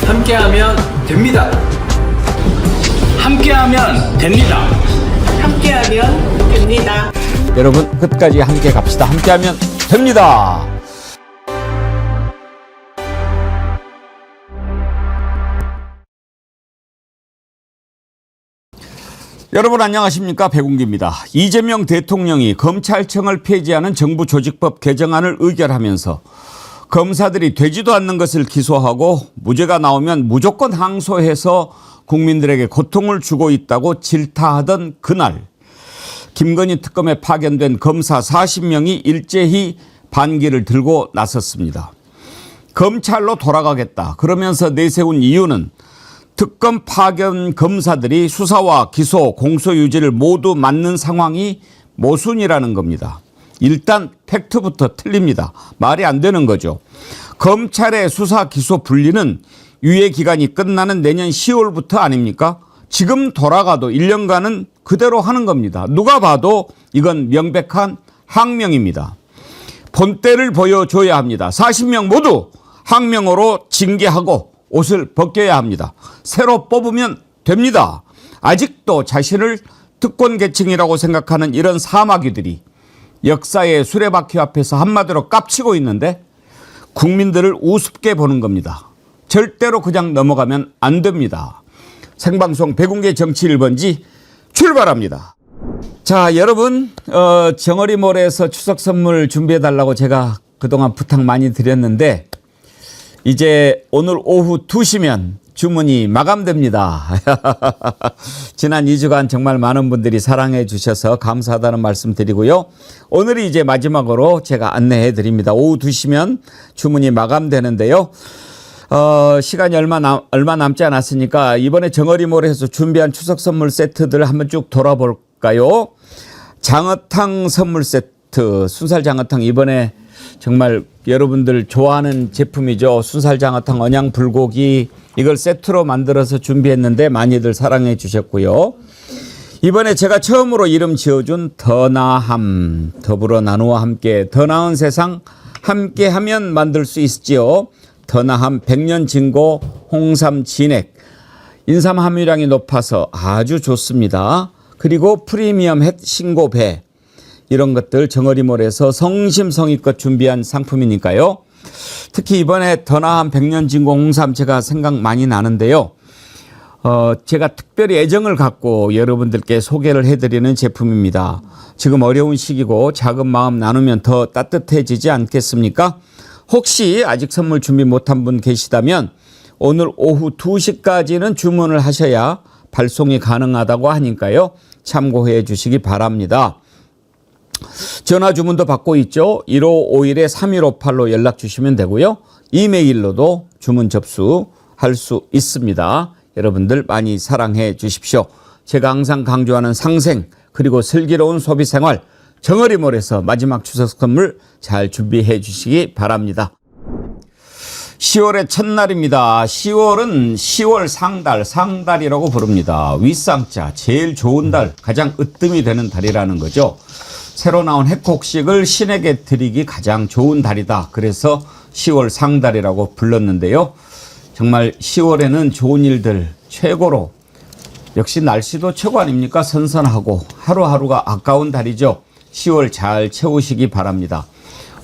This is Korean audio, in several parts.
함께하면 됩니다. 함께하면 됩니다. 함께하면 됩니다. 여러분 끝까지 함께 갑시다. 함께하면 됩니다. 여러분 안녕하십니까, 백운기입니다. 이재명 대통령이 검찰청을 폐지하는 정부 조직법 개정안을 의결하면서 검사들이 되지도 않는 것을 기소하고 무죄가 나오면 무조건 항소해서 국민들에게 고통을 주고 있다고 질타하던 그날, 김건희 특검에 파견된 검사 40명이 일제히 반기를 들고 나섰습니다. 검찰로 돌아가겠다 그러면서 내세운 이유는 특검 파견 검사들이 수사와 기소, 공소유지를 모두 맡는 상황이 모순이라는 겁니다. 일단 팩트부터 틀립니다. 말이 안 되는 거죠. 검찰의 수사, 기소 분리는 유예 기간이 끝나는 내년 10월부터 아닙니까? 지금 돌아가도 1년간은 그대로 하는 겁니다. 누가 봐도 이건 명백한 항명입니다. 본때를 보여줘야 합니다. 40명 모두 항명으로 징계하고 옷을 벗겨야 합니다. 새로 뽑으면 됩니다. 아직도 자신을 특권 계층이라고 생각하는 이런 사마귀들이 역사의 수레바퀴 앞에서 한마디로 깝치고 있는데 국민들을 우습게 보는 겁니다. 절대로 그냥 넘어가면 안 됩니다. 생방송 백운계 정치 1번지 출발합니다. 자, 여러분 정어리몰에서 추석 선물 준비해달라고 제가 그동안 부탁 많이 드렸는데 이제 오늘 오후 2시면 주문이 마감됩니다. 지난 2주간 정말 많은 분들이 사랑해 주셔서 감사하다는 말씀 드리고요. 오늘이 이제 마지막으로 제가 안내해 드립니다. 오후 2시면 주문이 마감되는데요. 시간이 얼마 남지 않았으니까 이번에 정어리몰에서 준비한 추석 선물 세트들 한번 쭉 돌아볼까요? 장어탕 선물 세트, 순살 장어탕 이번에 정말 여러분들 좋아하는 제품이죠. 순살 장어탕, 언양 불고기 이걸 세트로 만들어서 준비했는데 많이들 사랑해 주셨고요. 이번에 제가 처음으로 이름 지어준 더 나함, 더불어 나누어 함께, 더 나은 세상 함께하면 만들 수 있지요. 더 나함 100년 진고 홍삼 진액, 인삼 함유량이 높아서 아주 좋습니다. 그리고 프리미엄 햇 신고배 이런 것들 정어리몰에서 성심성의껏 준비한 상품이니까요. 특히 이번에 더 나은 100년 진고 홍삼 제가 생각 많이 나는데요. 제가 특별히 애정을 갖고 여러분들께 소개를 해드리는 제품입니다. 지금 어려운 시기고 작은 마음 나누면 더 따뜻해지지 않겠습니까? 혹시 아직 선물 준비 못한 분 계시다면 오늘 오후 2시까지는 주문을 하셔야 발송이 가능하다고 하니까요. 참고해 주시기 바랍니다. 전화 주문도 받고 있죠. 1551-3158로 연락 주시면 되고요. 이메일로도 주문 접수할 수 있습니다. 여러분들 많이 사랑해 주십시오. 제가 항상 강조하는 상생 그리고 슬기로운 소비생활 정어리몰에서 마지막 추석 선물 잘 준비해 주시기 바랍니다. 10월의 첫날입니다. 10월은 10월 상달이라고 부릅니다. 윗상자 제일 좋은 달, 가장 으뜸이 되는 달이라는 거죠. 새로 나온 핵곡식을 신에게 드리기 가장 좋은 달이다. 그래서 10월 상달이라고 불렀는데요. 정말 10월에는 좋은 일들 최고로, 역시 날씨도 최고 아닙니까? 선선하고 하루하루가 아까운 달이죠. 10월 잘 채우시기 바랍니다.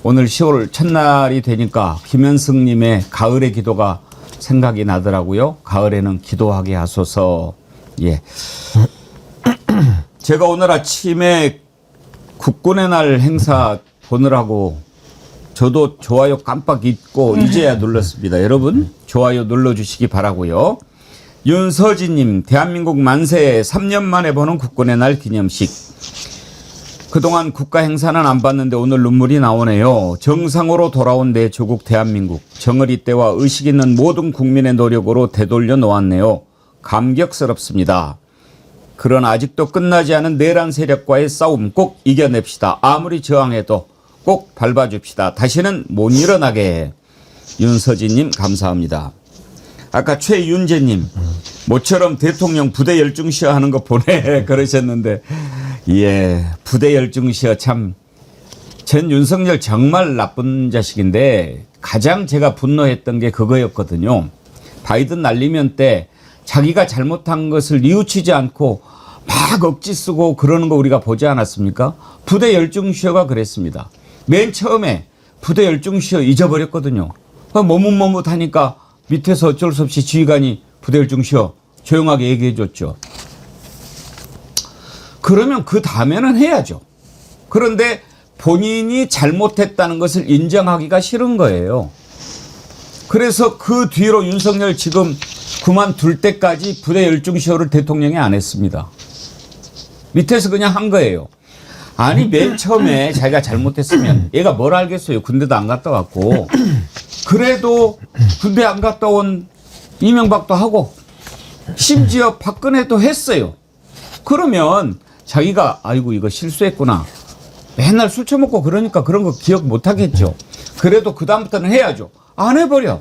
오늘 10월 첫날이 되니까 김현승님의 가을의 기도가 생각이 나더라고요. 가을에는 기도하게 하소서. 예. 제가 오늘 아침에 국군의 날 행사 보느라고 저도 좋아요 깜빡 잊고 이제야 눌렀습니다. 여러분 좋아요 눌러주시기 바라고요. 윤서진님, 대한민국 만세 3년 만에 보는 국군의 날 기념식. 그동안 국가 행사는 안 봤는데 오늘 눈물이 나오네요. 정상으로 돌아온 내 조국 대한민국. 정어리 때와 의식 있는 모든 국민의 노력으로 되돌려 놓았네요. 감격스럽습니다. 그러나 아직도 끝나지 않은 내란 세력과의 싸움 꼭 이겨냅시다. 아무리 저항해도 꼭 밟아줍시다. 다시는 못 일어나게. 윤서진님 감사합니다. 아까 최윤재님, 모처럼 대통령 부대 열중시어 하는 거 보내 그러셨는데, 예, 부대 열중시어 참, 전 윤석열 정말 나쁜 자식인데 가장 제가 분노했던 게 그거였거든요. 바이든 날리면 때 자기가 잘못한 것을 뉘우치지 않고 막 억지 쓰고 그러는 거 우리가 보지 않았습니까? 부대 열중시효가 그랬습니다. 맨 처음에 부대 열중시효 잊어버렸거든요. 머뭇머뭇하니까 밑에서 어쩔 수 없이 지휘관이 부대 열중시효 조용하게 얘기해 줬죠. 그러면 그 다음에는 해야죠. 그런데 본인이 잘못했다는 것을 인정하기가 싫은 거예요. 그래서 그 뒤로 윤석열 지금 그만둘 때까지 부대 열중시효를 대통령이 안 했습니다. 밑에서 그냥 한 거예요. 아니 맨 처음에 자기가 잘못했으면 얘가 뭘 알겠어요. 군대도 안 갔다 왔고. 그래도 군대 안 갔다 온 이명박도 하고 심지어 박근혜도 했어요. 그러면 자기가 아이고 이거 실수했구나. 맨날 술 처먹고 그러니까 그런 거 기억 못 하겠죠. 그래도 그다음부터는 해야죠. 안 해버려.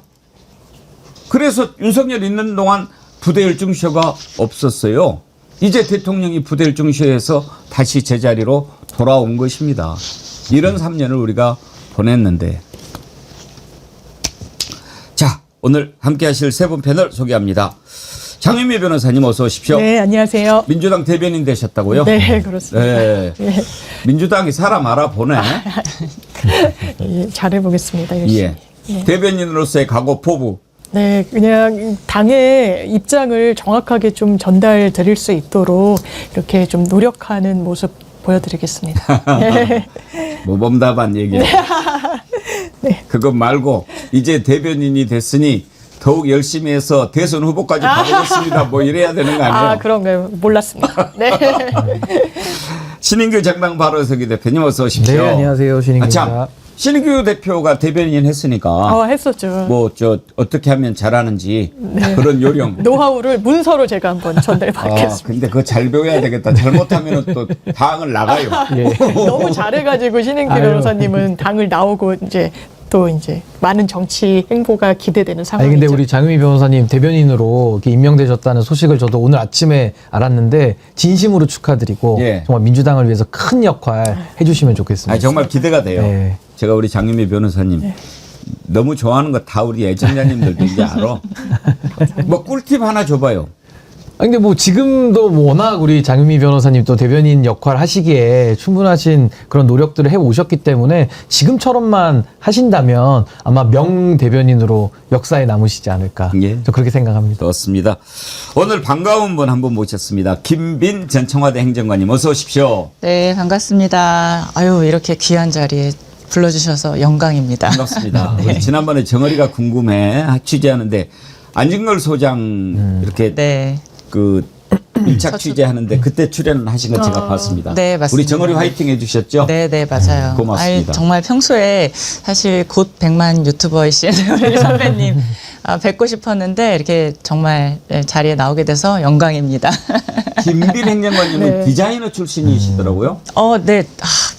그래서 윤석열 있는 동안 부대 열중시효가 없었어요. 이제 대통령이 부대 열중시효에서 다시 제자리로 돌아온 것입니다. 이런 3년을 우리가 보냈는데. 자, 오늘 함께 하실 세 분 패널 소개합니다. 장윤미 변호사님 어서 오십시오. 네, 안녕하세요. 민주당 대변인 되셨다고요? 네, 그렇습니다. 네. 예. 민주당이 사람 알아보네. 예, 잘해보겠습니다. 열심히. 예. 예. 대변인으로서의 각오 포부. 네, 그냥 당의 입장을 정확하게 좀 전달 드릴 수 있도록 이렇게 좀 노력하는 모습 보여드리겠습니다. 네. 모범답안 얘기예요. 네. 그것 말고 이제 대변인이 됐으니 더욱 열심히 해서 대선 후보까지 가보겠습니다. 뭐 이래야 되는 거 아니에요? 아, 그런가요? 몰랐습니다. 네. 신인규 정당 바로서기 대표님 어서 오십시오. 네, 안녕하세요. 신인규입니다. 참, 신인규 대표가 대변인 했으니까 했었죠. 뭐 저 어떻게 하면 잘하는지 그런 요령. 노하우를 문서로 제가 한번 전달해 아, 받겠습니다. 근데 그거 잘 배워야 되겠다. 잘못하면 또 당을 나가요. 너무 잘해가지고 신인규 아유. 변호사님은 당을 나오고 이제 또 이제 많은 정치 행보가 기대되는 아니 상황이죠. 근데 우리 장윤미 변호사님 대변인으로 이렇게 임명되셨다는 소식을 저도 오늘 아침에 알았는데 진심으로 축하드리고 예. 정말 민주당을 위해서 큰 역할 해주시면 좋겠습니다. 아니, 정말 기대가 돼요. 네. 제가 우리 장윤미 변호사님 너무 좋아하는 거 다 우리 애청자님들도 이제 알아. 뭐 꿀팁 하나 줘봐요. 아니 근데 뭐 지금도 뭐 워낙 우리 장윤미 변호사님 또 대변인 역할 하시기에 충분하신 그런 노력들을 해 오셨기 때문에 지금처럼만 하신다면 아마 명 대변인으로 역사에 남으시지 않을까. 예. 저 그렇게 생각합니다. 좋습니다. 오늘 반가운 분 한 분 모셨습니다. 김빈 전 청와대 행정관님 어서 오십시오. 네, 반갑습니다. 아유, 이렇게 귀한 자리에 불러주셔서 영광입니다. 반갑습니다. 우리 지난번에 정어리가 궁금해 취재하는데 안진걸 소장 이렇게 네. 그 밀착 취재하는데 그때 출연하신 거 제가 봤습니다. 네, 맞습니다. 우리 정어리 화이팅 해주셨죠? 네, 네, 맞아요. 고맙습니다. 아이, 정말 평소에 사실 곧 100만 유튜버이신 우리 선배님 뵙고 싶었는데 이렇게 정말 자리에 나오게 돼서 영광입니다. 김빈 행정관님은 디자이너 출신이시더라고요. 네.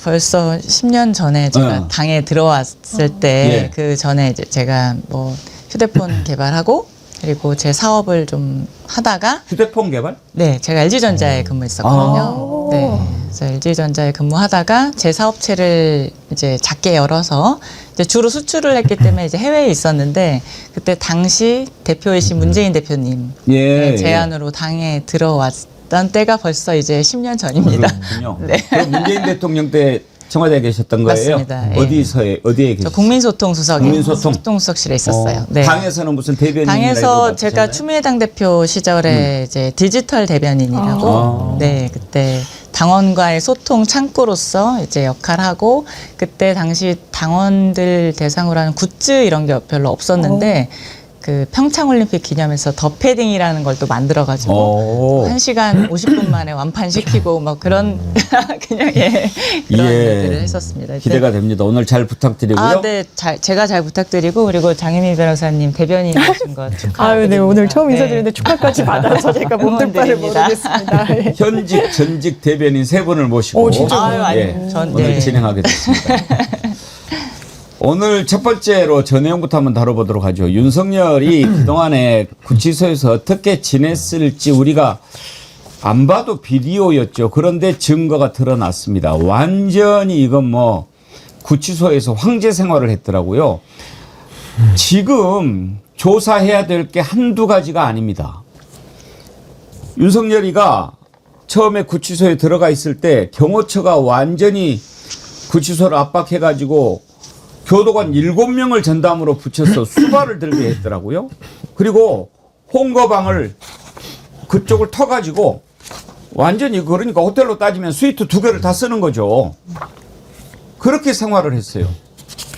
벌써 10년 전에 제가 당에 들어왔을 때 그 전에 이제 제가 뭐 휴대폰 개발하고 그리고 제 사업을 좀 하다가 휴대폰 개발? 네, 제가 LG전자에 근무했었거든요. 네, 그래서 LG전자에 근무하다가 제 사업체를 이제 작게 열어서 이제 주로 수출을 했기 때문에 이제 해외에 있었는데 그때 당시 대표이신 문재인 대표님 예. 제안으로 당에 들어왔던 때가 벌써 이제 10년 전입니다. 그렇군요. 네. 그럼 문재인 대통령 때 청와대에 계셨던 거예요? 맞습니다. 예. 어디에 저 계셨어요? 국민소통수석에 국민소통. 소통수석실에 있었어요. 네. 당에서는 무슨 대변인이나 당에서 제가 추미애 당대표 시절에 이제 디지털 대변인이라고 네 그때 당원과의 소통 창구로서 이제 역할하고 그때 당시 당원들 대상으로 하는 굿즈 이런 게 별로 없었는데 그 평창올림픽 기념해서 더 패딩이라는 걸 또 만들어가지고 1시간 50분 만에 완판시키고 뭐 그런 그냥 그런 일들을 했었습니다. 기대가 됩니다. 오늘 잘 부탁드리고요. 네, 제가 잘 부탁드리고 그리고 장윤미 변호사님 대변인 되신 것 축하드립니다. 아유, 네, 오늘 처음 인사드리는데 축하까지 받아서 제가 몸둘 바를 응원드립니다. 모르겠습니다. 현직, 전직 대변인 세 분을 모시고 진짜요? 오늘 진행하게 됐습니다. 오늘 첫 번째로 저 내용부터 한번 다뤄보도록 하죠. 윤석열이 그동안에 구치소에서 어떻게 지냈을지 우리가 안 봐도 비디오였죠. 그런데 증거가 드러났습니다. 완전히 이건 뭐 구치소에서 황제 생활을 했더라고요. 지금 조사해야 될 게 한두 가지가 아닙니다. 윤석열이가 처음에 구치소에 들어가 있을 때 경호처가 완전히 구치소를 압박해가지고 교도관 7명을 전담으로 붙여서 수발을 들게 했더라고요. 그리고 홍거방을 그쪽을 터가지고 완전히 그러니까 호텔로 따지면 스위트 2개를 다 쓰는 거죠. 그렇게 생활을 했어요.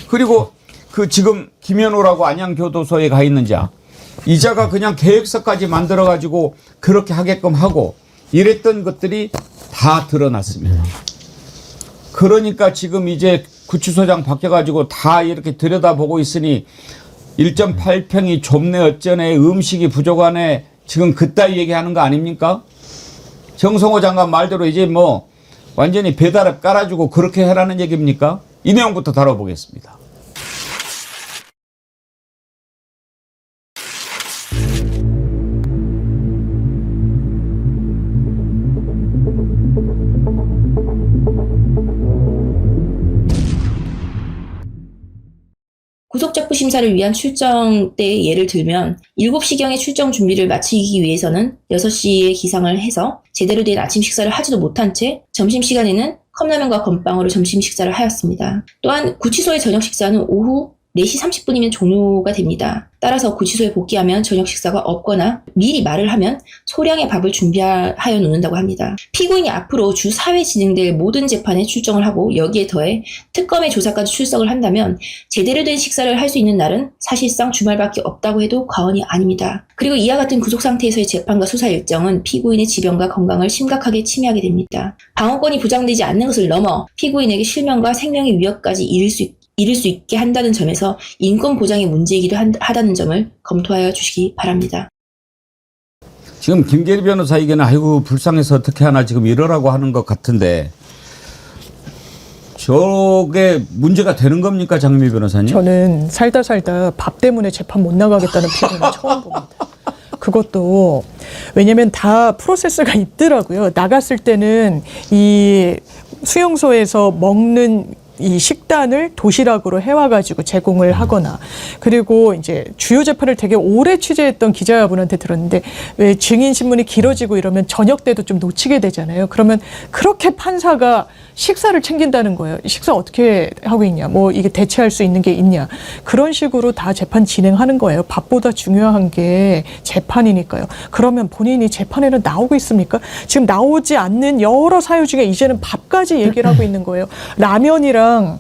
그리고 그 지금 김현호라고 안양교도소에 가 있는 자, 이자가 그냥 계획서까지 만들어가지고 그렇게 하게끔 하고 이랬던 것들이 다 드러났습니다. 그러니까 지금 이제 구치소장 바뀌어가지고 다 이렇게 들여다보고 있으니 1.8평이 좁네 어쩌네 음식이 부족하네 지금 그따위 얘기하는 거 아닙니까? 정성호 장관 말대로 이제 뭐 완전히 배달앱 깔아주고 그렇게 해라는 얘기입니까? 이 내용부터 다뤄보겠습니다. 구속적부 심사를 위한 출정 때의 예를 들면 7시경에 출정 준비를 마치기 위해서는 6시에 기상을 해서 제대로 된 아침 식사를 하지도 못한 채 점심시간에는 컵라면과 건빵으로 점심 식사를 하였습니다. 또한 구치소의 저녁 식사는 오후 4시 30분이면 종료가 됩니다. 따라서 구치소에 복귀하면 저녁 식사가 없거나 미리 말을 하면 소량의 밥을 준비하여 놓는다고 합니다. 피고인이 앞으로 주 4회 진행될 모든 재판에 출정을 하고 여기에 더해 특검의 조사까지 출석을 한다면 제대로 된 식사를 할 수 있는 날은 사실상 주말밖에 없다고 해도 과언이 아닙니다. 그리고 이와 같은 구속 상태에서의 재판과 수사 일정은 피고인의 지병과 건강을 심각하게 침해하게 됩니다. 방어권이 보장되지 않는 것을 넘어 피고인에게 실명과 생명의 위협까지 이를 수 있게 한다는 점에서 인권 보장의 문제이기도 하다는 점을 검토하여 주시기 바랍니다. 지금 김계리 변호사에게는 아이고 불쌍해서 어떻게 하나 지금 이러라고 하는 것 같은데 저게 문제가 되는 겁니까 장미 변호사님? 저는 살다 밥 때문에 재판 못 나가겠다는 피고는 처음 봅니다. 그것도 왜냐면 다 프로세스가 있더라고요. 나갔을 때는 이 수용소에서 먹는 이 식단을 도시락으로 해와가지고 제공을 하거나 그리고 이제 주요 재판을 되게 오래 취재했던 기자분한테 들었는데 왜 증인 신문이 길어지고 이러면 저녁 때도 좀 놓치게 되잖아요. 그러면 그렇게 판사가 식사를 챙긴다는 거예요. 식사 어떻게 하고 있냐, 뭐 이게 대체할 수 있는 게 있냐, 그런 식으로 다 재판 진행하는 거예요. 밥보다 중요한 게 재판이니까요. 그러면 본인이 재판에는 나오고 있습니까? 지금 나오지 않는 여러 사유 중에 이제는 밥까지 얘기를 하고 있는 거예요. 라면이랑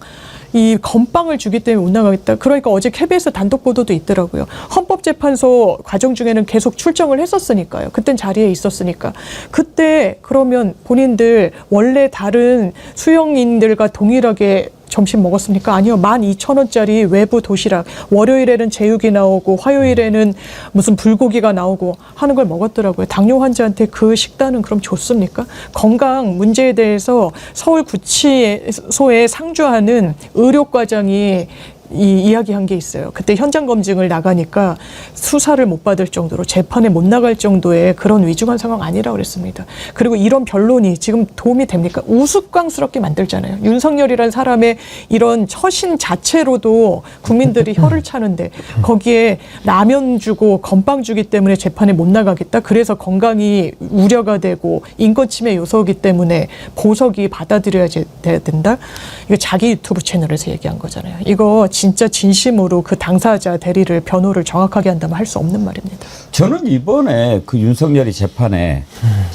이 건빵을 주기 때문에 못 나가겠다. 그러니까 어제 KBS 단독 보도도 있더라고요. 헌법재판소 과정 중에는 계속 출정을 했었으니까요. 그땐 자리에 있었으니까. 그때 그러면 본인들 원래 다른 수용인들과 동일하게 점심 먹었습니까? 아니요. 12,000원짜리 외부 도시락. 월요일에는 제육이 나오고 화요일에는 무슨 불고기가 나오고 하는 걸 먹었더라고요. 당뇨 환자한테 그 식단은 그럼 좋습니까? 건강 문제에 대해서 서울구치소에 상주하는 의료과장이 이야기한 게 있어요. 그때 현장 검증을 나가니까 수사를 못 받을 정도로 재판에 못 나갈 정도의 그런 위중한 상황 아니라고 그랬습니다. 그리고 이런 변론이 지금 도움이 됩니까? 우스꽝스럽게 만들잖아요. 윤석열이라는 사람의 이런 처신 자체로도 국민들이 혀를 차는데 거기에 라면 주고 건빵 주기 때문에 재판에 못 나가겠다. 그래서 건강이 우려가 되고 인권 침해 요소이기 때문에 보석이 받아들여야 된다. 이거 자기 유튜브 채널에서 얘기한 거잖아요. 이거 진짜 진심으로 그 당사자 대리를 변호를 정확하게 한다면 할 수 없는 말입니다. 저는 이번에 그 윤석열이 재판에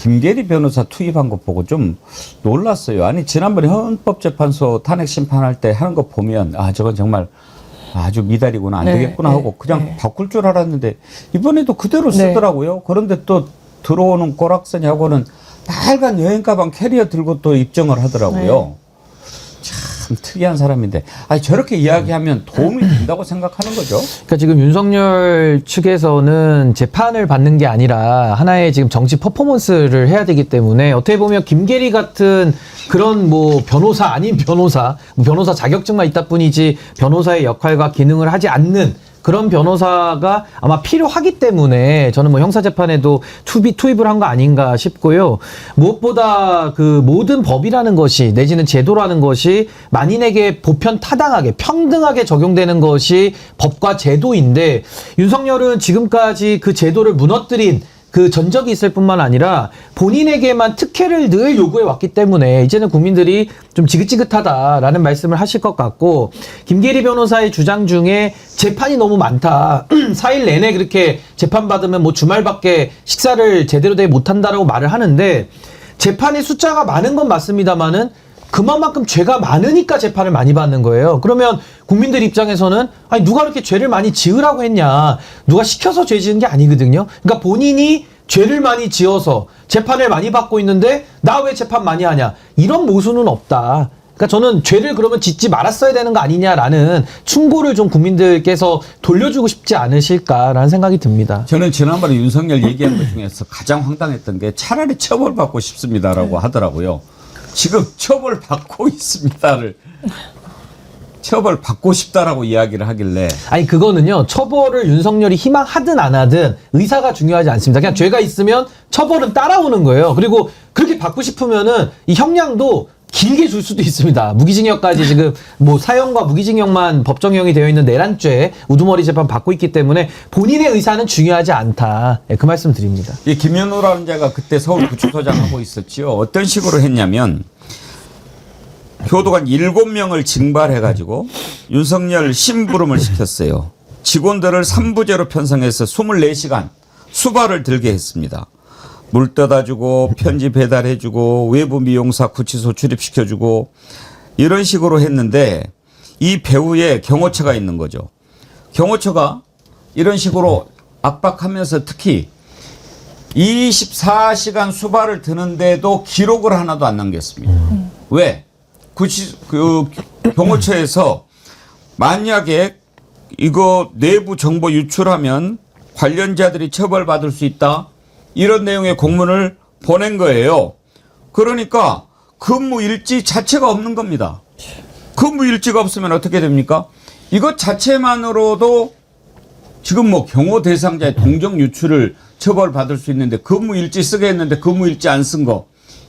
김계리 변호사 투입한 거 보고 좀 놀랐어요. 아니 지난번에 헌법재판소 탄핵 심판할 때 하는 거 보면 아 저건 정말 아주 미달이구나 안 되겠구나 하고 그냥 바꿀 줄 알았는데 이번에도 그대로 쓰더라고요. 그런데 또 들어오는 꼬락서니하고는 빨간 여행 가방 캐리어 들고 또 입정을 하더라고요. 참 특이한 사람인데 아니 저렇게 이야기하면 도움이 된다고 생각하는 거죠. 그러니까 지금 윤석열 측에서는 재판을 받는 게 아니라 하나의 지금 정치 퍼포먼스를 해야 되기 때문에 어떻게 보면 김계리 같은 그런 뭐 변호사 아닌 변호사, 뭐 변호사 자격증만 있다 뿐이지 변호사의 역할과 기능을 하지 않는 그런 변호사가 아마 필요하기 때문에 저는 뭐 형사재판에도 투입을 한 거 아닌가 싶고요. 무엇보다 그 모든 법이라는 것이 내지는 제도라는 것이 만인에게 보편 타당하게 평등하게 적용되는 것이 법과 제도인데 윤석열은 지금까지 그 제도를 무너뜨린 그 전적이 있을 뿐만 아니라 본인에게만 특혜를 늘 요구해 왔기 때문에 이제는 국민들이 좀 지긋지긋하다라는 말씀을 하실 것 같고, 김계리 변호사의 주장 중에 재판이 너무 많다. 4일 내내 그렇게 재판받으면 뭐 주말밖에 식사를 제대로 못한다라고 말을 하는데, 재판의 숫자가 많은 건 맞습니다만은 그만큼 죄가 많으니까 재판을 많이 받는 거예요. 그러면 국민들 입장에서는 아니 누가 그렇게 죄를 많이 지으라고 했냐, 누가 시켜서 죄 지은 게 아니거든요. 그러니까 본인이 죄를 많이 지어서 재판을 많이 받고 있는데 나 왜 재판 많이 하냐, 이런 모순은 없다. 그러니까 저는 죄를 그러면 짓지 말았어야 되는 거 아니냐라는 충고를 좀 국민들께서 돌려주고 싶지 않으실까라는 생각이 듭니다. 저는 지난번에 윤석열 얘기한 것 중에서 가장 황당했던 게 차라리 처벌받고 싶습니다라고 하더라고요. 지금 처벌받고 있습니다를 처벌받고 싶다라고 이야기를 하길래, 아니 그거는요, 처벌을 윤석열이 희망하든 안 하든 의사가 중요하지 않습니다. 그냥 죄가 있으면 처벌은 따라오는 거예요. 그리고 그렇게 받고 싶으면은 이 형량도 길게 줄 수도 있습니다. 무기징역까지 지금 뭐 사형과 무기징역만 법정형이 되어 있는 내란죄 우두머리 재판 받고 있기 때문에 본인의 의사는 중요하지 않다. 그 말씀 드립니다. 이 김현우라는 자가 그때 서울구치소장 하고 있었지요. 어떤 식으로 했냐면 교도관 7명을 징발해가지고 윤석열 심부름을 시켰어요. 직원들을 3부제로 편성해서 24시간 수발을 들게 했습니다. 물 떠다주고 편지 배달해주고 외부 미용사 구치소 출입시켜주고 이런 식으로 했는데, 이 배후에 경호처가 있는 거죠. 경호처가 이런 식으로 압박하면서 특히 24시간 수발을 드는데도 기록을 하나도 안 남겼습니다. 왜? 경호처에서 만약에 이거 내부 정보 유출하면 관련자들이 처벌받을 수 있다, 이런 내용의 공문을 보낸 거예요. 그러니까 근무 일지 자체가 없는 겁니다. 근무 일지가 없으면 어떻게 됩니까? 이것 자체만으로도 지금 뭐 경호 대상자의 동정 유출을 처벌받을 수 있는데, 근무 일지 쓰게 했는데 근무 일지 안 쓴 거,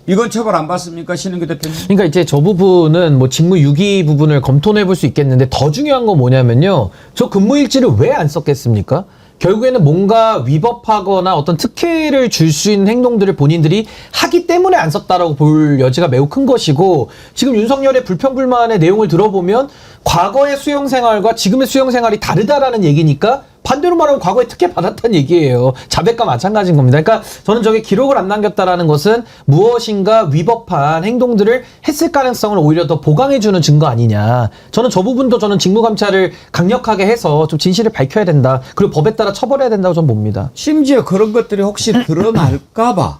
이건 처벌 안 받습니까, 신은규 대표님? 그러니까 이제 저 부분은 뭐 직무유기 부분을 검토해 볼 수 있겠는데, 더 중요한 건 뭐냐면요, 저 근무일지를 왜 안 썼겠습니까? 결국에는 뭔가 위법하거나 어떤 특혜를 줄 수 있는 행동들을 본인들이 하기 때문에 안 썼다라고 볼 여지가 매우 큰 것이고, 지금 윤석열의 불평불만의 내용을 들어보면 과거의 수용생활과 지금의 수용생활이 다르다라는 얘기니까 반대로 말하면 과거에 특혜 받았다는 얘기예요. 자백과 마찬가지인 겁니다. 그러니까 저는 저게 기록을 안 남겼다라는 것은 무엇인가 위법한 행동들을 했을 가능성을 오히려 더 보강해주는 증거 아니냐. 저는 저 부분도 저는 직무감찰을 강력하게 해서 좀 진실을 밝혀야 된다. 그리고 법에 따라 처벌해야 된다고 저는 봅니다. 심지어 그런 것들이 혹시 드러날까봐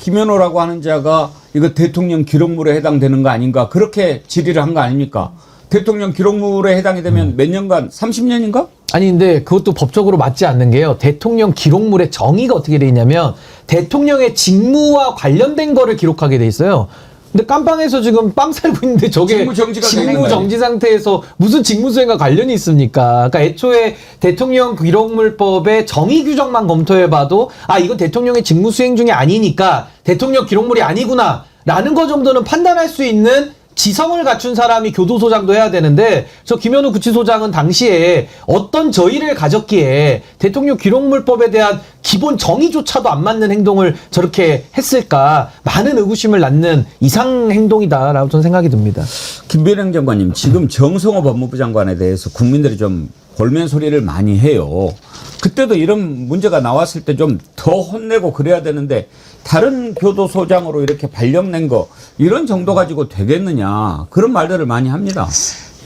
김현우라고 하는 자가 이거 대통령 기록물에 해당되는 거 아닌가, 그렇게 질의를 한 거 아닙니까? 대통령 기록물에 해당이 되면 몇 년간, 30년인가? 아니 근데 그것도 법적으로 맞지 않는 게요, 대통령 기록물의 정의가 어떻게 돼 있냐면 대통령의 직무와 관련된 거를 기록하게 돼 있어요. 근데 깜빵에서 지금 빵 살고 있는데 저게 직무 정지 상태에서 무슨 직무수행과 관련이 있습니까? 그러니까 애초에 대통령 기록물법의 정의 규정만 검토해봐도 아 이건 대통령의 직무수행 중에 아니니까 대통령 기록물이 아니구나 라는 거 정도는 판단할 수 있는 지성을 갖춘 사람이 교도소장도 해야 되는데, 저 김현우 구치소장은 당시에 어떤 저의를 가졌기에 대통령 기록물법에 대한 기본 정의조차도 안 맞는 행동을 저렇게 했을까, 많은 의구심을 낳는 이상 행동이다라고 저는 생각이 듭니다. 김변희 행정관님, 지금 정성호 법무부 장관에 대해서 국민들이 좀 골면 소리를 많이 해요. 그때도 이런 문제가 나왔을 때 좀 더 혼내고 그래야 되는데, 다른 교도소장으로 이렇게 발령낸 거 이런 정도 가지고 되겠느냐, 그런 말들을 많이 합니다.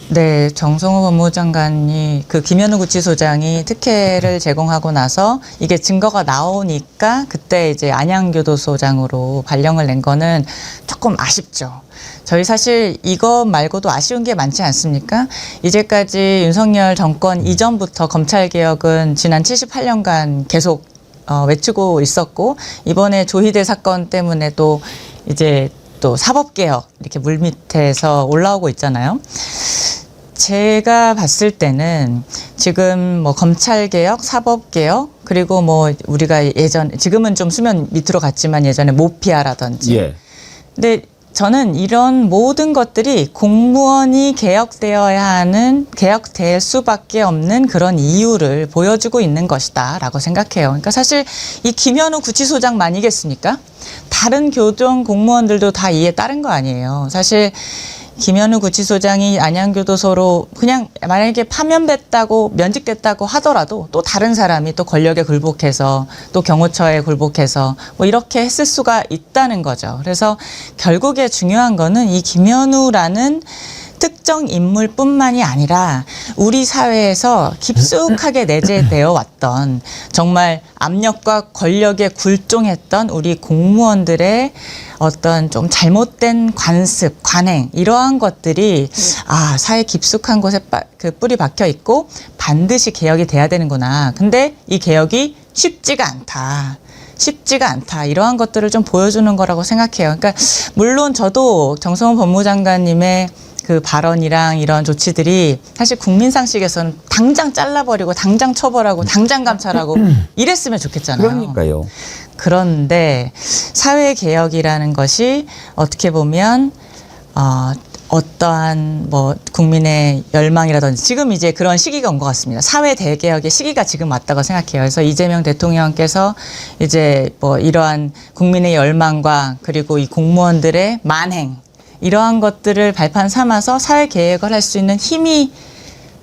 네, 정성호 법무부 장관이 그 김현우 구치소장이 특혜를 제공하고 나서 이게 증거가 나오니까 그때 이제 안양교도소장으로 발령을 낸 거는 조금 아쉽죠. 저희 사실 이거 말고도 아쉬운 게 많지 않습니까? 이제까지 윤석열 정권 이전부터 검찰개혁은 지난 78년간 계속 외치고 있었고, 이번에 조희대 사건 때문에 또 이제 또 사법개혁 이렇게 물밑에서 올라오고 있잖아요. 제가 봤을 때는 지금 뭐 검찰개혁, 사법개혁, 그리고 뭐 우리가 지금은 좀 수면 밑으로 갔지만 예전에 모피아라든지. 예. 근데 저는 이런 모든 것들이 공무원이 개혁될 수밖에 없는 그런 이유를 보여주고 있는 것이다라고 생각해요. 그러니까 사실 이 김현우 구치소장만이겠습니까? 다른 교정 공무원들도 다 이에 따른 거 아니에요. 사실 김현우 구치소장이 안양교도소로 그냥 만약에 파면됐다고 면직됐다고 하더라도 또 다른 사람이 또 권력에 굴복해서 또 경호처에 굴복해서 뭐 이렇게 했을 수가 있다는 거죠. 그래서 결국에 중요한 거는 이 김현우라는 특정 인물뿐만이 아니라 우리 사회에서 깊숙하게 내재되어 왔던 정말 압력과 권력에 굴종했던 우리 공무원들의 어떤 좀 잘못된 관습, 관행 이러한 것들이 사회 깊숙한 곳에 그 뿌리 박혀 있고 반드시 개혁이 돼야 되는구나. 근데 이 개혁이 쉽지가 않다. 이러한 것들을 좀 보여주는 거라고 생각해요. 그러니까 물론 저도 정성훈 법무장관님의 그 발언이랑 이런 조치들이 사실 국민 상식에서는 당장 잘라버리고 당장 처벌하고 당장 감찰하고 이랬으면 좋겠잖아요. 그러니까요. 그런데 사회개혁이라는 것이 어떻게 보면 어떠한 뭐 국민의 열망이라든지 지금 이제 그런 시기가 온 것 같습니다. 사회 대개혁의 시기가 지금 왔다고 생각해요. 그래서 이재명 대통령께서 이제 뭐 이러한 국민의 열망과 그리고 이 공무원들의 만행 이러한 것들을 발판 삼아서 사회 개혁을 할 수 있는 힘이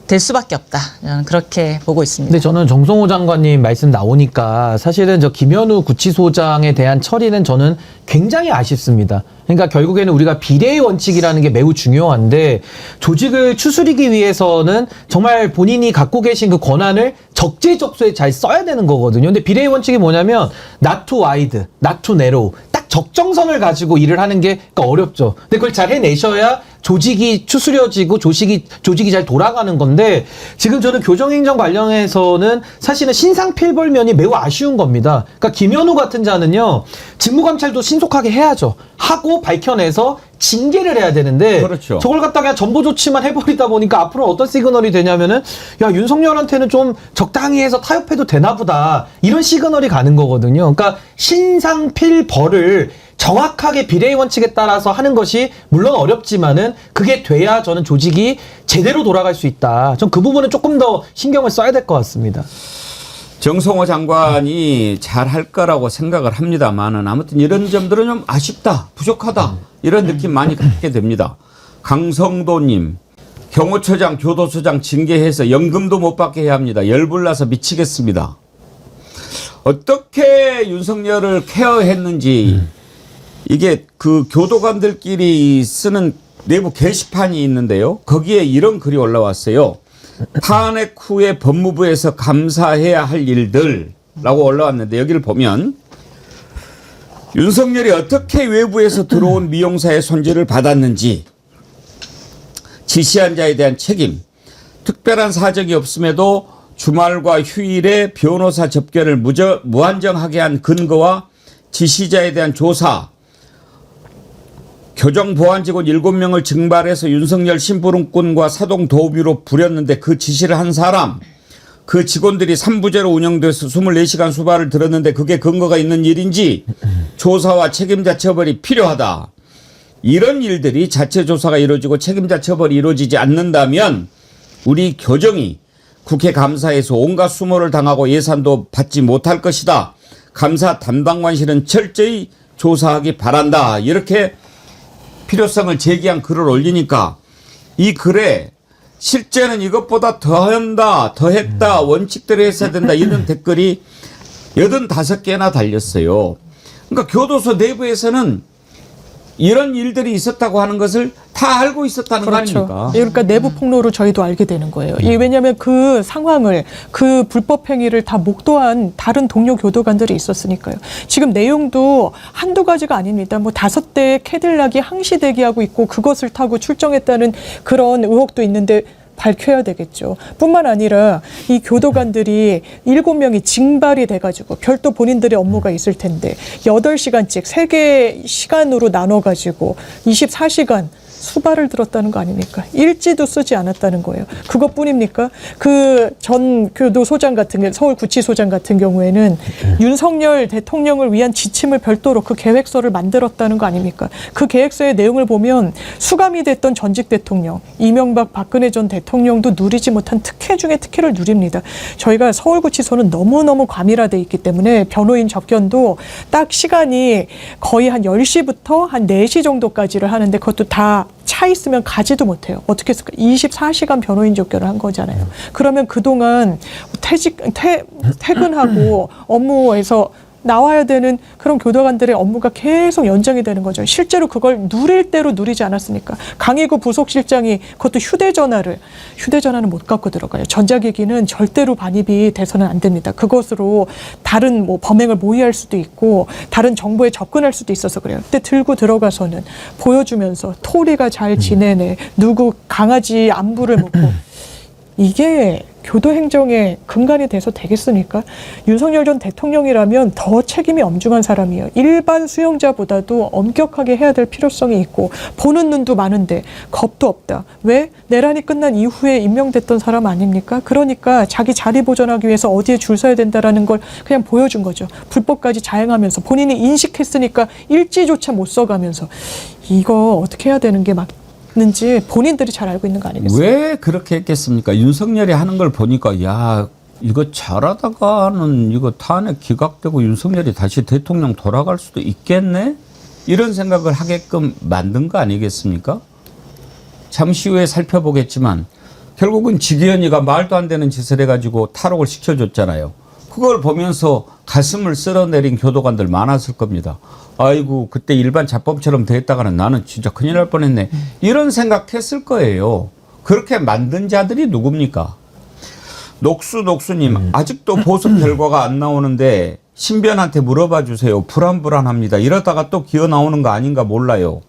될 수밖에 없다. 저는 그렇게 보고 있습니다. 근데 저는 정성호 장관님 말씀 나오니까 사실은 저 김현우 구치소장에 대한 처리는 저는 굉장히 아쉽습니다. 그러니까 결국에는 우리가 비례의 원칙이라는 게 매우 중요한데 조직을 추스리기 위해서는 정말 본인이 갖고 계신 그 권한을 적재적소에 잘 써야 되는 거거든요. 근데 비례의 원칙이 뭐냐면 not too wide, not too narrow. 딱 적정선을 가지고 일을 하는 게 어렵죠. 근데 그걸 잘 해내셔야 조직이 추스려지고 조직이 잘 돌아가는 건데 지금 저는 교정행정 관련해서는 사실은 신상필벌면이 매우 아쉬운 겁니다. 그러니까 김현우 같은 자는요. 직무감찰도 신속하게 해야죠. 하고 밝혀내서 징계를 해야 되는데 그렇죠. 저걸 갖다가 그냥 전보 조치만 해버리다 보니까 앞으로 어떤 시그널이 되냐면은 야 윤석열한테는 좀 적당히 해서 타협해도 되나 보다 이런 시그널이 가는 거거든요. 그러니까 신상필벌을 정확하게 비례의 원칙에 따라서 하는 것이 물론 어렵지만은 그게 돼야 저는 조직이 제대로 돌아갈 수 있다. 전 그 부분은 조금 더 신경을 써야 될 것 같습니다. 정성호 장관이 잘 할 거라고 생각을 합니다만은 아무튼 이런 점들은 좀 아쉽다, 부족하다 이런 느낌 많이 갖게 됩니다. 강성도님, 경호처장, 교도소장 징계해서 연금도 못 받게 해야 합니다. 열불나서 미치겠습니다. 어떻게 윤석열을 케어했는지 이게 그 교도관들끼리 쓰는 내부 게시판이 있는데요. 거기에 이런 글이 올라왔어요. 탄핵 후에 법무부에서 감사해야 할 일들라고 올라왔는데 여기를 보면 윤석열이 어떻게 외부에서 들어온 미용사의 손질을 받았는지 지시한 자에 대한 책임, 특별한 사정이 없음에도 주말과 휴일에 변호사 접견을 무한정하게 한 근거와 지시자에 대한 조사, 교정보안직원 7명을 증발해서 윤석열 심부름꾼과 사동 도우미로 부렸는데 그 지시를 한 사람, 그 직원들이 3부제로 운영돼서 24시간 수발을 들었는데 그게 근거가 있는 일인지 조사와 책임자 처벌이 필요하다. 이런 일들이 자체 조사가 이루어지고 책임자 처벌이 이루어지지 않는다면 우리 교정이 국회 감사에서 온갖 수모를 당하고 예산도 받지 못할 것이다. 감사 담당관실은 철저히 조사하기 바란다. 이렇게 필요성을 제기한 글을 올리니까 이 글에 실제는 이것보다 더한다, 더했다, 원칙대로 했어야 된다 이런 댓글이 85개나 달렸어요. 그러니까 교도소 내부에서는 이런 일들이 있었다고 하는 것을 다 알고 있었다는 거 아닙니까? 그러니까 내부 폭로로 저희도 알게 되는 거예요. 왜냐하면 그 상황을 그 불법 행위를 다 목도한 다른 동료 교도관들이 있었으니까요. 지금 내용도 한두 가지가 아닙니다. 뭐 5대의 캐딜락이 항시 대기하고 있고 그것을 타고 출정했다는 그런 의혹도 있는데 밝혀야 되겠죠. 뿐만 아니라 이 교도관들이 7명이 징발이 돼가지고 별도 본인들의 업무가 있을 텐데 8시간씩 3개 시간으로 나눠가지고 24시간 수발을 들었다는 거 아닙니까? 일지도 쓰지 않았다는 거예요. 그것뿐입니까? 그 전 교도소장 같은 경우, 서울구치소장 같은 경우에는 윤석열 대통령을 위한 지침을 별도로 그 계획서를 만들었다는 거 아닙니까? 그 계획서의 내용을 보면 수감이 됐던 전직 대통령, 이명박 박근혜 전 대통령도 누리지 못한 특혜 중에 특혜를 누립니다. 저희가 서울구치소는 너무너무 과밀화돼 있기 때문에 변호인 접견도 딱 시간이 거의 한 10시부터 한 4시 정도까지를 하는데 그것도 다 차 있으면 가지도 못해요. 어떻게 했을까? 24시간 변호인 접견을 한 거잖아요. 그러면 그동안 퇴근하고 업무에서 나와야 되는 그런 교도관들의 업무가 계속 연장이 되는 거죠. 실제로 그걸 누릴 대로 누리지 않았으니까. 강희구 부속실장이 그것도 휴대전화는 못 갖고 들어가요. 전자기기는 절대로 반입이 돼서는 안 됩니다. 그것으로 다른 뭐 범행을 모의할 수도 있고 다른 정보에 접근할 수도 있어서 그래요. 근데 들고 들어가서는 보여주면서 토리가 잘 지내네. 누구 강아지 안부를 묻고. 이게 교도행정의 근간이 돼서 되겠습니까? 윤석열 전 대통령이라면 더 책임이 엄중한 사람이에요. 일반 수용자보다도 엄격하게 해야 될 필요성이 있고 보는 눈도 많은데 겁도 없다. 왜? 내란이 끝난 이후에 임명됐던 사람 아닙니까? 그러니까 자기 자리 보존하기 위해서 어디에 줄 서야 된다라는 걸 그냥 보여준 거죠. 불법까지 자행하면서 본인이 인식했으니까 일지조차 못 써가면서 이거 어떻게 해야 되는 게 는지 본인들이 잘 알고 있는 거 아니겠어요? 왜 그렇게 했겠습니까? 윤석열이 하는 걸 보니까 야 이거 잘하다가는 이거 탄핵 기각되고 윤석열이 다시 대통령 돌아갈 수도 있겠네? 이런 생각을 하게끔 만든 거 아니겠습니까? 잠시 후에 살펴보겠지만 결국은 지기현이가 말도 안 되는 짓을 해가지고 탈옥을 시켜줬잖아요. 그걸 보면서 가슴을 쓸어내린 교도관들 많았을 겁니다. 아이고 그때 일반 자법처럼 됐다가는 나는 진짜 큰일 날 뻔했네. 이런 생각했을 거예요. 그렇게 만든 자들이 누굽니까? 녹수님 아직도 보석 결과가 안 나오는데 신변한테 물어봐 주세요. 불안합니다. 이러다가 또 기어 나오는 거 아닌가 몰라요.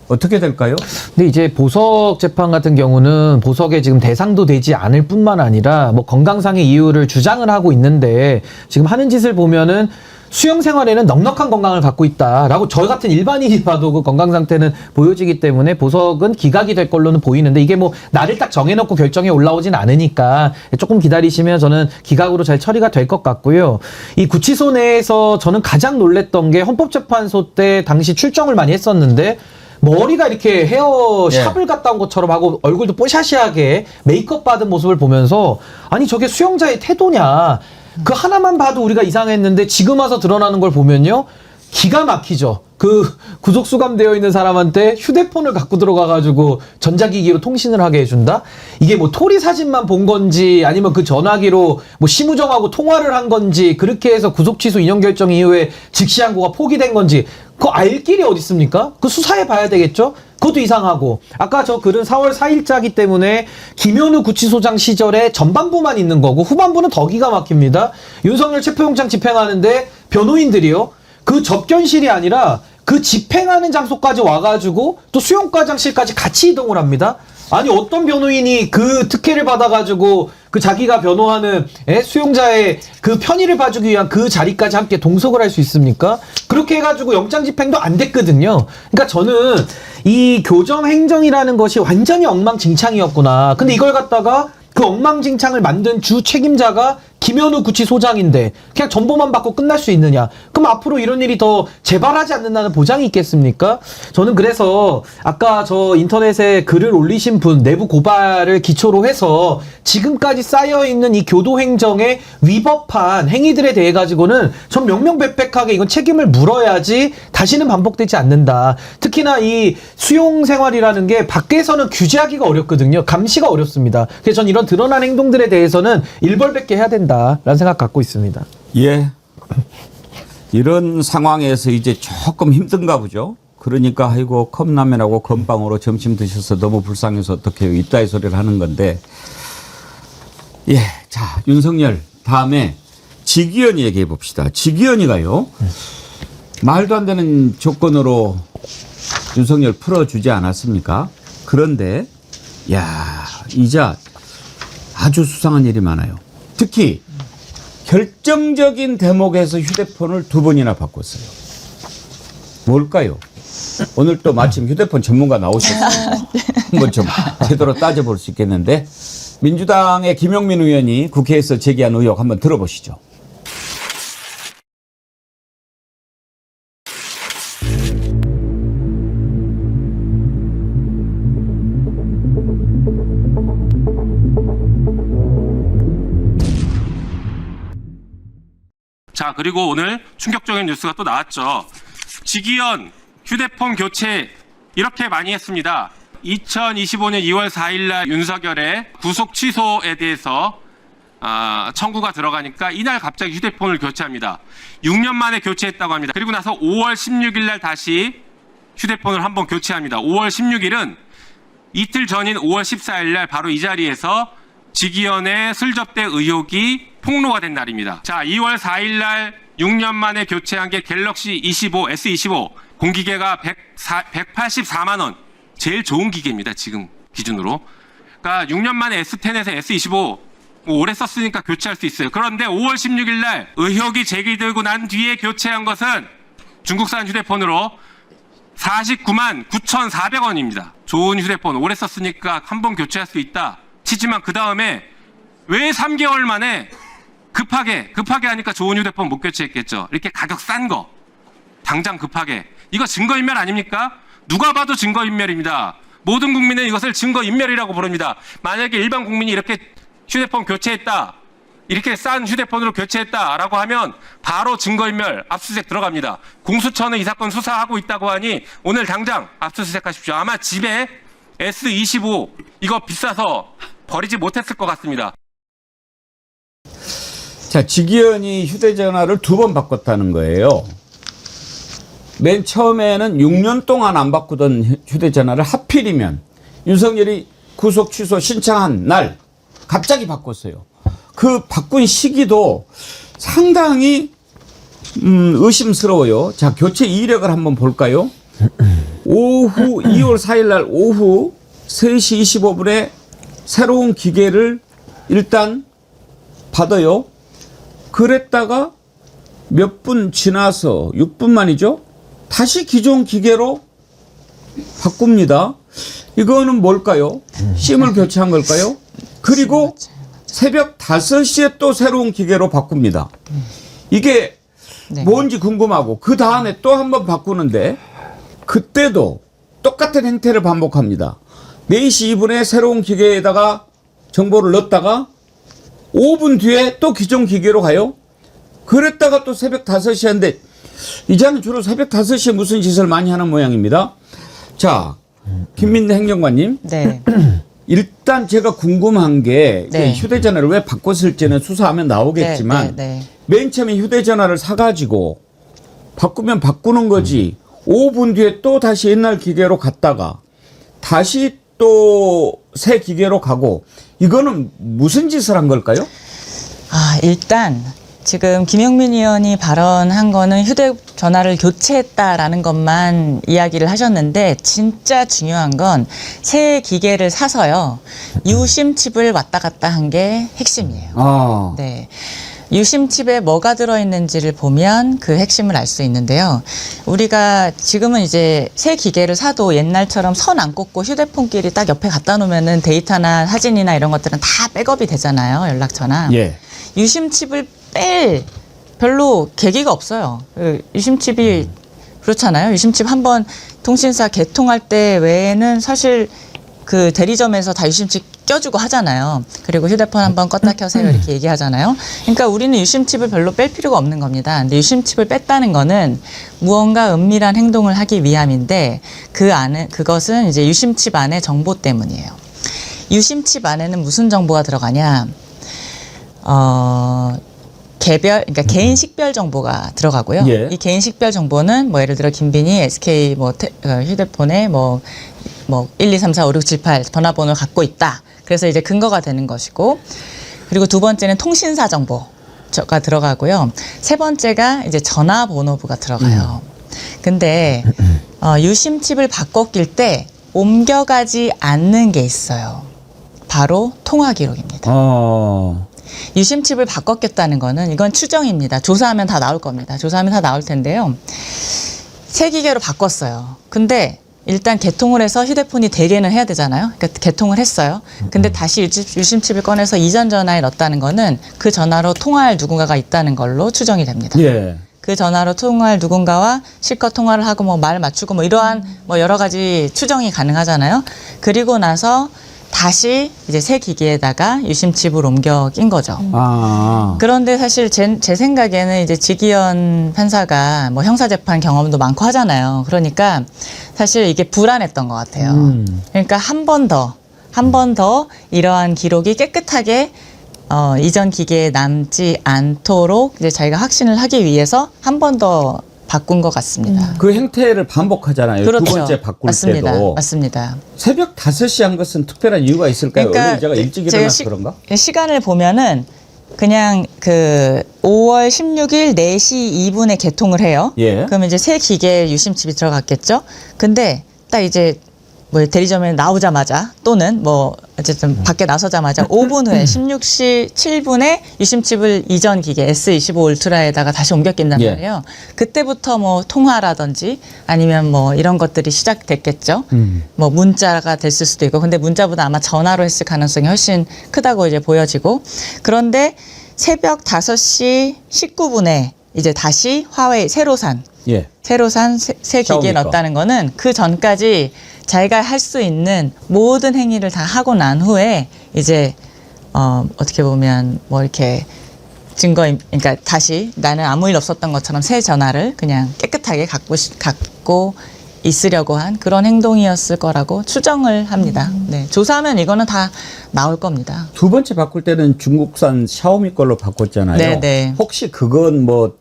어떻게 될까요? 근데 이제 보석 재판 같은 경우는 보석에 지금 대상도 되지 않을 뿐만 아니라 뭐 건강상의 이유를 주장을 하고 있는데 지금 하는 짓을 보면은 수용 생활에는 넉넉한 건강을 갖고 있다라고 저 같은 일반인이 봐도 그 건강 상태는 보여지기 때문에 보석은 기각이 될 걸로는 보이는데 이게 뭐 날을 딱 정해놓고 결정에 올라오진 않으니까 조금 기다리시면 저는 기각으로 잘 처리가 될 것 같고요. 이 구치소 내에서 저는 가장 놀랬던 게 헌법재판소 때 당시 출정을 많이 했었는데 머리가 이렇게 헤어샵을 갔다 온 것처럼 하고 얼굴도 뽀샤시하게 메이크업 받은 모습을 보면서 아니 저게 수용자의 태도냐. 그 하나만 봐도 우리가 이상했는데 지금 와서 드러나는 걸 보면요. 기가 막히죠. 그 구속 수감되어 있는 사람한테 휴대폰을 갖고 들어가가지고 전자기기로 통신을 하게 해준다? 이게 뭐 토리 사진만 본 건지 아니면 그 전화기로 뭐 심우정하고 통화를 한 건지 그렇게 해서 구속 취소 인용 결정 이후에 즉시항고가 포기된 건지 그거 알 길이 어디 있습니까? 그 수사해 봐야 되겠죠? 그것도 이상하고 아까 저 글은 4월 4일자기 때문에 김현우 구치소장 시절에 전반부만 있는 거고 후반부는 더 기가 막힙니다. 윤석열 체포영장 집행하는데 변호인들이요. 그 접견실이 아니라 그 집행하는 장소까지 와가지고 또 수용과장실까지 같이 이동을 합니다. 아니 어떤 변호인이 그 특혜를 받아가지고 그 자기가 변호하는 수용자의 그 편의를 봐주기 위한 그 자리까지 함께 동석을 할 수 있습니까? 그렇게 해가지고 영장 집행도 안 됐거든요. 그러니까 저는 이 교정 행정이라는 것이 완전히 엉망진창이었구나. 근데 이걸 갖다가 그 엉망진창을 만든 주 책임자가 김현우 구치소장인데 그냥 전보만 받고 끝날 수 있느냐? 그럼 앞으로 이런 일이 더 재발하지 않는다는 보장이 있겠습니까? 저는 그래서 아까 저 인터넷에 글을 올리신 분 내부 고발을 기초로 해서 지금까지 쌓여있는 이 교도행정에 위법한 행위들에 대해 가지고는 전 명명백백하게 이건 책임을 물어야지 다시는 반복되지 않는다. 특히나 이 수용생활이라는 게 밖에서는 규제하기가 어렵거든요. 감시가 어렵습니다. 그래서 전 이런 드러난 행동들에 대해서는 일벌백계 해야 된다. 라는 생각 갖고 있습니다. 예. 이런 상황에서 이제 조금 힘든가 보죠. 그러니까 아이고 컵라면하고 건빵으로 점심 드셔서 너무 불쌍해서 어떡해요. 이따위 소리를 하는 건데. 예. 자, 윤석열 다음에 지기현이 얘기해 봅시다. 지기현이가요. 말도 안 되는 조건으로 윤석열 풀어주지 않았습니까? 그런데 야, 이자 아주 수상한 일이 많아요. 특히 결정적인 대목에서 휴대폰을 2번이나 바꿨어요. 뭘까요? 오늘 또 마침 휴대폰 전문가 나오셨어요. 한번 좀 제대로 따져볼 수 있겠는데 민주당의 김용민 의원이 국회에서 제기한 의혹 한번 들어보시죠. 자, 그리고 오늘 충격적인 뉴스가 또 나왔죠. 직위원 휴대폰 교체 이렇게 많이 했습니다. 2025년 2월 4일 날 윤석열의 구속 취소에 대해서 청구가 들어가니까 이날 갑자기 휴대폰을 교체합니다. 6년 만에 교체했다고 합니다. 그리고 나서 5월 16일 날 다시 휴대폰을 한번 교체합니다. 5월 16일은 이틀 전인 5월 14일 날 바로 이 자리에서 직위원의 슬접대 의혹이 폭로가 된 날입니다. 자, 2월 4일 날 6년 만에 교체한 게 갤럭시 25, S25 공기계가 184만 원. 제일 좋은 기계입니다. 지금 기준으로. 그러니까 6년 만에 S10에서 S25 뭐 오래 썼으니까 교체할 수 있어요. 그런데 5월 16일 날 의혹이 제기되고 난 뒤에 교체한 것은 중국산 휴대폰으로 49만 9,400원입니다. 좋은 휴대폰 오래 썼으니까 한 번 교체할 수 있다 치지만 그 다음에 왜 3개월 만에 급하게 하니까 좋은 휴대폰 못 교체했겠죠. 이렇게 가격 싼 거 당장 급하게 이거 증거인멸 아닙니까? 누가 봐도 증거인멸입니다. 모든 국민은 이것을 증거인멸이라고 부릅니다. 만약에 일반 국민이 이렇게 휴대폰 교체했다, 이렇게 싼 휴대폰으로 교체했다라고 하면 바로 증거인멸 압수수색 들어갑니다. 공수처는 이 사건 수사하고 있다고 하니 오늘 당장 압수수색하십시오. 아마 집에 S25 이거 비싸서 버리지 못했을 것 같습니다. 자, 직위원이 휴대전화를 2번 바꿨다는 거예요. 맨 처음에는 6년 동안 안 바꾸던 휴대전화를 하필이면 윤석열이 구속 취소 신청한 날 갑자기 바꿨어요. 그 바꾼 시기도 상당히 의심스러워요. 자, 교체 이력을 한번 볼까요? 오후 2월 4일 날 오후 3시 25분에 새로운 기계를 일단 받아요. 그랬다가 몇 분 지나서 6분 만이죠. 다시 기존 기계로 바꿉니다. 이거는 뭘까요? 심을 교체한 걸까요? 그리고 새벽 5시에 또 새로운 기계로 바꿉니다. 이게 뭔지 궁금하고 그 다음에 또 한 번 바꾸는데 그때도 똑같은 행태를 반복합니다. 4시 2분에 새로운 기계에다가 정보를 넣었다가 5분 뒤에 또 기존 기계로 가요. 그랬다가 또 새벽 5시에 하는데 이제는 주로 새벽 5시에 무슨 짓을 많이 하는 모양입니다. 자, 김민대 행정관님. 네. 일단 제가 궁금한 게 네. 휴대전화를 왜 바꿨을지는 수사하면 나오겠지만 맨 처음에 휴대전화를 사가지고 바꾸면 바꾸는 거지 5분 뒤에 또 다시 옛날 기계로 갔다가 다시 또 새 기계로 가고 이거는 무슨 짓을 한 걸까요? 일단 지금 김용민 의원이 발언한 거는 휴대전화를 교체했다라는 것만 이야기를 하셨는데 진짜 중요한 건 새 기계를 사서요. 유심칩을 왔다 갔다 한 게 핵심이에요. 네. 유심칩에 뭐가 들어있는지를 보면 그 핵심을 알 수 있는데요. 우리가 지금은 이제 새 기계를 사도 옛날처럼 선 안 꽂고 휴대폰끼리 딱 옆에 갖다 놓으면은 데이터나 사진이나 이런 것들은 다 백업이 되잖아요. 연락처나. 예. 유심칩을 뺄 별로 계기가 없어요. 유심칩이 그렇잖아요. 유심칩 한번 통신사 개통할 때 외에는 사실 그 대리점에서 다 유심칩 껴주고 하잖아요. 그리고 휴대폰 한번 껐다 켜세요 이렇게 얘기하잖아요. 그러니까 우리는 유심칩을 별로 뺄 필요가 없는 겁니다. 근데 유심칩을 뺐다는 거는 무언가 은밀한 행동을 하기 위함인데 그것은 이제 유심칩 안의 정보 때문이에요. 유심칩 안에는 무슨 정보가 들어가냐? 그러니까 개인 식별 정보가 들어가고요. 예. 이 개인 식별 정보는 뭐 예를 들어 김빈이 SK 휴대폰에 뭐 1, 2, 3, 4, 5, 6, 7, 8 전화번호를 갖고 있다. 그래서 이제 근거가 되는 것이고, 그리고 두 번째는 통신사 정보가 들어가고요. 세 번째가 이제 전화번호부가 들어가요. 근데 유심칩을 바꿔 낄 때 옮겨가지 않는 게 있어요. 바로 통화 기록입니다. 유심칩을 바꿨겠다는 거는 이건 추정입니다. 조사하면 다 나올 겁니다. 조사하면 다 나올 텐데요. 새 기계로 바꿨어요. 근데 일단 개통을 해서 휴대폰이 대개는 해야 되잖아요. 그러니까 개통을 했어요. 근데 다시 유심칩을 꺼내서 이전 전화에 넣었다는 거는 그 전화로 통화할 누군가가 있다는 걸로 추정이 됩니다. 예. 그 전화로 통화할 누군가와 실컷 통화를 하고 뭐 말 맞추고 뭐 이러한 뭐 여러 가지 추정이 가능하잖아요. 그리고 나서 다시 이제 새 기기에다가 유심칩을 옮겨 낀 거죠. 아. 그런데 사실 제 생각에는 이제 지기현 판사가 뭐 형사재판 경험도 많고 하잖아요. 그러니까 사실 이게 불안했던 것 같아요. 그러니까 한 번 더 이러한 기록이 깨끗하게 이전 기계에 남지 않도록 이제 자기가 확신을 하기 위해서 한 번 더 바꾼 것 같습니다. 그 행태를 반복하잖아요. 그렇죠. 두 번째 바꿀 맞습니다. 때도. 맞습니다. 새벽 5시 한 것은 특별한 이유가 있을까요? 그러니까 원래 제가 일찍 제가 일어나서 그런가? 시간을 보면은 그냥 그 5월 16일 4시 2분에 개통을 해요. 예. 그러면 이제 새 기계에 유심칩이 들어갔겠죠. 근데 딱 이제 뭐 대리점에 나오자마자 또는 뭐 어쨌든 밖에 나서자마자 5분 후에 16시 7분에 유심칩을 이전 기계 S25 울트라에다가 다시 옮겨 낀단 예. 말이에요. 그때부터 뭐 통화라든지 아니면 뭐 이런 것들이 시작됐겠죠. 뭐 문자가 됐을 수도 있고, 근데 문자보다 아마 전화로 했을 가능성이 훨씬 크다고 이제 보여지고, 그런데 새벽 5시 19분에 이제 다시 화웨이 새로 산 예. 새 기기에 샤오미 거. 넣었다는 거는 그 전까지 자기가 할 수 있는 모든 행위를 다 하고 난 후에 이제 어떻게 보면 뭐 이렇게 그러니까 다시 나는 아무 일 없었던 것처럼 새 전화를 그냥 깨끗하게 갖고 있으려고 한 그런 행동이었을 거라고 추정을 합니다. 네, 조사하면 이거는 다 나올 겁니다. 두 번째 바꿀 때는 중국산 샤오미 걸로 바꿨잖아요. 네, 네. 혹시 그건 뭐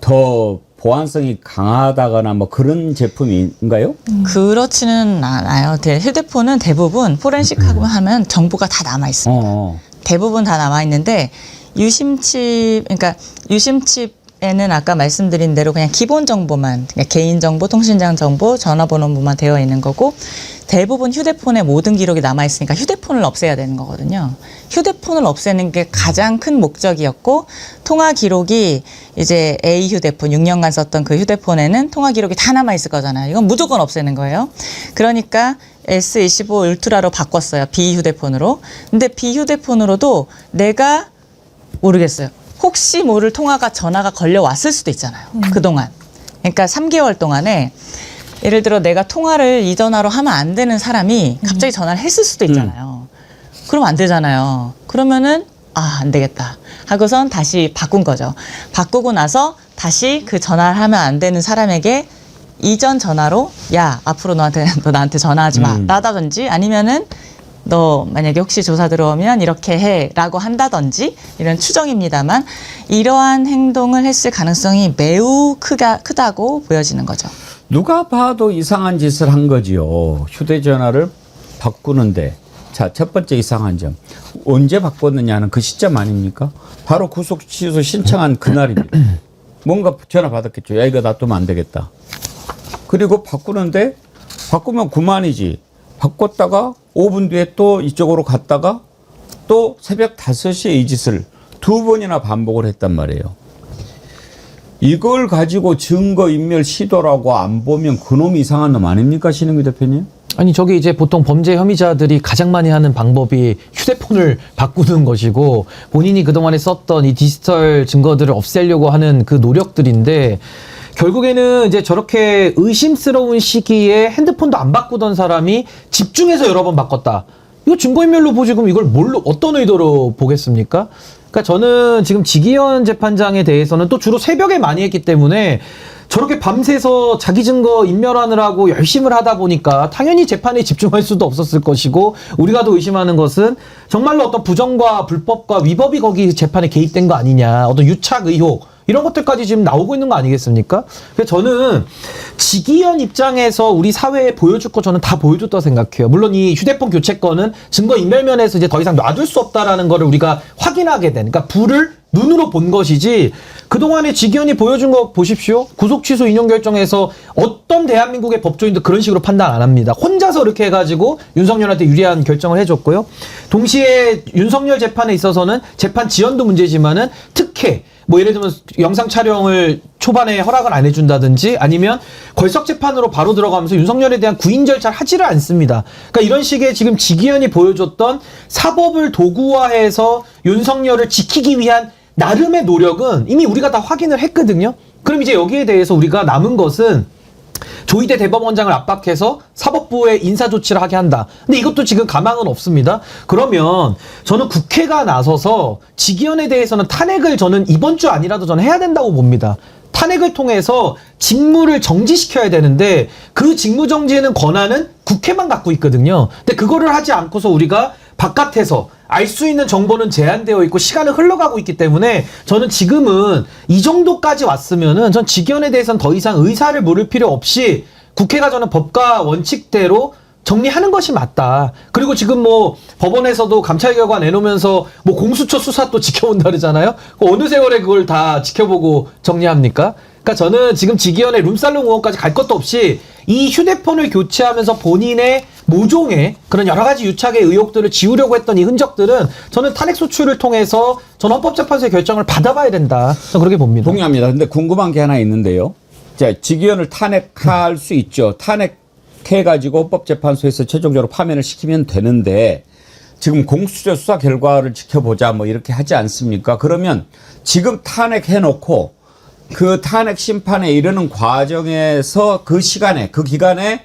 더 보안성이 강하다거나 뭐 그런 제품인가요? 그렇지는 않아요. 휴대폰은 대부분 포렌식하고 하면 정보가 다 남아 있습니다. 대부분 다 남아 있는데 그러니까 유심칩에는 아까 말씀드린 대로 그냥 기본 정보만, 그러니까 개인 정보, 통신장 정보, 전화번호만 되어 있는 거고, 대부분 휴대폰에 모든 기록이 남아 있으니까 휴대폰을 없애야 되는 거거든요. 휴대폰을 없애는 게 가장 큰 목적이었고, 통화 기록이 이제 A 휴대폰 6년간 썼던 그 휴대폰에는 통화 기록이 다 남아 있을 거잖아요. 이건 무조건 없애는 거예요. 그러니까 S25 울트라로 바꿨어요. B 휴대폰으로. 근데 B 휴대폰으로도 내가 모르겠어요. 혹시 모를 전화가 걸려왔을 수도 있잖아요. 그동안. 그러니까 3개월 동안에 예를 들어 내가 통화를 이 전화로 하면 안 되는 사람이 갑자기 전화를 했을 수도 있잖아요. 그러면 안 되잖아요. 그러면은 안 되겠다 하고선 다시 바꾼 거죠. 바꾸고 나서 다시 그 전화를 하면 안 되는 사람에게 이전 전화로 야, 앞으로 너 나한테 전화하지 마 라든지, 아니면은 너 만약에 혹시 조사 들어오면 이렇게 해라고 한다든지, 이런 추정입니다만 이러한 행동을 했을 가능성이 매우 크다고 보여지는 거죠. 누가 봐도 이상한 짓을 한 거지요. 휴대전화를 바꾸는데. 자, 첫 번째 이상한 점. 언제 바꿨느냐는 그 시점 아닙니까? 바로 구속 취소 신청한 그날입니다. 뭔가 전화 받았겠죠. 야, 이거 놔두면 안 되겠다. 그리고 바꾸는데 바꾸면 그만이지. 바꿨다가 5분 뒤에 또 이쪽으로 갔다가 또 새벽 5시에 이 짓을 2번이나 반복을 했단 말이에요. 이걸 가지고 증거인멸 시도라고 안 보면 그놈이 이상한 놈 아닙니까, 신은규 대표님? 아니, 저게 이제 보통 범죄 혐의자들이 가장 많이 하는 방법이 휴대폰을 바꾸는 것이고, 본인이 그동안에 썼던 이 디지털 증거들을 없애려고 하는 그 노력들인데, 결국에는 이제 저렇게 의심스러운 시기에 핸드폰도 안 바꾸던 사람이 집중해서 여러 번 바꿨다. 이거 증거인멸로 보지, 그럼 이걸 어떤 의도로 보겠습니까? 그러니까 저는 지금 지기현 재판장에 대해서는 또 주로 새벽에 많이 했기 때문에 저렇게 밤새서 자기 증거 인멸하느라고 열심을 하다 보니까 당연히 재판에 집중할 수도 없었을 것이고, 우리가 더 의심하는 것은 정말로 어떤 부정과 불법과 위법이 거기 재판에 개입된 거 아니냐, 어떤 유착 의혹, 이런 것들까지 지금 나오고 있는 거 아니겠습니까? 그래서 저는 지기현 입장에서 우리 사회에 보여줄 거 저는 다 보여줬다고 생각해요. 물론 이 휴대폰 교체 건은 증거인멸 면에서 이제 더 이상 놔둘 수 없다라는 거를 우리가 확인하게 된, 그러니까 불을 눈으로 본 것이지, 그동안에 지기현이 보여준 거 보십시오. 구속 취소 인용 결정에서 어떤 대한민국의 법조인도 그런 식으로 판단 안 합니다. 혼자서 이렇게 해가지고 윤석열한테 유리한 결정을 해줬고요. 동시에 윤석열 재판에 있어서는 재판 지연도 문제지만은 특혜, 뭐 예를 들면 영상 촬영을 초반에 허락을 안 해준다든지 아니면 걸석 재판으로 바로 들어가면서 윤석열에 대한 구인 절차를 하지를 않습니다. 그러니까 이런 식의 지금 지기현이 보여줬던 사법을 도구화해서 윤석열을 지키기 위한 나름의 노력은 이미 우리가 다 확인을 했거든요. 그럼 이제 여기에 대해서 우리가 남은 것은 조희대 대법원장을 압박해서 사법부에 인사조치를 하게 한다. 근데 이것도 지금 가망은 없습니다. 그러면 저는 국회가 나서서 지기현에 대해서는 탄핵을 저는 이번 주 아니라도 저는 해야 된다고 봅니다. 탄핵을 통해서 직무를 정지시켜야 되는데 그 직무 정지에는 권한은 국회만 갖고 있거든요. 근데 그거를 하지 않고서 우리가 바깥에서 알 수 있는 정보는 제한되어 있고 시간은 흘러가고 있기 때문에 저는 지금은 이 정도까지 왔으면은 전 지기현에 대해서는 더 이상 의사를 물을 필요 없이 국회가 저는 법과 원칙대로 정리하는 것이 맞다. 그리고 지금 뭐 법원에서도 감찰 결과 내놓으면서 뭐 공수처 수사 또 지켜본다 그러잖아요. 어느 세월에 그걸 다 지켜보고 정리합니까? 그러니까 저는 지금 지기현의 룸살롱 의혹까지 갈 것도 없이 이 휴대폰을 교체하면서 본인의 모종의 그런 여러 가지 유착의 의혹들을 지우려고 했던 이 흔적들은 저는 탄핵 소추를 통해서 전 헌법재판소의 결정을 받아봐야 된다. 저는 그렇게 봅니다. 동의합니다. 근데 궁금한 게 하나 있는데요. 자, 지기현을 탄핵할 수 있죠. 탄핵해가지고 헌법재판소에서 최종적으로 파면을 시키면 되는데 지금 공수처 수사 결과를 지켜보자 뭐 이렇게 하지 않습니까? 그러면 지금 탄핵해놓고 그 탄핵 심판에 이르는 과정에서 그 시간에 그 기간에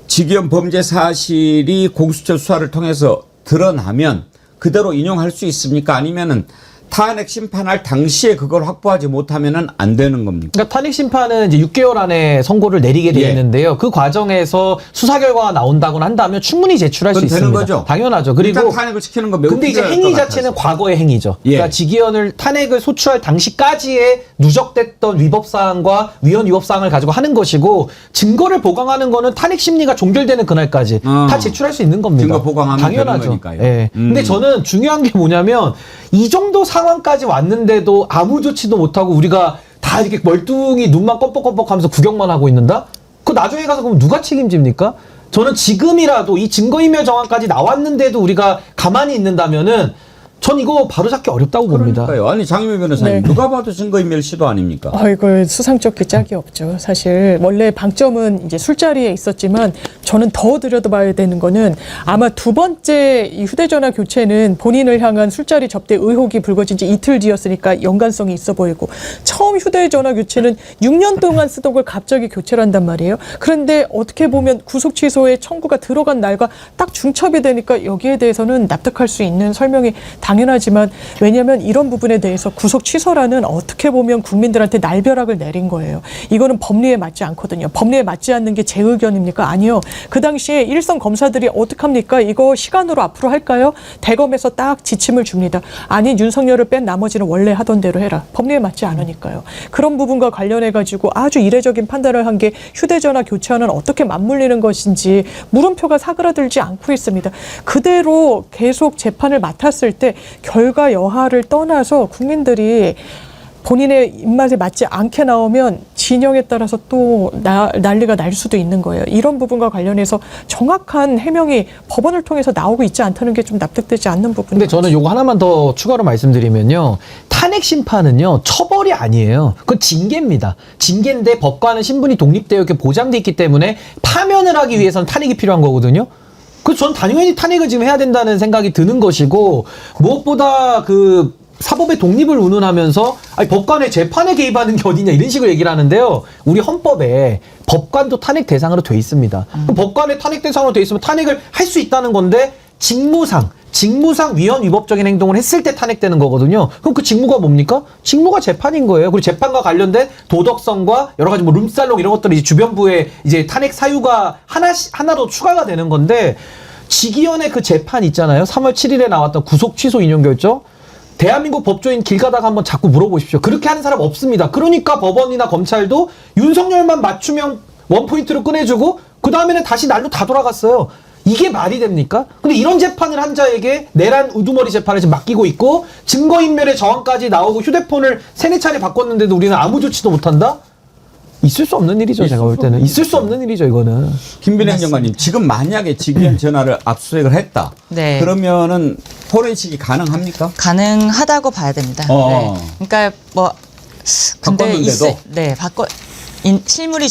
지기현 범죄 사실이 공수처 수사를 통해서 드러나면 그대로 인용할 수 있습니까? 아니면은 탄핵 심판할 당시에 그걸 확보하지 못하면은 안 되는 겁니까? 그러니까 탄핵 심판은 이제 6개월 안에 선고를 내리게 되어 있는데요. 그 과정에서 수사 결과가 나온다거나 한다면 충분히 제출할 수 되는 있습니다. 거죠? 당연하죠. 그리고 일단 탄핵을 시키는 건 매우 근데 이제 필요할 행위 것 자체는 같아서. 과거의 행위죠. 그러니까 지기현을 탄핵을 소추할 당시까지의 누적됐던 위법 사항과 위헌 위법 사항을 가지고 하는 것이고 증거를 보강하는 거는 탄핵 심리가 종결되는 그날까지 다 제출할 수 있는 겁니다. 증거 보강하면 당연하죠. 되는 거니까요. 예. 근데 저는 중요한 게 뭐냐면 이 정도 상황까지 왔는데도 아무 조치도 못하고 우리가 다 이렇게 멀뚱히 눈만 껌뻑껌뻑하면서 구경만 하고 있는다? 그 나중에 가서 그럼 누가 책임집니까? 저는 지금이라도 이 증거인멸 정황까지 나왔는데도 우리가 가만히 있는다면은 전 이거 바로잡기 어렵다고 봅니다. 그러니까요. 아니 장유미 변호사님 네. 누가 봐도 증거인멸 시도 아닙니까? 이거 수상쩍게 짝이 없죠. 사실 원래 방점은 이제 술자리에 있었지만 저는 더 들여다봐야 되는 거는 아마 두 번째 이 휴대전화 교체는 본인을 향한 술자리 접대 의혹이 불거진 지 이틀 뒤였으니까 연관성이 있어 보이고 처음 휴대전화 교체는 6년 동안 쓰던 걸 갑자기 교체를 한단 말이에요. 그런데 어떻게 보면 구속 취소에 청구가 들어간 날과 딱 중첩이 되니까 여기에 대해서는 납득할 수 있는 설명이 당연하지만 왜냐하면 이런 부분에 대해서 구속 취소라는 어떻게 보면 국민들한테 날벼락을 내린 거예요. 이거는 법리에 맞지 않거든요. 법리에 맞지 않는 게 제 의견입니까? 아니요. 그 당시에 일선 검사들이 어떡합니까? 이거 시간으로 앞으로 할까요? 대검에서 딱 지침을 줍니다. 아니 윤석열을 뺀 나머지는 원래 하던 대로 해라. 법리에 맞지 않으니까요. 그런 부분과 관련해가지고 아주 이례적인 판단을 한 게 휴대전화 교체와는 어떻게 맞물리는 것인지 물음표가 사그라들지 않고 있습니다. 그대로 계속 재판을 맡았을 때 결과 여하를 떠나서 국민들이 본인의 입맛에 맞지 않게 나오면 진영에 따라서 또 난리가 날 수도 있는 거예요. 이런 부분과 관련해서 정확한 해명이 법원을 통해서 나오고 있지 않다는 게 좀 납득되지 않는 부분입니다. 근데 저는 요거 하나만 더 추가로 말씀드리면요. 탄핵 심판은요, 처벌이 아니에요. 그건 징계입니다. 징계인데 법과는 신분이 독립되어 이렇게 보장돼 있기 때문에 파면을 하기 위해서는 탄핵이 필요한 거거든요. 그래서 저는 당연히 탄핵을 지금 해야 된다는 생각이 드는 것이고, 무엇보다 그 사법의 독립을 운운하면서 아니, 법관의 재판에 개입하는 게 어디냐 이런 식으로 얘기를 하는데요. 우리 헌법에 법관도 탄핵 대상으로 돼 있습니다. 그럼 법관의 탄핵 대상으로 돼 있으면 탄핵을 할 수 있다는 건데 직무상 위헌 위법적인 행동을 했을 때 탄핵되는 거거든요. 그럼 그 직무가 뭡니까? 직무가 재판인 거예요. 그리고 재판과 관련된 도덕성과 여러 가지 뭐 룸살롱 이런 것들이 이제 주변부에 이제 탄핵 사유가 하나로 추가가 되는 건데 지기현의 그 재판 있잖아요. 3월 7일에 나왔던 구속 취소 인용 결정. 대한민국 법조인 길 가다가 한번 자꾸 물어보십시오. 그렇게 하는 사람 없습니다. 그러니까 법원이나 검찰도 윤석열만 맞추면 원포인트로 꺼내주고 그 다음에는 다시 날로 다 돌아갔어요. 이게 말이 됩니까? 근데 이런 재판을 한 자에게 내란 우두머리 재판을 지금 맡기고 있고 증거인멸의 정황까지 나오고 휴대폰을 3-4차례 바꿨는데도 우리는 아무 조치도 못한다? 있을 수 없는 일이죠. 제가 볼 때는 있을 수 없는 일이죠. 이거는. 김빈 행정관님, 지금 만약에 직위원 전화를 압수수색을 했다. 네. 그러면은 포렌식이 가능합니까? 가능하다고 봐야 됩니다. 어. 네. 그러니까 뭐 근데 바꿨는데도? 실물이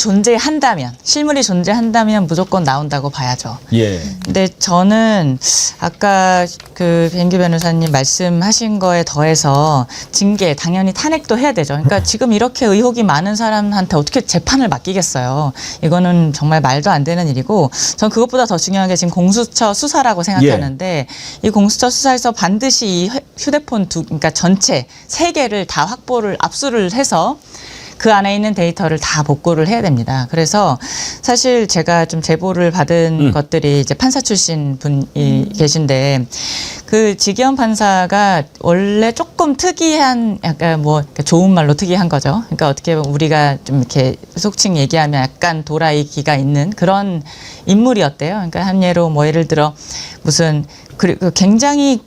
존재한다면 무조건 나온다고 봐야죠. 예. 근데 저는 아까 그 변기 변호사님 말씀하신 거에 더해서 징계, 당연히 탄핵도 해야 되죠. 그러니까 지금 이렇게 의혹이 많은 사람한테 어떻게 재판을 맡기겠어요. 이거는 정말 말도 안 되는 일이고, 전 그것보다 더 중요한 게 지금 공수처 수사라고 생각하는데 이 공수처 수사에서 반드시 이 휴대폰 그러니까 전체 3개를 다 압수를 해서 그 안에 있는 데이터를 다 복구를 해야 됩니다. 그래서 사실 제가 좀 제보를 받은 것들이 이제 판사 출신 분이 계신데, 그 지기현 판사가 원래 조금 특이한, 약간 뭐 좋은 말로 특이한 거죠. 그러니까 어떻게 보면 우리가 좀 이렇게 속칭 얘기하면 약간 도라이기가 있는 그런 인물이었대요. 그러니까 한 예로 뭐 예를 들어 무슨 그리고 굉장히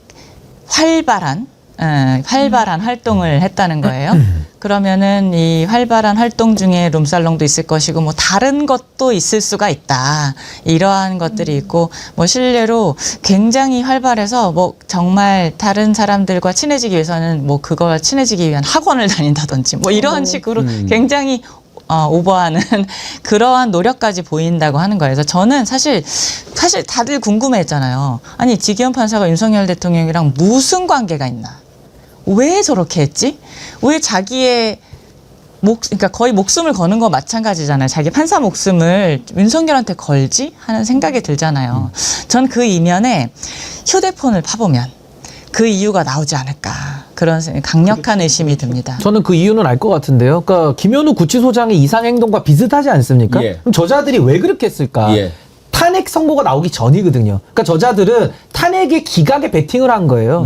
활발한 활동을 했다는 거예요. 그러면은 이 활발한 활동 중에 룸살롱도 있을 것이고 뭐 다른 것도 있을 수가 있다. 이러한 것들이 있고, 뭐 실례로 굉장히 활발해서 뭐 정말 다른 사람들과 친해지기 위해서는 뭐 그거와 친해지기 위한 학원을 다닌다든지 뭐 이런 식으로 굉장히 오버하는 그러한 노력까지 보인다고 하는 거예요. 그래서 저는 사실 다들 궁금해했잖아요. 아니, 지기현 판사가 윤석열 대통령이랑 무슨 관계가 있나? 왜 저렇게 했지? 왜 자기의 그러니까 거의 목숨을 거는 거 마찬가지잖아요. 자기 판사 목숨을 윤석열한테 걸지? 하는 생각이 들잖아요. 전 그 이면에 휴대폰을 파보면 그 이유가 나오지 않을까. 그런 강력한 의심이 듭니다. 저는 그 이유는 알 것 같은데요. 그러니까 김현우 구치소장의 이상 행동과 비슷하지 않습니까? 예. 그럼 저자들이 왜 그렇게 했을까? 예. 탄핵 선고가 나오기 전이거든요. 그러니까 저자들은 탄핵의 기각에 베팅을 한 거예요.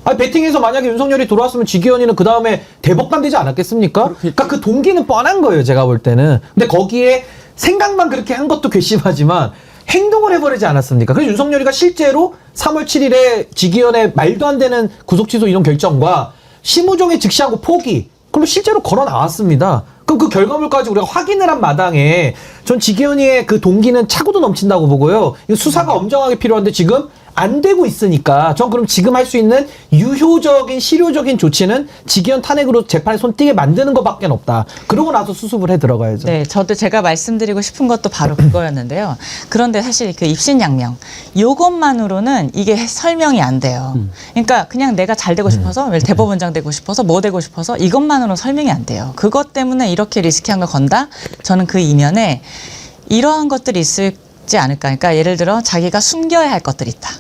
아니, 베팅해서 만약에 윤석열이 돌아왔으면 지기현이는 그 다음에 대법관 되지 않았겠습니까? 그러니까 그 동기는 뻔한 거예요, 제가 볼 때는. 근데 거기에 생각만 그렇게 한 것도 괘씸하지만 행동을 해버리지 않았습니까? 그래서 윤석열이가 실제로 3월 7일에 지기현의 말도 안 되는 구속취소 이런 결정과 심우정의 즉시하고 포기, 그걸로 실제로 걸어 나왔습니다. 그럼 그 결과물까지 우리가 확인을 한 마당에 전 지기현이의 그 동기는 차고도 넘친다고 보고요. 이거 수사가 엄정하게 필요한데 지금 안 되고 있으니까 전 그럼 지금 할 수 있는 유효적인 실효적인 조치는 지기현 탄핵으로 재판에 손띄게 만드는 것밖에 없다. 그러고 나서 수습을 해 들어가야죠. 네, 저도 제가 말씀드리고 싶은 것도 바로 그거였는데요. 그런데 사실 그 입신양명 요것만으로는 이게 설명이 안 돼요. 그러니까 그냥 내가 잘 되고 싶어서 대법원장 되고 싶어서 뭐 되고 싶어서 이것만으로는 설명이 안 돼요. 그것 때문에 이렇게 리스키한 걸 건다? 저는 그 이면에 이러한 것들이 있을지 않을까. 그러니까 예를 들어 자기가 숨겨야 할 것들이 있다.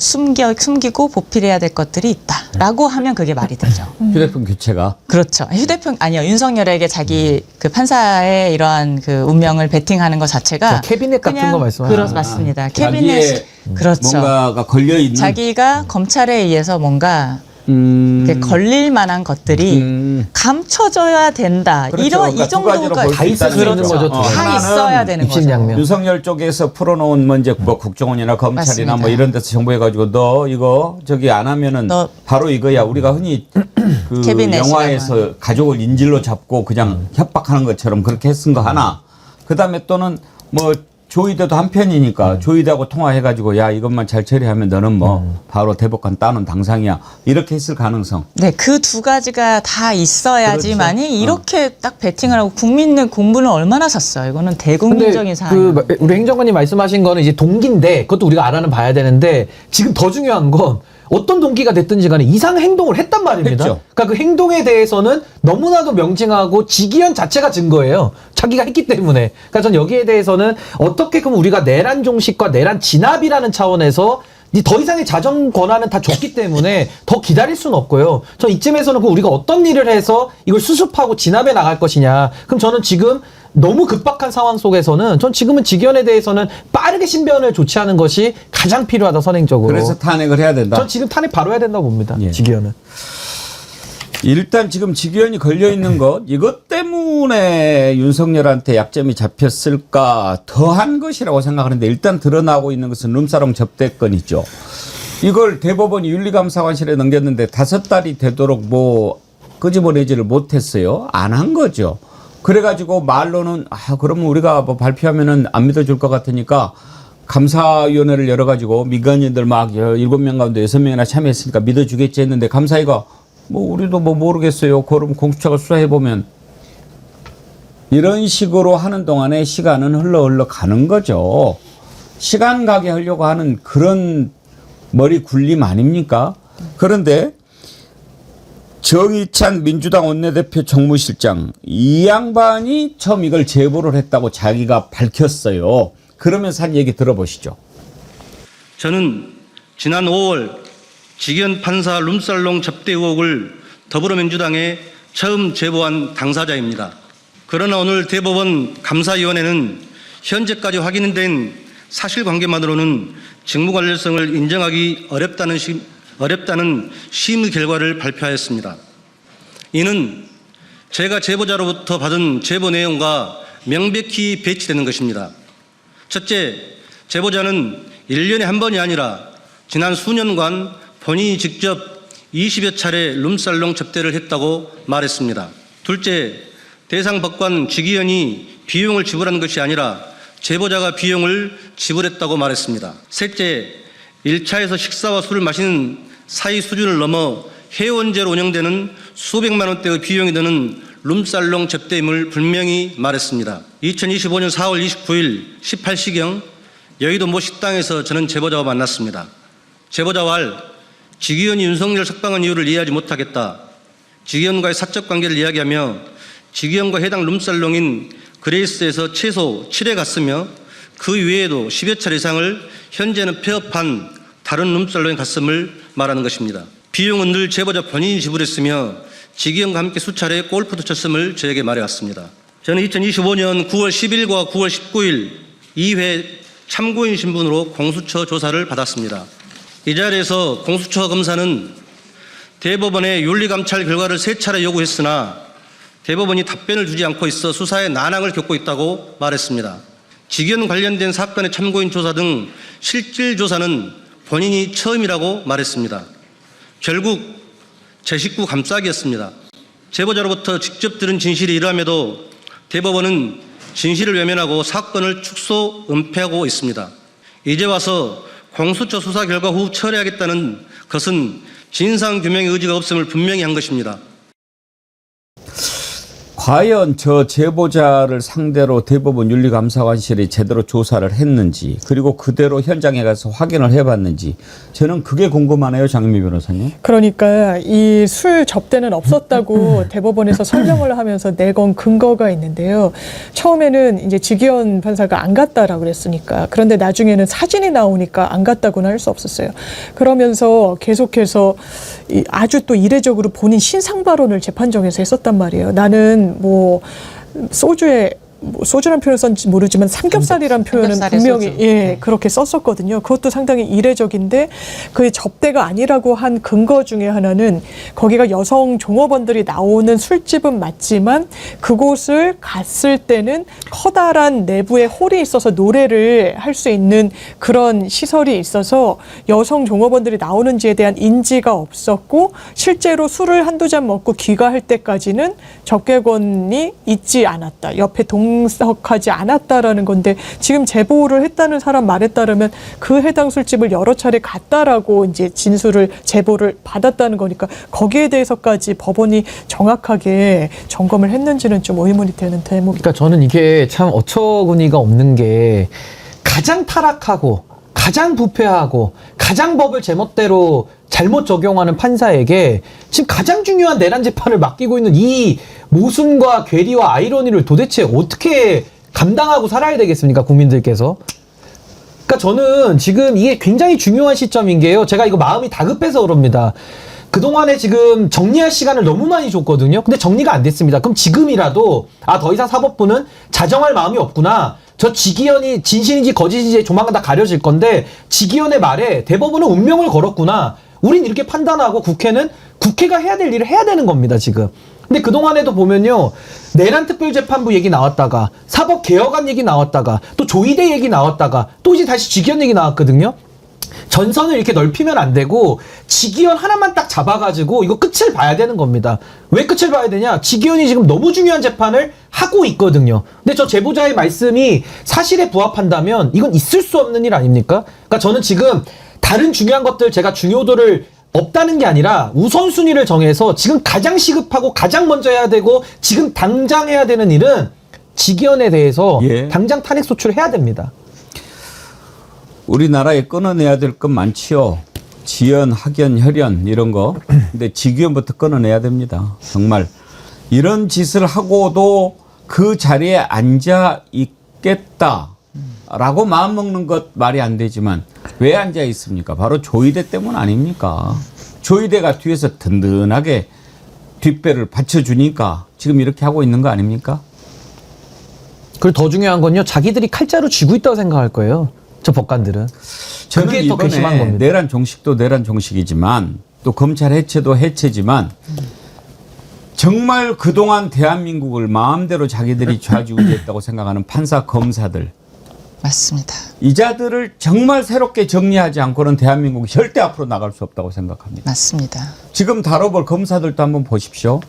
숨기고 보필해야 될 것들이 있다라고 하면 그게 말이 되죠. 휴대폰 교체가. 그렇죠. 휴대폰 아니요, 윤석열에게 자기 그 판사의 이러한 그 운명을 베팅하는 것 자체가 캐비넷 같은 거 말씀하시는 맞습니다. 자기의 캐비넷 그렇죠. 뭔가가 걸려 있는. 자기가 검찰에 의해서 뭔가 이렇게 걸릴 만한 것들이 감춰져야 된다. 그렇죠. 이런 그러니까 이 정도가 다 있을 수 있는 거죠. 다 있어야 되는 거죠. 입신양명. 윤석열 쪽에서 풀어놓은 문제, 뭐 국정원이나 검찰이나 맞습니다. 뭐 이런 데서 정보해가지고 너 이거 저기 안 하면은 너 바로 이거야. 우리가 흔히 그 캐비넷이라고 영화에서 가족을 인질로 잡고 그냥 협박하는 것처럼 그렇게 쓴 거 하나. 그 다음에 또는 뭐 조이대도 한 편이니까 조이대하고 통화해가지고 야 이것만 잘 처리하면 너는 뭐 바로 대법관 따는 당상이야. 이렇게 했을 가능성. 네, 그 두 가지가 다 있어야지만이 그렇죠. 이렇게 딱 베팅을 하고 국민의 공분을 얼마나 샀어요. 이거는 대국민적인 사안이에요. 그 우리 행정관님 말씀하신 거는 이제 동기인데 그것도 우리가 알아는 봐야 되는데 지금 더 중요한 건 어떤 동기가 됐든지 간에 이상 행동을 했단 말입니다. 했죠. 그러니까 그 행동에 대해서는 너무나도 명징하고 지기현 자체가 증거예요. 자기가 했기 때문에. 그러니까 전 여기에 대해서는 어떻게 그럼 우리가 내란 종식과 내란 진압이라는 차원에서 더 이상의 자정 권한은 다 줬기 때문에 더 기다릴 수는 없고요. 전 이쯤에서는 그럼 우리가 어떤 일을 해서 이걸 수습하고 진압해 나갈 것이냐. 그럼 저는 지금 너무 급박한 상황 속에서는 전 지금은 지기현에 대해서는 빠르게 신변을 조치하는 것이 가장 필요하다, 선행적으로. 그래서 탄핵을 해야 된다. 전 지금 탄핵 바로 해야 된다고 봅니다. 예. 지기현은. 일단 지금 지기현이 걸려 있는 것 이것 때문에 윤석열한테 약점이 잡혔을까 더한 것이라고 생각하는데 일단 드러나고 있는 것은 룸사롱 접대건이죠. 이걸 대법원이 윤리감사관실에 넘겼는데 5달이 되도록 뭐 끄집어내지를 못했어요. 안 한 거죠. 그래가지고 말로는 그러면 우리가 뭐 발표하면은 안 믿어줄 것 같으니까 감사위원회를 열어가지고 민간인들 막 7명 가운데 6명이나 참여했으니까 믿어주겠지 했는데 감사위가 뭐 우리도 뭐 모르겠어요. 그럼 공수처가 수사해보면 이런 식으로 하는 동안에 시간은 흘러 가는 거죠. 시간 가게 하려고 하는 그런 머리 굴림 아닙니까? 그런데 정의찬 민주당 원내대표 정무실장 이 양반이 처음 이걸 제보를 했다고 자기가 밝혔어요. 그러면서 한 얘기 들어보시죠. 저는 지난 5월 직위원 판사 룸살롱 접대 의혹을 더불어민주당에 처음 제보한 당사자입니다. 그러나 오늘 대법원 감사위원회는 현재까지 확인된 사실관계만으로는 직무관련성을 인정하기 어렵다는 심의 결과를 발표하였습니다. 이는 제가 제보자로부터 받은 제보 내용과 명백히 배치되는 것입니다. 첫째, 제보자는 1년에 한 번이 아니라 지난 수년간 본인이 직접 20여 차례 룸살롱 접대를 했다고 말했습니다. 둘째, 대상 법관 직위원이 비용을 지불한 것이 아니라 제보자가 비용을 지불했다고 말했습니다. 셋째, 1차에서 식사와 술을 마시는 사이 수준을 넘어 회원제로 운영되는 수백만 원대의 비용이 드는 룸살롱 접대임을 분명히 말했습니다. 2025년 4월 29일 18시경 여의도 모 식당에서 저는 제보자와 만났습니다. 제보자와 할 직위원이 윤석열 석방한 이유를 이해하지 못하겠다. 직위원과의 사적 관계를 이야기하며 직위원과 해당 룸살롱인 그레이스에서 최소 7회 갔으며 그 외에도 10여 차례 이상을 현재는 폐업한 다른 룸살롱에 갔음을 말하는 것입니다. 비용은 늘 제보자 본인이 지불했으며 직위원과 함께 수차례 골프도 쳤음을 저에게 말해왔습니다. 저는 2025년 9월 10일과 9월 19일 2회 참고인 신분으로 공수처 조사를 받았습니다. 이 자리에서 공수처 검사는 대법원에 윤리감찰 결과를 3차례 요구했으나 대법원이 답변을 주지 않고 있어 수사에 난항을 겪고 있다고 말했습니다. 직위원 관련된 사건의 참고인 조사 등 실질 조사는 본인이 처음이라고 말했습니다. 결국 제 식구 감싸기였습니다. 제보자로부터 직접 들은 진실이 이러함에도 대법원은 진실을 외면하고 사건을 축소 은폐하고 있습니다. 이제 와서 공수처 수사 결과 후 처리하겠다는 것은 진상규명의 의지가 없음을 분명히 한 것입니다. 과연 저 제보자를 상대로 대법원 윤리감사관실이 제대로 조사를 했는지 그리고 그대로 현장에 가서 확인을 해봤는지 저는 그게 궁금하네요. 장미 변호사님. 그러니까 이 술 접대는 없었다고 대법원에서 설명을 하면서 내건 근거가 있는데요. 처음에는 이제 직위원 판사가 안 갔다라고 그랬으니까 그런데 나중에는 사진이 나오니까 안 갔다고는 할 수 없었어요. 그러면서 계속해서 아주 또 이례적으로 본인 신상 발언을 재판정에서 했었단 말이에요. 나는 뭐 소주란 표현을 썼는지 모르지만 삼겹살이란 표현은 분명히 그렇게 썼었거든요. 그것도 상당히 이례적인데 그 접대가 아니라고 한 근거 중에 하나는 거기가 여성 종업원들이 나오는 술집은 맞지만 그곳을 갔을 때는 커다란 내부에 홀이 있어서 노래를 할 수 있는 그런 시설이 있어서 여성 종업원들이 나오는지에 대한 인지가 없었고 실제로 술을 한두 잔 먹고 귀가할 때까지는 접객원이 있지 않았다. 옆에 동석하지 않았다라는 건데 지금 제보를 했다는 사람 말에 따르면 그 해당 술집을 여러 차례 갔다라고 이제 진술을 제보를 받았다는 거니까 거기에 대해서까지 법원이 정확하게 점검을 했는지는 좀 의문이 되는 대목입니다. 그러니까 저는 이게 참 어처구니가 없는 게 가장 타락하고 가장 부패하고 가장 법을 제멋대로 잘못 적용하는 판사에게 지금 가장 중요한 내란 재판을 맡기고 있는 이 모순과 괴리와 아이러니를 도대체 어떻게 감당하고 살아야 되겠습니까, 국민들께서? 그러니까 저는 지금 이게 굉장히 중요한 시점인 게요. 제가 이거 마음이 다급해서 그럽니다. 그동안에 지금 정리할 시간을 너무 많이 줬거든요. 근데 정리가 안 됐습니다. 그럼 지금이라도 더 이상 사법부는 자정할 마음이 없구나. 저 직위원이 진실인지 거짓인지 조만간 다 가려질 건데 직위원의 말에 대법원은 운명을 걸었구나. 우린 이렇게 판단하고 국회는 국회가 해야 될 일을 해야 되는 겁니다, 지금. 근데 그동안에도 보면요. 내란특별재판부 얘기 나왔다가 사법개혁안 얘기 나왔다가 또 조이대 얘기 나왔다가 또 이제 다시 직위원 얘기 나왔거든요. 전선을 이렇게 넓히면 안 되고 직위원 하나만 딱 잡아가지고 이거 끝을 봐야 되는 겁니다. 왜 끝을 봐야 되냐? 직위원이 지금 너무 중요한 재판을 하고 있거든요. 근데 저 제보자의 말씀이 사실에 부합한다면 이건 있을 수 없는 일 아닙니까? 그러니까 저는 지금 다른 중요한 것들 제가 중요도를 없다는 게 아니라 우선순위를 정해서 지금 가장 시급하고 가장 먼저 해야 되고 지금 당장 해야 되는 일은 직위원에 대해서 예. 당장 탄핵 소추를 됩니다. 우리나라에 끊어내야 될 것 많지요. 지연, 학연, 혈연 이런 거. 근데 직위원부터 끊어내야 됩니다. 정말 이런 짓을 하고도 그 자리에 앉아 있겠다라고 마음먹는 것 말이 안 되지만 왜 앉아 있습니까? 바로 조이대 때문 아닙니까? 조이대가 뒤에서 든든하게 뒷배를 받쳐주니까 지금 이렇게 하고 있는 거 아닙니까? 그리고 더 중요한 건요. 자기들이 칼자루 쥐고 있다고 생각할 거예요. 저 법관들은. 저는 그게 더 이번에 괘씸한 겁니다. 내란 종식도 내란 종식이지만 또 검찰 해체도 해체지만 정말 그동안 대한민국을 마음대로 자기들이 좌지우지했다고 생각하는 판사 검사들 맞습니다. 이자들을 정말 새롭게 정리하지 않고는 대한민국이 절대 앞으로 나갈 수 없다고 생각합니다. 맞습니다. 지금 다뤄볼 검사들도 한번 보십시오.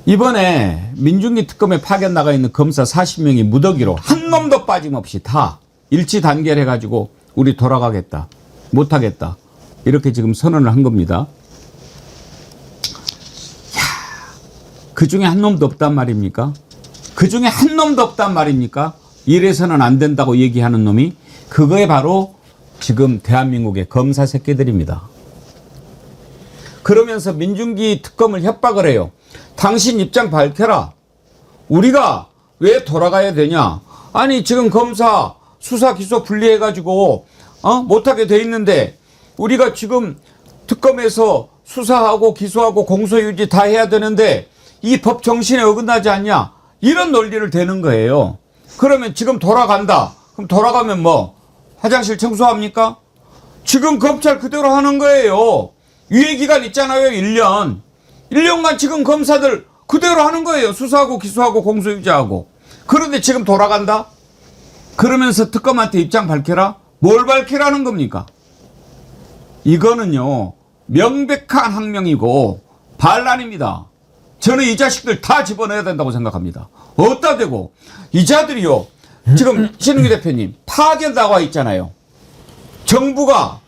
이번에 민중기 특검에 파견 나가 있는 검사 40명이 무더기로 한 놈도 빠짐없이 다 일치 단결해가지고 우리 돌아가겠다, 못하겠다 이렇게 지금 선언을 한 겁니다. 그 중에 한 놈도 없단 말입니까? 그 중에 한 놈도 없단 말입니까? 이래서는 안 된다고 얘기하는 놈이 그거에 바로 지금 대한민국의 검사 새끼들입니다. 그러면서 민중기 특검을 협박을 해요. 당신 입장 밝혀라. 우리가 왜 돌아가야 되냐? 아니 지금 검사 수사 기소 분리해가지고 못하게 돼 있는데 우리가 지금 특검에서 수사하고 기소하고 공소유지 다 해야 되는데 이 법 정신에 어긋나지 않냐? 이런 논리를 대는 거예요. 그러면 지금 돌아간다. 그럼 돌아가면 뭐 화장실 청소합니까? 지금 검찰 그대로 하는 거예요. 유예기간 있잖아요. 1년. 1년간 지금 검사들 그대로 하는 거예요. 수사하고 기소하고 공소유지하고. 그런데 지금 돌아간다? 그러면서 특검한테 입장 밝혀라? 뭘 밝히라는 겁니까? 이거는요. 명백한 항명이고 반란입니다. 저는 이 자식들 다 집어넣어야 된다고 생각합니다. 어디다 대고 이 자들이요. 지금 신은기 대표님 파견 나와 있잖아요. 정부가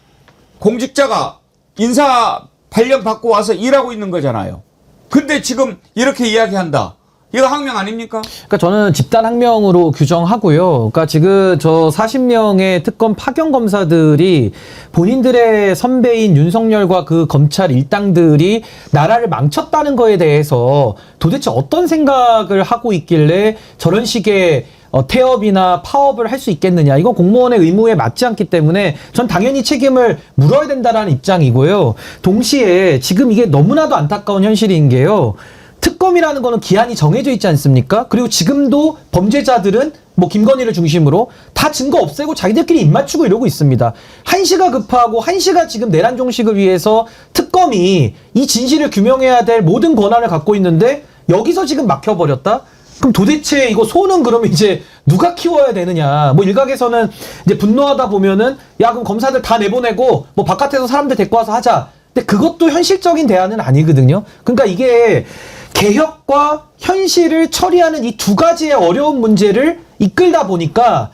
공직자가 인사 발령 받고 와서 일하고 있는 거잖아요. 근데 지금 이렇게 이야기한다. 이거 항명 아닙니까? 그러니까 저는 집단 항명으로 규정하고요. 그러니까 지금 저 40명의 특검 파견 검사들이 본인들의 선배인 윤석열과 그 검찰 일당들이 나라를 망쳤다는 거에 대해서 도대체 어떤 생각을 하고 있길래 저런 식의 태업이나 파업을 할 수 있겠느냐. 이건 공무원의 의무에 맞지 않기 때문에 전 당연히 책임을 물어야 된다라는 입장이고요. 동시에 지금 이게 너무나도 안타까운 현실인 게요. 특검이라는 거는 기한이 정해져 있지 않습니까? 그리고 지금도 범죄자들은 뭐 김건희를 중심으로 다 증거 없애고 자기들끼리 입 맞추고 이러고 있습니다. 한시가 급하고 한시가 지금 내란 종식을 위해서 특검이 이 진실을 규명해야 될 모든 권한을 갖고 있는데 여기서 지금 막혀버렸다? 그럼 도대체 이거 소는 그러면 이제 누가 키워야 되느냐. 뭐 일각에서는 이제 분노하다 보면은 야 그럼 검사들 다 내보내고 뭐 바깥에서 사람들 데리고 와서 하자. 근데 그것도 현실적인 대안은 아니거든요. 그러니까 이게 개혁과 현실을 처리하는 이 두 가지의 어려운 문제를 이끌다 보니까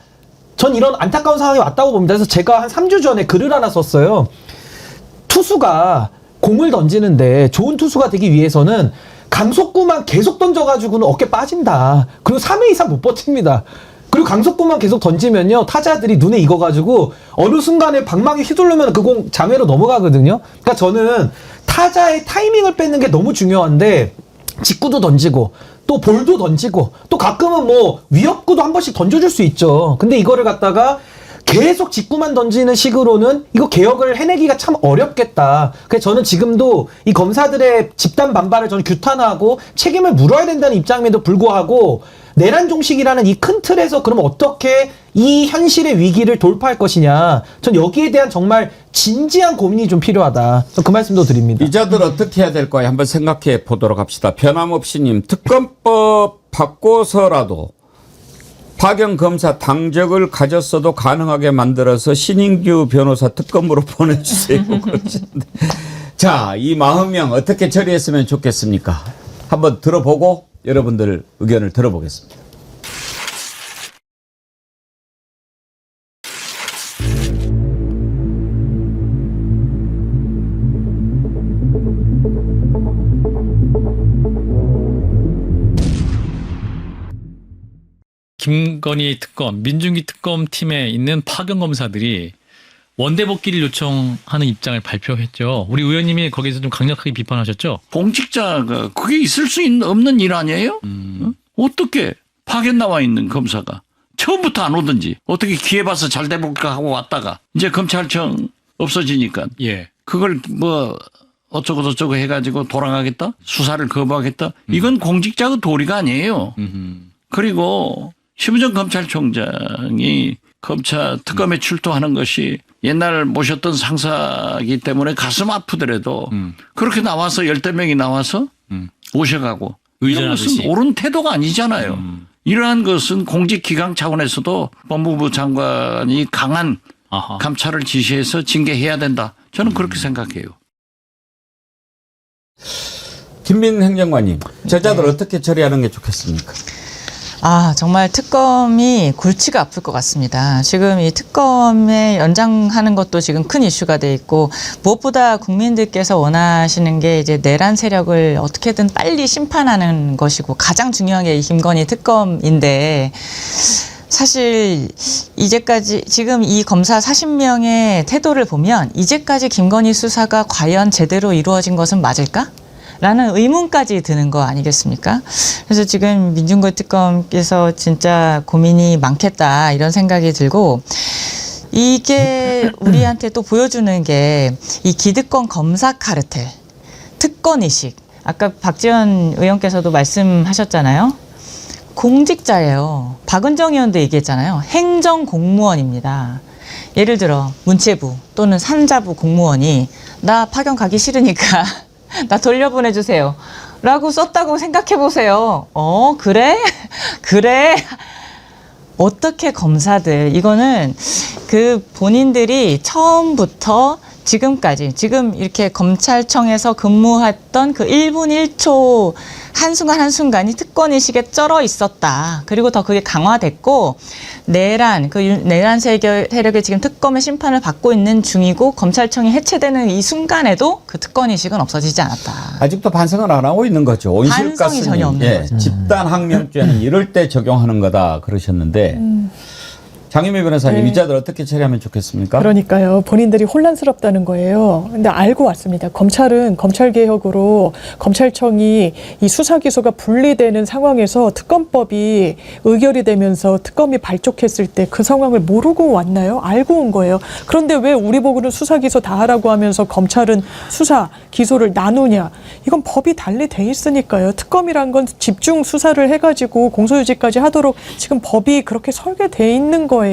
전 이런 안타까운 상황이 왔다고 봅니다. 그래서 제가 한 3주 전에 글을 하나 썼어요. 투수가 공을 던지는데 좋은 투수가 되기 위해서는 강속구만 계속 던져가지고는 어깨 빠진다. 그리고 3회 이상 못 버팁니다. 그리고 강속구만 계속 던지면요. 타자들이 눈에 익어가지고 어느 순간에 방망이 휘두르면 그 공 장외로 넘어가거든요. 그러니까 저는 타자의 타이밍을 뺏는 게 너무 중요한데 직구도 던지고 또 볼도 던지고 또 가끔은 뭐 위협구도 한 번씩 던져줄 수 있죠. 근데 이거를 갖다가 계속 직구만 던지는 식으로는 이거 개혁을 해내기가 참 어렵겠다. 그래서 저는 지금도 이 검사들의 집단 반발을 저는 규탄하고 책임을 물어야 된다는 입장임에도 불구하고 내란 종식이라는 이 큰 틀에서 그럼 어떻게 이 현실의 위기를 돌파할 것이냐. 전 여기에 대한 정말 진지한 고민이 좀 필요하다. 그 말씀도 드립니다. 이자들 어떻게 해야 될까요? 한번 생각해 보도록 합시다. 변함없이님 특검법 바꿔서라도 파견 검사 당적을 가졌어도 가능하게 만들어서 신인규 변호사 특검으로 보내주세요. 그러시는데. 자, 이 40명 어떻게 처리했으면 좋겠습니까? 한번 들어보고 여러분들 의견을 들어보겠습니다. 김건희 특검, 민중기 특검 팀에 있는 파견 검사들이 원대 복귀를 요청하는 입장을 발표했죠. 우리 의원님이 거기서 좀 강력하게 비판하셨죠. 공직자가 그게 있을 수 없는 일 아니에요? 어? 어떻게 파견 나와 있는 검사가 처음부터 안 오든지 어떻게 기회 봐서 잘 돼볼까 하고 왔다가 이제 검찰청 없어지니까 예. 그걸 뭐 어쩌고 저쩌고 해가지고 돌아가겠다? 수사를 거부하겠다? 이건 공직자의 도리가 아니에요. 그리고 심우정 검찰총장이 검찰 특검에 출두하는 것이 옛날 모셨던 상사이기 때문에 가슴 아프더라도 그렇게 나와서 10명이 나와서 오셔가고 이런 의전하듯이. 것은 옳은 태도가 아니잖아요. 이러한 것은 공직기강 차원에서도 법무부 장관이 강한 아하. 감찰을 지시해서 징계해야 된다. 저는 그렇게 생각해요. 김민 행정관님, 제자들 어떻게 처리하는 게 좋겠습니까? 아, 정말 특검이 골치가 아플 것 같습니다. 지금 이 특검에 연장하는 것도 지금 큰 이슈가 돼 있고, 무엇보다 국민들께서 원하시는 게 이제 내란 세력을 어떻게든 빨리 심판하는 것이고, 가장 중요한 게 이 김건희 특검인데, 사실 이제까지 지금 이 검사 40명의 태도를 보면 이제까지 김건희 수사가 과연 제대로 이루어진 것은 맞을까? 라는 의문까지 드는 거 아니겠습니까? 그래서 지금 민중기 특검께서 진짜 고민이 많겠다 이런 생각이 들고, 이게 우리한테 또 보여주는 게 이 기득권 검사 카르텔, 특권의식. 아까 박지원 의원께서도 말씀하셨잖아요. 공직자예요. 박은정 의원도 얘기했잖아요. 행정공무원입니다. 예를 들어 문체부 또는 산자부 공무원이 나 파견 가기 싫으니까 나 돌려보내주세요 라고 썼다고 생각해보세요. 그래? 그래? 어떻게 검사들, 이거는 그 본인들이 처음부터 지금까지, 지금 이렇게 검찰청에서 근무했던 그 1분 1초 한순간 한순간이 특권의식에 쩔어 있었다. 그리고 더 그게 강화됐고, 내란 세력의 지금 특검의 심판을 받고 있는 중이고, 검찰청이 해체되는 이 순간에도 그 특권의식은 없어지지 않았다. 아직도 반성을 안 하고 있는 거죠. 반성이 전혀 온실가스님, 없는 거죠. 집단항명죄는 이럴 때 적용하는 거다 그러셨는데, 장유미 변호사님, 네. 이자들 어떻게 처리하면 좋겠습니까? 그러니까요. 본인들이 혼란스럽다는 거예요. 근데 알고 왔습니다. 검찰은 검찰개혁으로 검찰청이 이 수사기소가 분리되는 상황에서 특검법이 의결이 되면서 특검이 발족했을 때 그 상황을 모르고 왔나요? 알고 온 거예요. 그런데 왜 우리 보고는 수사기소 다 하라고 하면서 검찰은 수사, 기소를 나누냐. 이건 법이 달리 돼 있으니까요. 특검이란 건 집중 수사를 해가지고 공소유지까지 하도록 지금 법이 그렇게 설계돼 있는 거예요.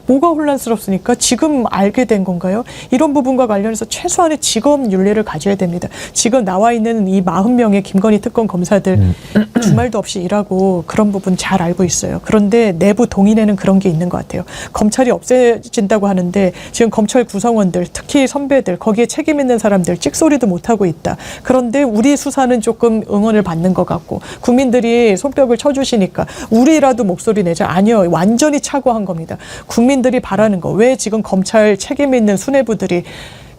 뭐가 혼란스럽습니까? 지금 알게 된 건가요? 이런 부분과 관련해서 최소한의 직업 윤리를 가져야 됩니다. 지금 나와 있는 이 40명의 김건희 특검 검사들 주말도 없이 일하고 그런 부분 잘 알고 있어요. 그런데 내부 동인에는 그런 게 있는 것 같아요. 검찰이 없애진다고 하는데 지금 검찰 구성원들, 특히 선배들, 거기에 책임 있는 사람들 찍소리도 못하고 있다. 그런데 우리 수사는 조금 응원을 받는 것 같고, 국민들이 손뼉을 쳐주시니까 우리라도 목소리 내자. 아니요. 완전히 착오한 겁니다. 국민들이 바라는 거. 왜 지금 검찰 책임 있는 수뇌부들이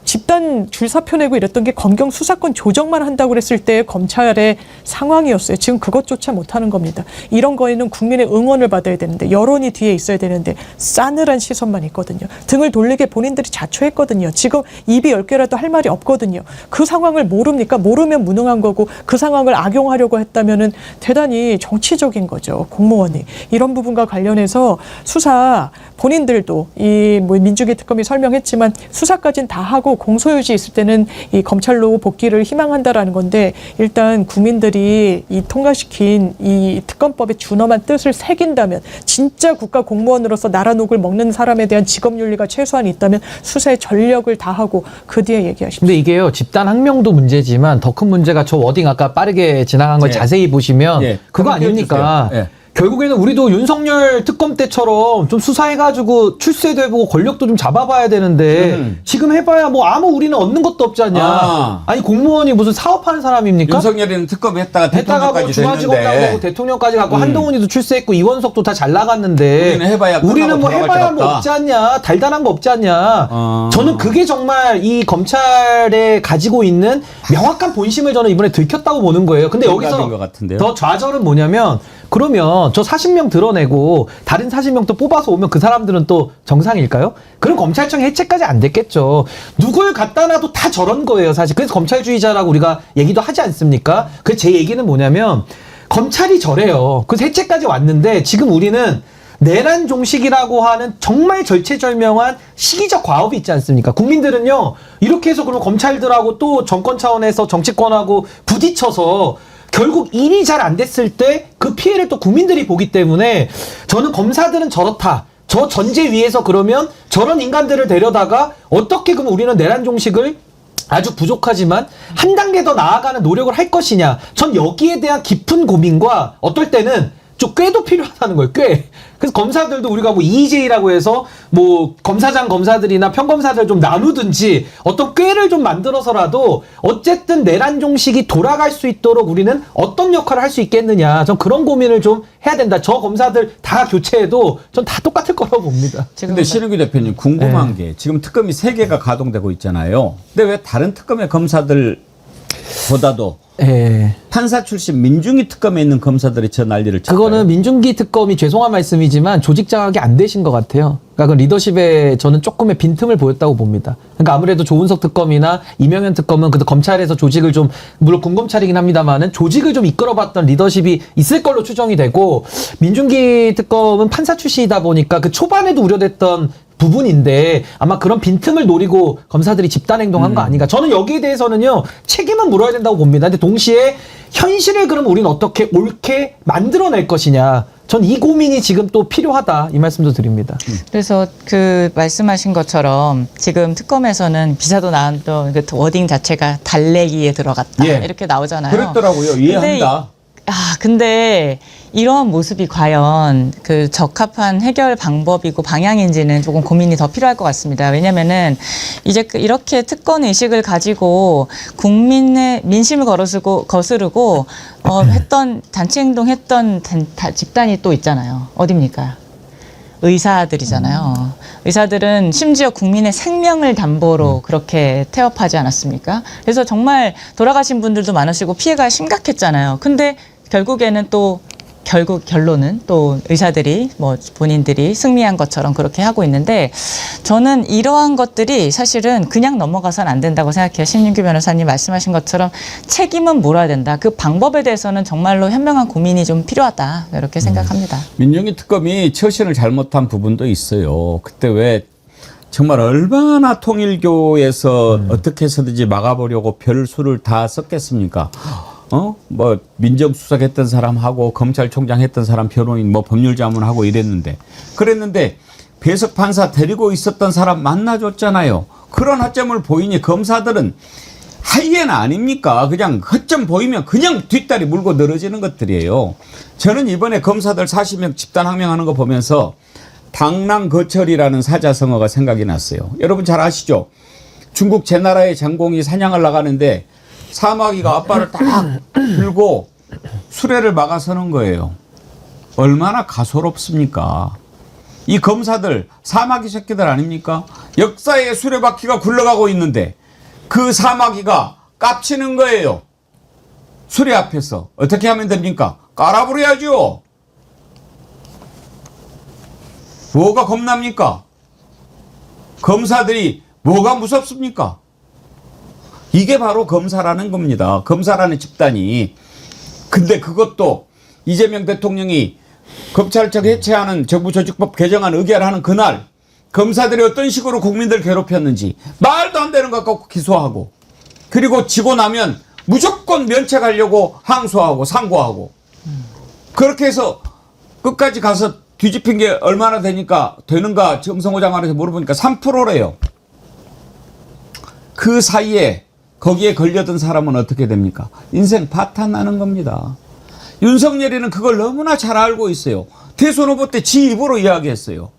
집단 줄사표 내고 이랬던 게 검경 수사권 조정만 한다고 그랬을 때 검찰의 상황이었어요. 지금 그것조차 못하는 겁니다. 이런 거에는 국민의 응원을 받아야 되는데, 여론이 뒤에 있어야 되는데 싸늘한 시선만 있거든요. 등을 돌리게 본인들이 자초했거든요. 지금 입이 10개라도 할 말이 없거든요. 그 상황을 모릅니까? 모르면 무능한 거고, 그 상황을 악용하려고 했다면은 대단히 정치적인 거죠. 공무원이. 이런 부분과 관련해서 수사, 본인들도 이 뭐 민중기 특검이 설명했지만 수사까지는 다 하고 공소유지 있을 때는 이 검찰로 복귀를 희망한다라는 건데, 일단 국민들이 이 통과시킨 이 특검법의 준엄한 뜻을 새긴다면, 진짜 국가 공무원으로서 나라 녹을 먹는 사람에 대한 직업윤리가 최소한 있다면 수사에 전력을 다하고 그 뒤에 얘기하십시오. 근데 이게요, 집단 항명도 문제지만 더 큰 문제가 저 워딩 아까 빠르게 지나간 걸 예. 자세히 보시면 예. 그거 한번 아닙니까? 띄워주세요. 예. 결국에는 우리도 윤석열 특검 때처럼 좀 수사해가지고 출세도 해보고 권력도 좀 잡아봐야 되는데 지금 해봐야 뭐 아무 우리는 얻는 것도 없지 않냐. 아니 공무원이 무슨 사업하는 사람입니까? 윤석열이는 특검했다가 뭐 대통령까지 중앙지검 됐는데 나오고 대통령까지 가고 한동훈이도 출세했고 이원석도 다 잘 나갔는데 우리는 뭐 해봐야 뭐 없지 않냐. 달달한 거 없지 않냐. 저는 그게 정말 이 검찰에 가지고 있는 명확한 본심을 저는 이번에 들켰다고 보는 거예요. 근데 여기서 더 좌절은 뭐냐면 그러면 저 40명 드러내고 다른 40명 또 뽑아서 오면 그 사람들은 또 정상일까요? 그럼 검찰청 해체까지 안 됐겠죠. 누굴 갖다 놔도 다 저런 거예요, 사실. 그래서 검찰주의자라고 우리가 얘기도 하지 않습니까? 그 제 얘기는 뭐냐면 검찰이 저래요. 그래서 해체까지 왔는데 지금 우리는 내란 종식이라고 하는 정말 절체절명한 시기적 과업이 있지 않습니까? 국민들은요, 이렇게 해서 그럼 검찰들하고 또 정권 차원에서 정치권하고 부딪혀서 결국 일이 잘 안 됐을 때 그 피해를 또 국민들이 보기 때문에 저는 검사들은 저렇다. 저 전제 위에서 그러면 저런 인간들을 데려다가 어떻게 그럼 우리는 내란 종식을 아주 부족하지만 한 단계 더 나아가는 노력을 할 것이냐. 전 여기에 대한 깊은 고민과 어떨 때는 좀 꾀도 필요하다는 거예요. 꾀. 그래서 검사들도 우리가 뭐 EJ라고 해서 뭐 검사장 검사들이나 평검사들 좀 나누든지 어떤 꾀를 좀 만들어서라도 어쨌든 내란 종식이 돌아갈 수 있도록 우리는 어떤 역할을 할 수 있겠느냐. 전 그런 고민을 좀 해야 된다. 저 검사들 다 교체해도 전 다 똑같을 거라고 봅니다. 근데 신은규 대표님 궁금한 게 지금 특검이 3개가 가동되고 있잖아요. 근데 왜 다른 특검의 검사들보다도 판사 출신 민중기 특검에 있는 검사들이 저 난리를 쳤어요. 그거는 민중기 특검이 죄송한 말씀이지만 조직 장악이 안 되신 것 같아요. 그러니까 그 리더십에 저는 조금의 빈틈을 보였다고 봅니다. 그러니까 아무래도 조은석 특검이나 이명현 특검은 그래도 검찰에서 조직을 좀, 물론 군검찰이긴 합니다만은 조직을 좀 이끌어봤던 리더십이 있을 걸로 추정이 되고, 민중기 특검은 판사 출신이다 보니까 그 초반에도 우려됐던 부분인데 아마 그런 빈틈을 노리고 검사들이 집단 행동한 거 아닌가. 저는 여기에 대해서는요, 책임은 물어야 된다고 봅니다. 근데 동시에 현실을 그럼 우리는 어떻게 옳게 만들어낼 것이냐. 전 이 고민이 지금 또 필요하다, 이 말씀도 드립니다. 그래서 그 말씀하신 것처럼 지금 특검에서는 기사도 나왔던 그 워딩 자체가 달래기에 들어갔다, 이렇게 나오잖아요. 그랬더라고요. 이해합니다. 근데 이런 모습이 과연 그 적합한 해결 방법이고 방향인지는 조금 고민이 더 필요할 것 같습니다. 왜냐면은 이제 이렇게 특권 의식을 가지고 국민의 민심을 거스르고 했던 단체 행동했던 집단이 또 있잖아요. 어딥니까? 의사들이잖아요. 의사들은 심지어 국민의 생명을 담보로 그렇게 태업하지 않았습니까? 그래서 정말 돌아가신 분들도 많으시고 피해가 심각했잖아요. 근데 결국에는 또 결론은 또 의사들이 뭐 본인들이 승리한 것처럼 그렇게 하고 있는데, 저는 이러한 것들이 사실은 그냥 넘어가서는 안 된다고 생각해요. 신윤규 변호사님 말씀하신 것처럼 책임은 물어야 된다. 그 방법에 대해서는 정말로 현명한 고민이 좀 필요하다, 이렇게 생각합니다. 민중기 특검이 처신을 잘못한 부분도 있어요. 그때 왜 정말 얼마나 통일교에서 어떻게 해서든지 막아보려고 별수를 다 썼겠습니까? 뭐 민정수석 했던 사람하고 검찰총장 했던 사람 변호인 뭐 법률자문하고 이랬는데, 그랬는데 배석 판사 데리고 있었던 사람 만나줬잖아요. 그런 허점을 보이니 검사들은 하이에나 아닙니까? 그냥 허점 보이면 그냥 뒷다리 물고 늘어지는 것들이에요. 저는 이번에 검사들 40명 집단 항명하는 거 보면서 당랑거철이라는 사자성어가 생각이 났어요. 여러분 잘 아시죠? 중국 제나라의 장공이 사냥을 나가는데 사마귀가 앞발을 딱 들고 수레를 막아서는 거예요. 얼마나 가소롭습니까? 이 검사들 사마귀 새끼들 아닙니까? 역사의 수레바퀴가 굴러가고 있는데 그 사마귀가 깝치는 거예요. 수레 앞에서. 어떻게 하면 됩니까? 깔아버려야죠. 뭐가 겁납니까? 검사들이 뭐가 무섭습니까? 이게 바로 검사라는 겁니다. 검사라는 집단이. 근데 그것도 이재명 대통령이 검찰청 해체하는 정부조직법 개정안 의결하는 그날 검사들이 어떤 식으로 국민들 괴롭혔는지 말도 안 되는 것 갖고 기소하고, 그리고 지고 나면 무조건 면책하려고 항소하고 상고하고, 그렇게 해서 끝까지 가서 뒤집힌 게 얼마나 되는가 정성호 장관한테 물어보니까 3%래요. 그 사이에 거기에 걸려든 사람은 어떻게 됩니까? 인생 파탄나는 겁니다. 윤석열이는 그걸 너무나 잘 알고 있어요. 대선 후보 때 지 입으로 이야기했어요.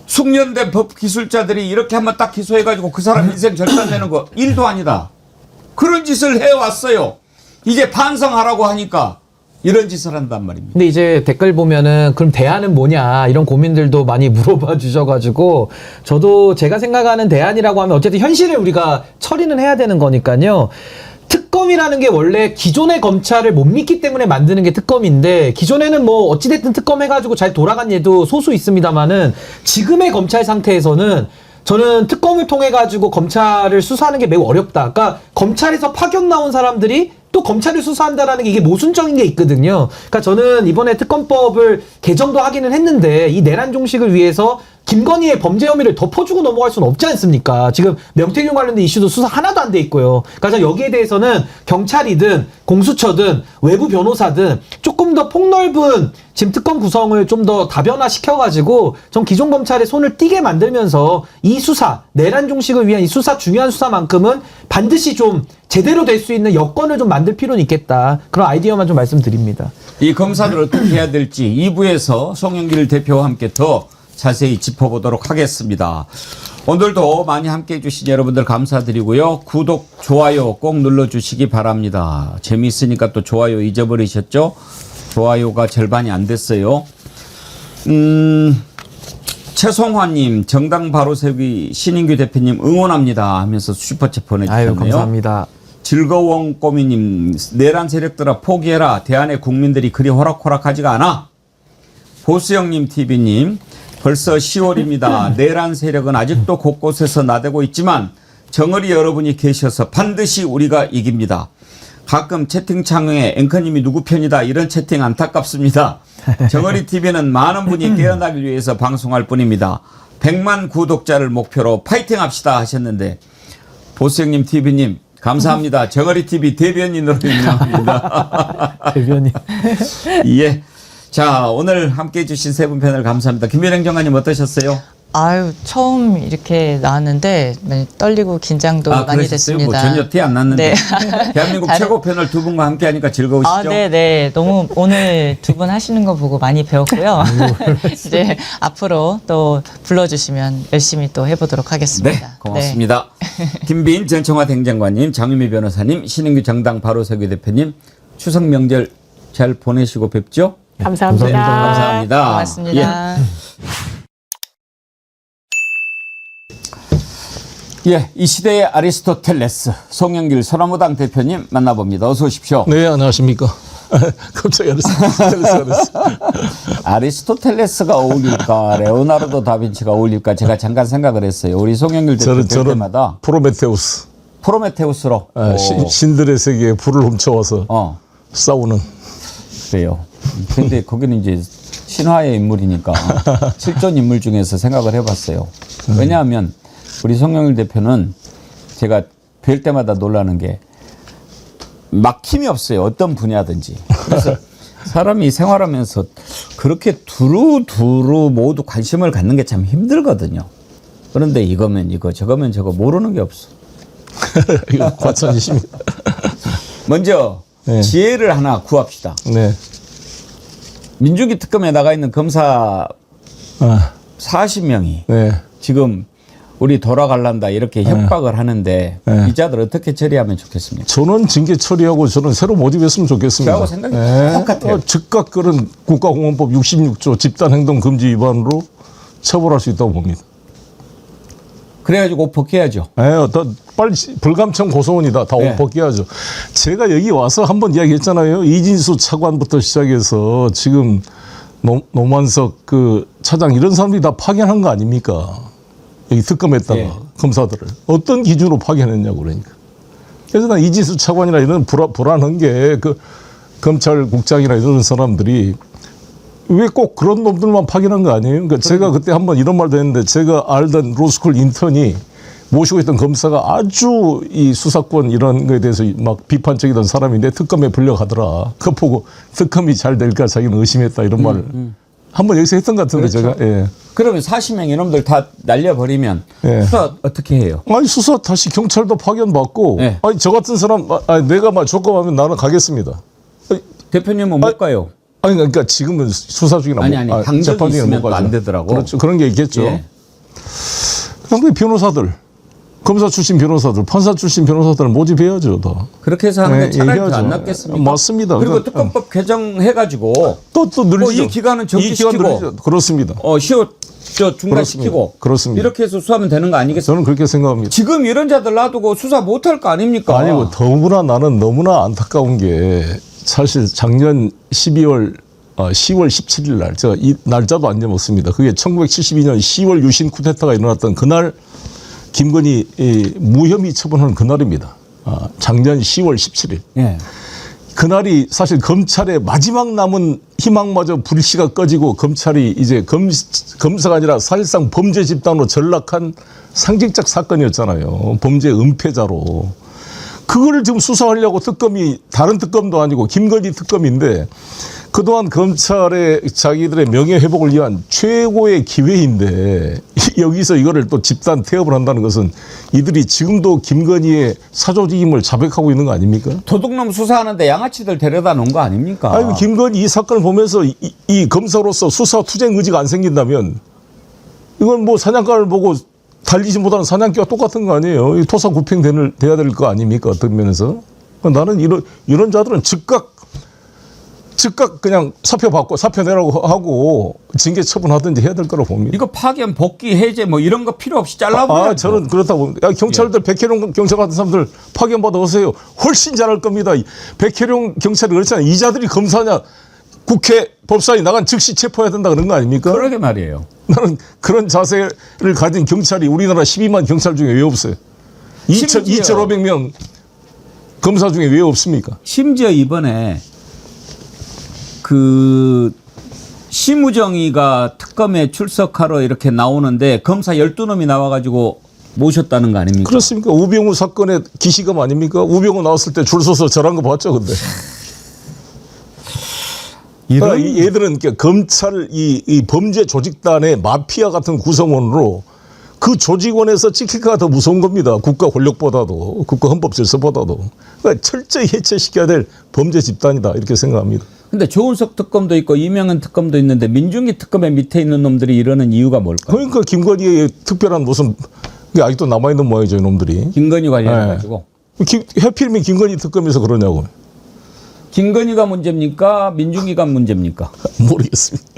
숙련된 법 기술자들이 이렇게 한번 딱 기소해가지고 그 사람 인생 절단내는 거 일도 아니다. 그런 짓을 해왔어요. 이제 반성하라고 하니까 이런 짓을 한단 말입니다. 근데 이제 댓글 보면은 그럼 대안은 뭐냐 이런 고민들도 많이 물어봐 주셔가지고 저도 제가 생각하는 대안이라고 하면 어쨌든 현실을 우리가 처리는 해야 되는 거니까요. 특검이라는 게 원래 기존의 검찰을 못 믿기 때문에 만드는 게 특검인데 기존에는 뭐 어찌됐든 특검 해가지고 잘 돌아간 예도 소수 있습니다만은 지금의 검찰 상태에서는 저는 특검을 통해 가지고 검찰을 수사하는 게 매우 어렵다. 그러니까 검찰에서 파견 나온 사람들이 또 검찰을 수사한다라는 게 이게 모순적인 게 있거든요. 그러니까 저는 이번에 특검법을 개정도 하기는 했는데 이 내란 종식을 위해서 김건희의 범죄 혐의를 덮어주고 넘어갈 수는 없지 않습니까? 지금 명태균 관련된 이슈도 수사 하나도 안 돼 있고요. 그러니까 여기에 대해서는 경찰이든 공수처든 외부 변호사든 조금 더 폭넓은 지금 특검 구성을 좀 더 다변화시켜가지고 전 기존 검찰의 손을 띄게 만들면서 이 수사, 내란 종식을 위한 이 수사, 중요한 수사만큼은 반드시 좀 제대로 될 수 있는 여건을 좀 만들 필요는 있겠다. 그런 아이디어만 좀 말씀드립니다. 이 검사들 어떻게 해야 될지 2부에서 송영길 대표와 함께 더 자세히 짚어보도록 하겠습니다. 오늘도 많이 함께해 주신 여러분들 감사드리고요. 구독, 좋아요 꼭 눌러주시기 바랍니다. 재미있으니까 또 좋아요 잊어버리셨죠? 좋아요가 절반이 안 됐어요. 최송화님, 정당 바로 세우기 신인규 대표님 응원합니다 하면서 슈퍼챗 보내주셨네요. 아유, 감사합니다. 즐거운 꼬미님, 내란 세력들아 포기해라. 대한의 국민들이 그리 호락호락하지가 않아. 보수영님 TV님, 벌써 10월입니다. 내란 세력은 아직도 곳곳에서 나대고 있지만 정어리 여러분이 계셔서 반드시 우리가 이깁니다. 가끔 채팅창에 앵커님이 누구 편이다 이런 채팅 안타깝습니다. 정어리 TV는 많은 분이 깨어나기 위해서 방송할 뿐입니다. 100만 구독자를 목표로 파이팅 합시다 하셨는데 보수영님 TV님 감사합니다. 정어리 TV 대변인으로 임명합니다. 대변인. 예. 자, 오늘 함께 해주신 세 분 패널 감사합니다. 김민영 정관님 어떠셨어요? 아유, 처음 이렇게 나왔는데 떨리고 긴장도 많이 그러셨어요? 됐습니다. 뭐 전혀 티 안 났는데. 네. 대한민국 최고 패널 두 분과 함께 하니까 즐거우시죠? 아, 네. 너무 오늘 두 분 하시는 거 보고 많이 배웠고요. 이제 앞으로 또 불러주시면 열심히 또 해보도록 하겠습니다. 네, 고맙습니다. 김빈 전 청와대 행정관님, 장유미 변호사님, 신인규 정당 바로세기 대표님, 추석 명절 잘 보내시고 뵙죠? 감사합니다. 감사합니다. 고맙습니다. 예, 이 시대의 아리스토텔레스 송영길 소나무당 대표님 만나봅니다. 어서 오십시오. 네, 안녕하십니까. 갑자기 아리스토텔레스. 아리스토텔레스가 어울릴까, 레오나르도 다빈치가 어울릴까 제가 잠깐 생각을 했어요. 우리 송영길 대표 될 때마다 프로메테우스로 신들의 세계에 불을 훔쳐와서 싸우는. 그래요. 근데 거기는 이제 신화의 인물이니까 실존 인물 중에서 생각을 해봤어요. 왜냐하면 우리 송영길 대표는 제가 뵐 때마다 놀라는 게 막힘이 없어요. 어떤 분야든지. 그래서 사람이 생활하면서 그렇게 두루두루 모두 관심을 갖는 게 참 힘들거든요. 그런데 이거면 이거, 저거면 저거 모르는 게 없어. 이거 과찬이십니다. 먼저 지혜를 하나 구합시다. 네. 민주기 특검에 나가 있는 검사 40명이 지금 우리 돌아갈란다 이렇게 협박을 하는데 기자들 어떻게 처리하면 좋겠습니까? 저는 징계 처리하고 저는 새로 모집했으면 좋겠습니다. 저하고 생각이 똑같아요. 즉각 그런 국가공원법 66조 집단행동금지 위반으로 처벌할 수 있다고 봅니다. 그래가지고 옷 벗겨야죠. 빨리 불감청 고소원이다. 다 옷 벗겨야죠. 제가 여기 와서 한번 이야기했잖아요. 이진수 차관부터 시작해서 지금 노만석 그 차장 이런 사람들이 다 파견한 거 아닙니까? 여기 특검했다가 검사들을 어떤 기준으로 파견했냐고 그러니까. 그래서 난 이진수 차관이나 이런 불안한 게 그 검찰국장이나 이런 사람들이 왜 꼭 그런 놈들만 파견한 거 아니에요? 그러니까 제가 그때 한번 이런 말도 했는데 제가 알던 로스쿨 인턴이 모시고 있던 검사가 아주 이 수사권 이런 거에 대해서 막 비판적이던 사람인데 특검에 불려가더라. 그거 보고 특검이 잘 될까 자기는 의심했다 이런 말을 한번 여기서 했던 것 같은데 그렇죠. 제가. 그러면 40명 이놈들 다 날려버리면 수사 어떻게 해요? 아니 수사 다시 경찰도 파견받고 아니 저 같은 사람 내가 막 조건하면 나는 가겠습니다. 대표님은 못 가요. 아니 그러니까 지금은 수사 중이라 아니 당적이 재판 중이라 있으면 못 또 안 가죠. 되더라고. 그렇죠. 그런 게 있겠죠. 예. 그런데 변호사들, 검사 출신 변호사들, 판사 출신 변호사들 모집해야죠. 더. 그렇게 해서 하는 게 차라리 얘기하죠. 더안 낫겠습니까? 맞습니다. 그리고 그러니까, 특검법 개정해가지고 또 늘리죠. 이 기간은 이 기간 정지시키고 늘리죠. 그렇습니다. 중단시키고 그렇습니다. 이렇게 해서 수사하면 되는 거 아니겠습니까? 저는 그렇게 생각합니다. 지금 이런 자들 놔두고 수사 못할 거 아닙니까? 아니고 더구나 나는 너무나 안타까운 게 사실 작년 10월 17일 날 제가 이 날짜도 안 잊어먹습니다. 그게 1972년 10월 유신 쿠데타가 일어났던 그날 김건희 무혐의 처분하는 그날입니다. 작년 10월 17일. 예. 그날이 사실 검찰의 마지막 남은 희망마저 불씨가 꺼지고 검찰이 이제 검사가 아니라 사실상 범죄 집단으로 전락한 상징적 사건이었잖아요. 범죄 은폐자로. 그걸 지금 수사하려고 특검이 다른 특검도 아니고 김건희 특검인데 그동안 검찰의 자기들의 명예회복을 위한 최고의 기회인데 여기서 이거를 또 집단 태업을 한다는 것은 이들이 지금도 김건희의 사조직임을 자백하고 있는 거 아닙니까? 도둑놈 수사하는데 양아치들 데려다 놓은 거 아닙니까? 아이고 김건희 이 사건을 보면서 이 검사로서 수사 투쟁 의지가 안 생긴다면 이건 뭐 사냥감을 보고 달리지 못하는 사냥개와 똑같은 거 아니에요. 토사구팽 돼야 될 거 아닙니까? 어떤 면에서. 나는 이런 자들은 즉각 그냥 사표 내라고 하고 징계 처분하든지 해야 될 거라고 봅니다. 이거 파견, 복귀, 해제 뭐 이런 거 필요 없이 잘라버려. 저는 그렇다고 봅니다. 경찰들 백혜룡 경찰 같은 사람들 파견 받아 오세요. 훨씬 잘할 겁니다. 백혜룡 경찰이 그렇잖아요. 이 자들이 검사냐. 국회 법사위 나간 즉시 체포해야 된다 그런 거 아닙니까? 그러게 말이에요. 나는 그런 자세를 가진 경찰이 우리나라 12만 경찰 중에 왜 없어요? 2,500명 검사 중에 왜 없습니까? 심지어 이번에 심우정이가 특검에 출석하러 이렇게 나오는데 검사 12놈이 나와가지고 모셨다는 거 아닙니까? 그렇습니까? 우병우 사건의 기시검 아닙니까? 우병우 나왔을 때 줄 서서 저런 거 봤죠, 근데. 이 얘들은 검찰 이 범죄 조직단의 마피아 같은 구성원으로 그 조직원에서 찍힐까가 더 무서운 겁니다. 국가 권력보다도, 국가 헌법 질서보다도. 그러니까 철저히 해체시켜야 될 범죄 집단이다 이렇게 생각합니다. 근데 조은석 특검도 있고 이명현 특검도 있는데 민중기 특검의 밑에 있는 놈들이 이러는 이유가 뭘까? 그러니까 김건희의 특별한 무슨 게 아직도 남아있는 모양이죠, 이놈들이. 김건희 관련해가지고. 해필이면 김건희 특검에서 그러냐고. 김건희가 문제입니까? 민중기가 문제입니까? 모르겠습니다.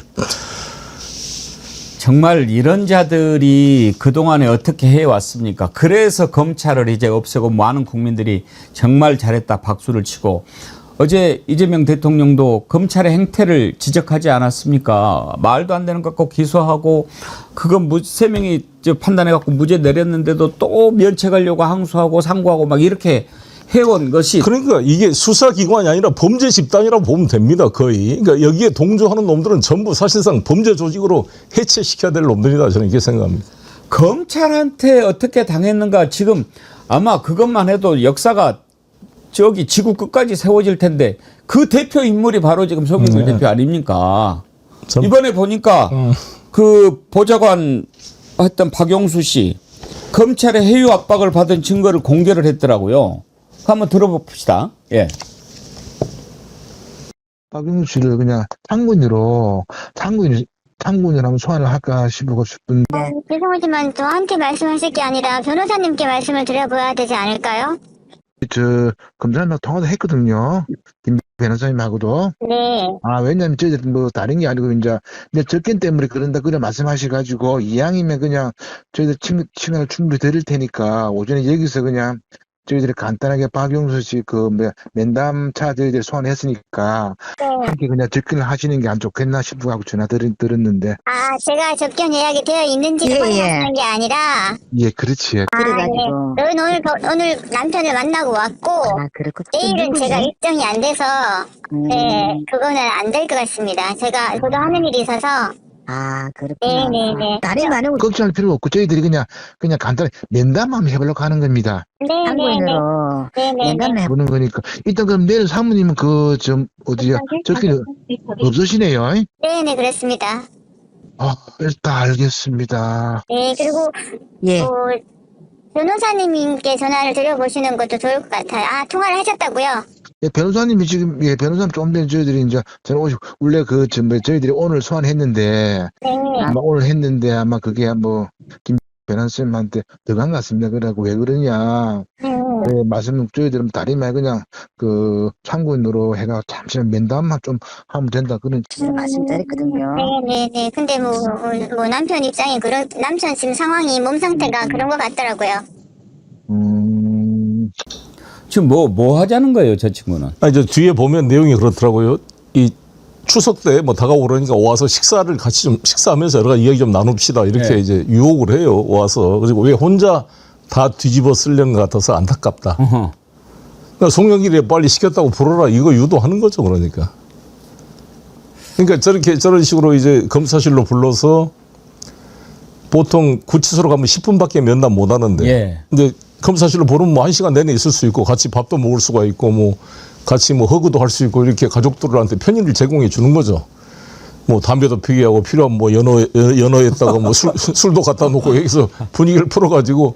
정말 이런 자들이 그동안에 어떻게 해왔습니까? 그래서 검찰을 이제 없애고 많은 국민들이 정말 잘했다 박수를 치고 어제 이재명 대통령도 검찰의 행태를 지적하지 않았습니까? 말도 안 되는 것 갖고 기소하고 그건 3명이 판단해갖고 무죄 내렸는데도 또 면책하려고 항소하고 상고하고 막 이렇게 해온 것이 그러니까 이게 수사기관이 아니라 범죄 집단이라고 보면 됩니다. 거의. 그러니까 여기에 동조하는 놈들은 전부 사실상 범죄 조직으로 해체시켜야 될 놈들이다. 저는 이렇게 생각합니다. 검찰한테 어떻게 당했는가 지금 아마 그것만 해도 역사가 저기 지구 끝까지 세워질 텐데 그 대표 인물이 바로 지금 송영길 대표 아닙니까? 이번에 보니까 그 보좌관 했던 박용수 씨 검찰의 해유 압박을 받은 증거를 공개를 했더라고요. 한번 들어봅시다. 예. 박용수 씨를 그냥 참고인으로 한번 소환을 할까 싶은. 죄송하지만 저한테 말씀하실 게 아니라 변호사님께 말씀을 드려봐야 되지 않을까요? 검사님하고 통화도 했거든요. 김 변호사님하고도. 네. 왜냐면 저희들 다른 게 아니고 이제 접견 때문에 그런다 그래 말씀하셔가지고 이왕이면 그냥 저희들 시간을 충분히 드릴 테니까 오전에 여기서 그냥 저희들이 간단하게 박용수 씨 면담차 저희들이 소환했으니까 함께 그냥 접견을 하시는 게 안 좋겠나 싶어가지고 전화 들었는데. 제가 접견 예약이 되어 있는지를 확인하시는 게 아니라. 예, 그렇지. 그래가지고. 네. 오늘 남편을 만나고 왔고. 내일은 제가 일정이 안 돼서. 네, 그거는 안 될 것 같습니다. 저도 하는 일이 있어서. 그렇구나. 네네네. 다른 말은 걱정할 필요 없고 저희들이 그냥 간단히 면담 한번 해보려고 하는 겁니다. 참고인으로 면담을 해보는 거니까 일단 그럼 내일 사모님은 접견 없으시네요. 네네 그렇습니다. 일단 알겠습니다. 네 그리고 변호사님께 전화를 드려보시는 것도 좋을 것 같아요. 통화를 하셨다고요? 예, 변호사님이 지금, 예, 변호사님 좀 전에 저희들이 이제, 저는 원래 저희들이 오늘 소환했는데, 아마 오늘 했는데, 아마 그게 뭐, 김 변호사님한테 들어간 것 같습니다. 그래갖고 왜 그러냐. 예, 말씀 저희들은 다리만 그냥 참고인으로 해가 잠시만 면담만 좀 하면 된다. 그런 말씀드렸거든요. 네네네. 근데 뭐 남편 입장이 남편 지금 상황이 몸 상태가 그런 것 같더라고요. 지금 뭐 하자는 거예요, 저 친구는? 아니, 저 뒤에 보면 내용이 그렇더라고요. 이 추석 때 뭐 다가오고 그러니까 와서 식사를 같이 좀 식사하면서 여러 가지 이야기 좀 나눕시다. 이렇게 이제 유혹을 해요. 와서. 그리고 왜 혼자 다 뒤집어 쓰려는 것 같아서 안타깝다. 그러니까 송영길이 빨리 시켰다고 부르라. 이거 유도하는 거죠. 그러니까. 그러니까 저런 식으로 이제 검사실로 불러서 보통 구치소로 가면 10분밖에 면담 못 하는데. 예. 근데 검사실로 부르면 뭐 1시간 내내 있을 수 있고 같이 밥도 먹을 수가 있고 뭐 같이 뭐 허그도 할 수 있고 이렇게 가족들한테 편의를 제공해 주는 거죠. 뭐 담배도 피게 하고 필요하면 뭐 연어에다가 뭐 술도 갖다 놓고 여기서 분위기를 풀어가지고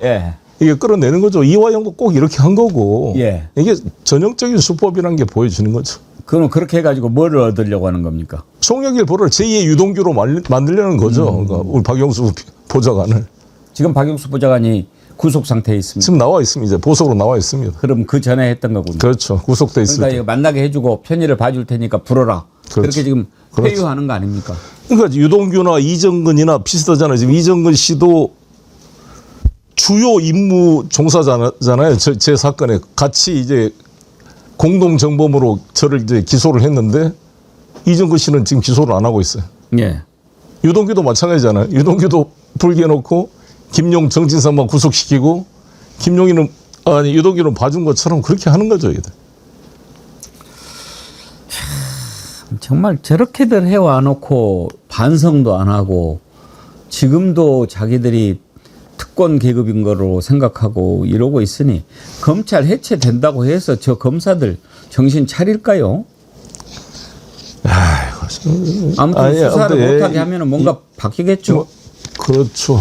이게 끌어내는 거죠. 이화영도 꼭 이렇게 한 거고 이게 전형적인 수법이라는 게 보여지는 거죠. 그럼 그렇게 해가지고 뭐를 얻으려고 하는 겁니까? 송영길 보를 제2의 유동규로 만들려는 거죠. 그러니까 우리 박영수 보좌관을. 지금 박영수 보좌관이 구속 상태에 있습니다. 지금 나와 있습니다. 이제 보석으로 나와 있습니다. 그럼 그 전에 했던 거군요. 그렇죠. 구속돼 있을 그러니까 때. 이거 만나게 해주고 편의를 봐줄 테니까 불어라. 그렇죠. 그렇게 지금 그렇죠. 회유하는 거 아닙니까? 그러니까 유동규나 이정근이나 비슷하잖아요. 지금 이정근 씨도 주요 임무 종사자잖아요. 제 사건에 같이 이제 공동정범으로 저를 이제 기소를 했는데 이정근 씨는 지금 기소를 안 하고 있어요. 예. 유동규도 마찬가지잖아요. 유동규도 불기해놓고 김용 정진상만 구속시키고 유동규는 봐준 것처럼 그렇게 하는 거죠. 얘들. 정말 저렇게들 해와놓고 반성도 안 하고 지금도 자기들이 특권 계급인 거로 생각하고 이러고 있으니 검찰 해체된다고 해서 저 검사들 정신 차릴까요? 아무튼 수사를 못하게 하면 뭔가 바뀌겠죠. 그렇죠.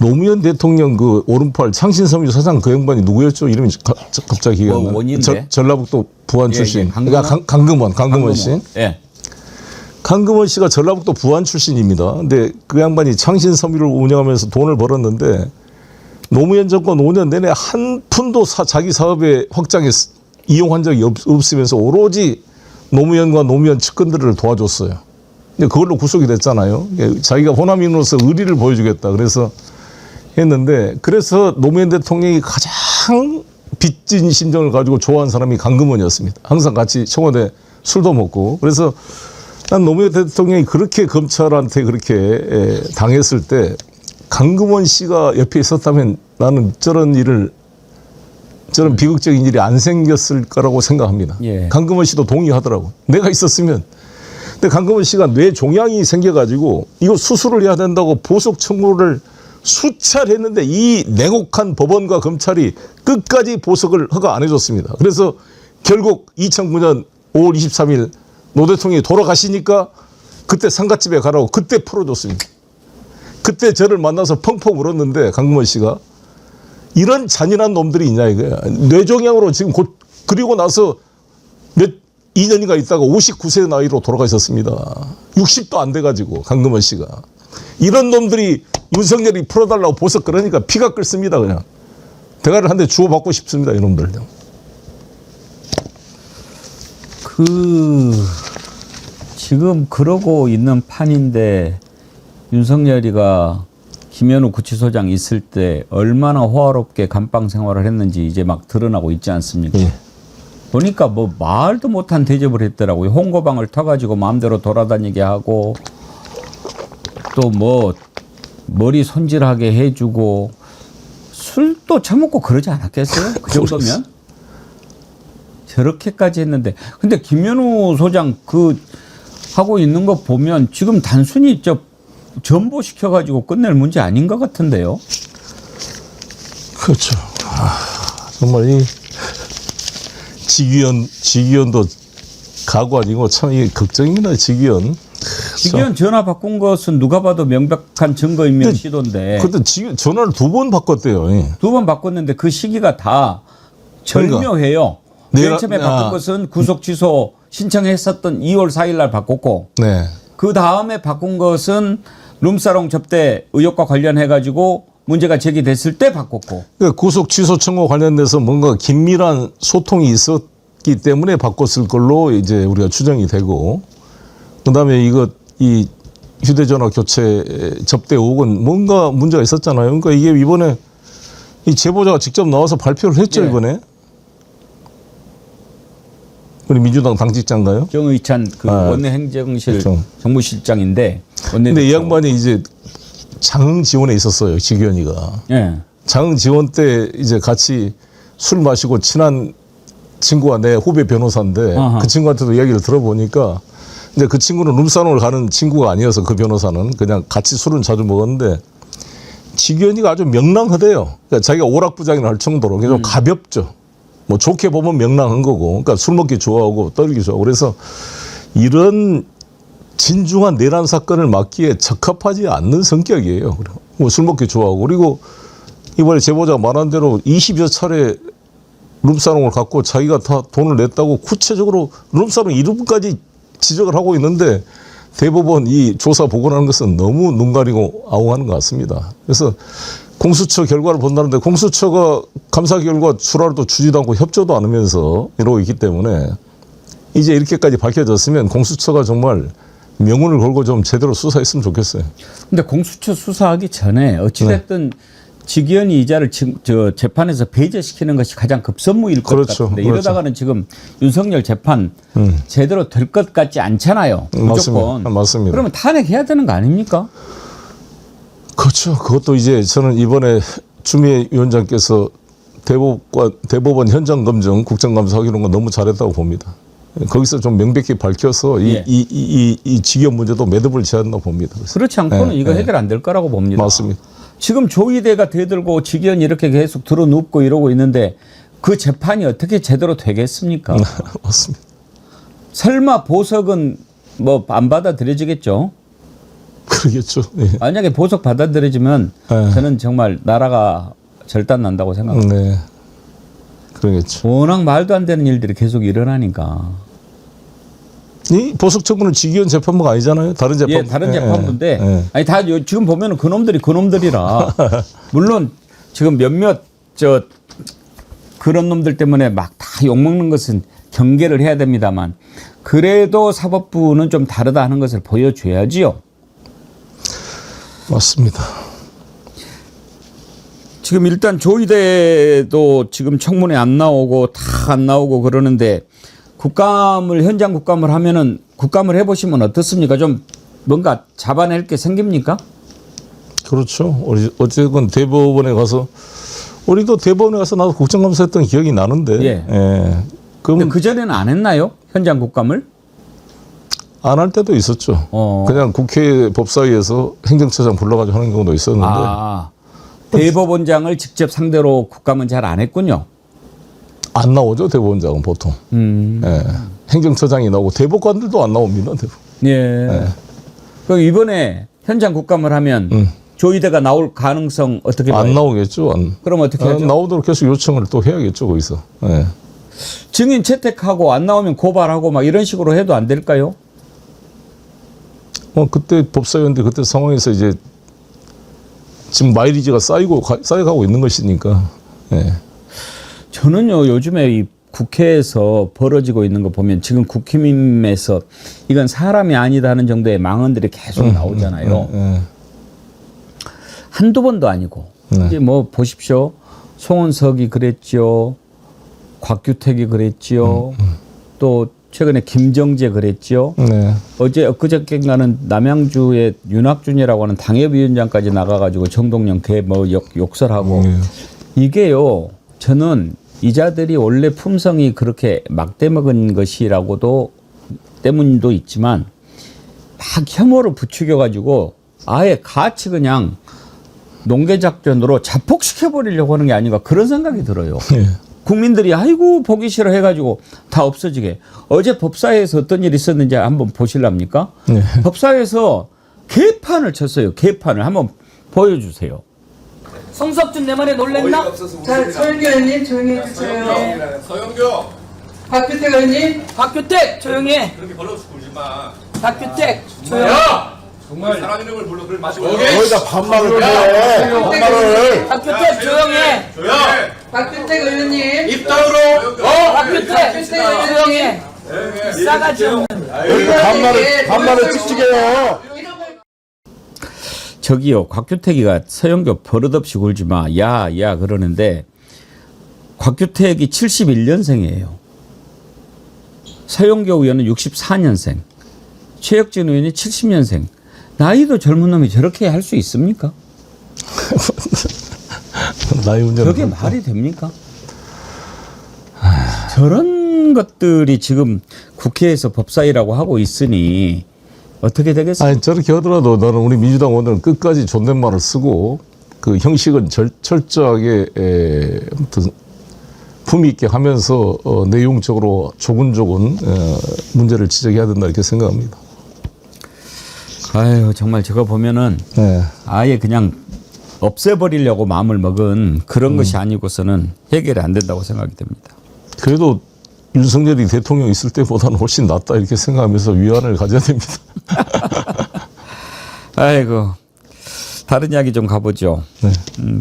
노무현 대통령 오른팔 창신섬유 사장 그 양반이 누구였죠? 이름이 갑자기 기억이 안 나요. 전라북도 부안 출신. 강금원 씨. 예. 강금원 씨가 전라북도 부안 출신입니다. 근데 그 양반이 창신섬유를 운영하면서 돈을 벌었는데 노무현 정권 5년 내내 한 푼도 자기 사업에 확장에 이용한 적이 없으면서 오로지 노무현과 노무현 측근들을 도와줬어요. 근데 그걸로 구속이 됐잖아요. 자기가 호남인으로서 의리를 보여주겠다. 그래서 했는데 그래서 노무현 대통령이 가장 빚진 심정을 가지고 좋아하는 사람이 강금원이었습니다. 항상 같이 청와대 술도 먹고. 그래서 난 노무현 대통령이 그렇게 검찰한테 그렇게 당했을 때 강금원 씨가 옆에 있었다면 나는 저런 비극적인 일이 안 생겼을 거라고 생각합니다. 강금원 씨도 동의하더라고. 내가 있었으면. 근데 강금원 씨가 뇌 종양이 생겨가지고 이거 수술을 해야 된다고 보석 청구를 수차례 했는데 이 냉혹한 법원과 검찰이 끝까지 보석을 허가 안 해줬습니다. 그래서 결국 2009년 5월 23일 노 대통령이 돌아가시니까 그때 상가집에 가라고 그때 풀어줬습니다. 그때 저를 만나서 펑펑 울었는데 강금원 씨가 이런 잔인한 놈들이 있냐 이거야. 뇌종양으로 지금 그리고 나서 2년인가 있다가 59세 나이로 돌아가셨습니다. 60도 안 돼가지고 강금원 씨가. 이런 놈들이 윤석열이 풀어달라고 보석 그러니까 피가 끓습니다. 그냥. 대가를 한 대 주워받고 싶습니다. 이놈들. 지금 그러고 있는 판인데 윤석열이가 김현우 구치소장 있을 때 얼마나 호화롭게 감방 생활을 했는지 이제 막 드러나고 있지 않습니까? 보니까 뭐 말도 못한 대접을 했더라고요. 홍고방을 타가지고 마음대로 돌아다니게 하고 또 뭐 머리 손질하게 해주고 술도 처먹고 그러지 않았겠어요? 그 정도면? 저렇게까지 했는데 근데 김현우 소장 하고 있는 거 보면 지금 단순히 전보시켜가지고 끝낼 문제 아닌 것 같은데요? 그렇죠. 정말 이 직위원도 가고 아니고 참 이게 걱정입니다. 직위원 전화 바꾼 것은 누가 봐도 명백한 증거인멸 시도인데. 그때 전화를 2번 바꿨대요. 2번 바꿨는데 그 시기가 다 절묘해요. 그러니까. 맨 처음에 바꾼 것은 구속 취소 신청했었던 2월 4일 날 바꿨고 네. 그 다음에 바꾼 것은 룸사롱 접대 의혹과 관련해 가지고 문제가 제기됐을 때 바꿨고. 그러니까 구속 취소 청구 관련돼서 뭔가 긴밀한 소통이 있었기 때문에 바꿨을 걸로 이제 우리가 추정이 되고, 그다음에 이 휴대전화 교체 접대 의혹은 뭔가 문제가 있었잖아요. 그러니까 이게 이번에 이 제보자가 직접 나와서 발표를 했죠. 예. 이번에. 우리 민주당 당직자인가요? 정의찬 원내 행정실 그렇죠. 정무실장인데. 근데 이 양반이 이제 장흥 지원에 있었어요. 지기현이가. 예. 장흥 지원 때 이제 같이 술 마시고 친한 친구가 내 후배 변호사인데 아하. 그 친구한테도 이야기를 들어보니까 이제 그 친구는 룸사롱을 가는 친구가 아니어서 그 변호사는 그냥 같이 술은 자주 먹었는데 지기현이가 아주 명랑하대요. 그러니까 자기가 오락부장이라 할 정도로 좀 가볍죠. 뭐 좋게 보면 명랑한 거고. 그러니까 술 먹기 좋아하고 떨기 좋아하고. 그래서 이런 진중한 내란 사건을 막기에 적합하지 않는 성격이에요. 뭐 술 먹기 좋아하고. 그리고 이번에 제보자가 말한 대로 20여 차례 룸사롱을 갖고 자기가 다 돈을 냈다고 구체적으로 룸사롱 이름까지 지적을 하고 있는데 대법원 이 조사 보고하는 것은 너무 눈 가리고 아웅하는 것 같습니다. 그래서 공수처 결과를 본다는데 공수처가 감사 결과 출하도 주지도 않고 협조도 않으면서 이러고 있기 때문에 이제 이렇게까지 밝혀졌으면 공수처가 정말 명운을 걸고 좀 제대로 수사했으면 좋겠어요. 근데 공수처 수사하기 전에 어찌됐든 지기현이 이자를 재판에서 배제시키는 것이 가장 급선무일 것 그렇죠. 같은데 그렇죠. 이러다가는 지금 윤석열 재판 제대로 될 것 같지 않잖아요. 무조건. 맞습니다. 그러면 탄핵해야 되는 거 아닙니까? 그렇죠. 그것도 이제 저는 이번에 추미애 위원장께서 대법원 현장 검증, 국정감사 하기로 건 너무 잘했다고 봅니다. 거기서 좀 명백히 밝혀서 이 지기현 문제도 매듭을 지었나 봅니다. 그래서. 그렇지 않고는 이거 해결 안 될 거라고 봅니다. 맞습니다. 지금 조희대가 대들고 지기현이 이렇게 계속 들어눕고 이러고 있는데 그 재판이 어떻게 제대로 되겠습니까? 맞습니다. 설마 보석은 뭐 안 받아들여지겠죠? 그러겠죠. 예. 만약에 보석 받아들여지면 저는 정말 나라가 절단 난다고 생각합니다. 네. 그러겠죠. 워낙 말도 안 되는 일들이 계속 일어나니까. 이 보석 처분은 지기현 재판부가 아니잖아요. 다른 재판부. 예, 다른 재판부인데 아니 다 지금 보면은 그놈들이라 물론 지금 몇몇 그런 놈들 때문에 막 다 욕먹는 것은 경계를 해야 됩니다만 그래도 사법부는 좀 다르다 하는 것을 보여줘야지요. 맞습니다. 지금 일단 조희대도 지금 청문회 안 나오고 다 안 나오고 그러는데 현장 국감을 하면은 국감을 해보시면 어떻습니까? 좀 뭔가 잡아낼 게 생깁니까? 그렇죠. 어쨌든 대법원에 가서 우리도 대법원에 가서 나도 국정감사했던 기억이 나는데. 예. 근데 그 전에는 안 했나요? 현장 국감을? 안 할 때도 있었죠. 그냥 국회 법사위에서 행정처장 불러가지고 하는 경우도 있었는데. 대법원장을 직접 상대로 국감은 잘 안 했군요. 안 나오죠, 대법원장은 보통. 예. 행정처장이 나오고 대법관들도 안 나옵니다. 예. 그럼 이번에 현장 국감을 하면 조희대가 나올 가능성 어떻게 봐요? 안 나오겠죠. 그럼 어떻게 하죠? 나오도록 계속 요청을 또 해야겠죠, 거기서. 예. 증인 채택하고 안 나오면 고발하고 막 이런 식으로 해도 안 될까요? 그때 법사위원들 그때 상황에서 이제 지금 마일리지가 쌓여가고 있는 것이니까. 예. 저는요 요즘에 이 국회에서 벌어지고 있는 거 보면 지금 국힘에서 이건 사람이 아니다 하는 정도의 망언들이 계속 나오잖아요. 한두 번도 아니고 이제 뭐 보십시오. 송은석이 그랬죠. 곽규택이 그랬죠. 또 최근에 김정재 그랬죠. 어제 엊그저께인가는 남양주의 윤학준이라고 하는 당협위원장까지 나가가지고 정동영 욕설하고 이게요. 저는 이자들이 원래 품성이 그렇게 막대먹은 것이라고도 때문도 있지만 막 혐오를 부추겨가지고 아예 같이 그냥 농계작전으로 자폭시켜버리려고 하는 게 아닌가 그런 생각이 들어요. 국민들이 아이고 보기 싫어 해가지고 다 없어지게. 어제 법사위에서 어떤 일이 있었는지 한번 보실랍니까? 법사위에서 개판을 쳤어요. 개판을 한번 보여주세요. 송석준 내 말에 놀랬나? 자, 서영교 의원님 조용히 해주세요. 서영교. 박규택 의원님. 박규택 조용히 해. 그렇게 벌어서 굴지 마. 박규택 조용히. 정말 사람 이름을 불러 그걸 마시고. 거기다 반말을 해. 반말을. 박규택 조용히 해. 조용해. 박규택 의원님. 입 다물어. 박규택 조용히 해. 싸가지 없는. 반말을 찍찍해요. 저기요, 곽규택이가 서영교 버릇없이 굴지 마. 야 그러는데 곽규택이 71년생이에요. 서영교 의원은 64년생. 최혁진 의원이 70년생. 나이도 젊은 놈이 저렇게 할 수 있습니까? 나이 문제는 그게 말이 됩니까? 저런 것들이 지금 국회에서 법사위라고 하고 있으니 어떻게 되겠어요? 아니 저렇게 하더라도 나는 우리 민주당 의원들은 끝까지 존댓말을 쓰고 그 형식은 철저하게 아무튼 품위 있게 하면서 내용적으로 조근조근 문제를 지적해야 된다 이렇게 생각합니다. 아유 정말 저거 보면은 아예 그냥 없애버리려고 마음을 먹은 그런 것이 아니고서는 해결이 안 된다고 생각이 됩니다. 그래도 윤석열이 대통령 있을 때보다는 훨씬 낫다 이렇게 생각하면서 위안을 가져야 됩니다. 아이고 다른 이야기 좀 가보죠.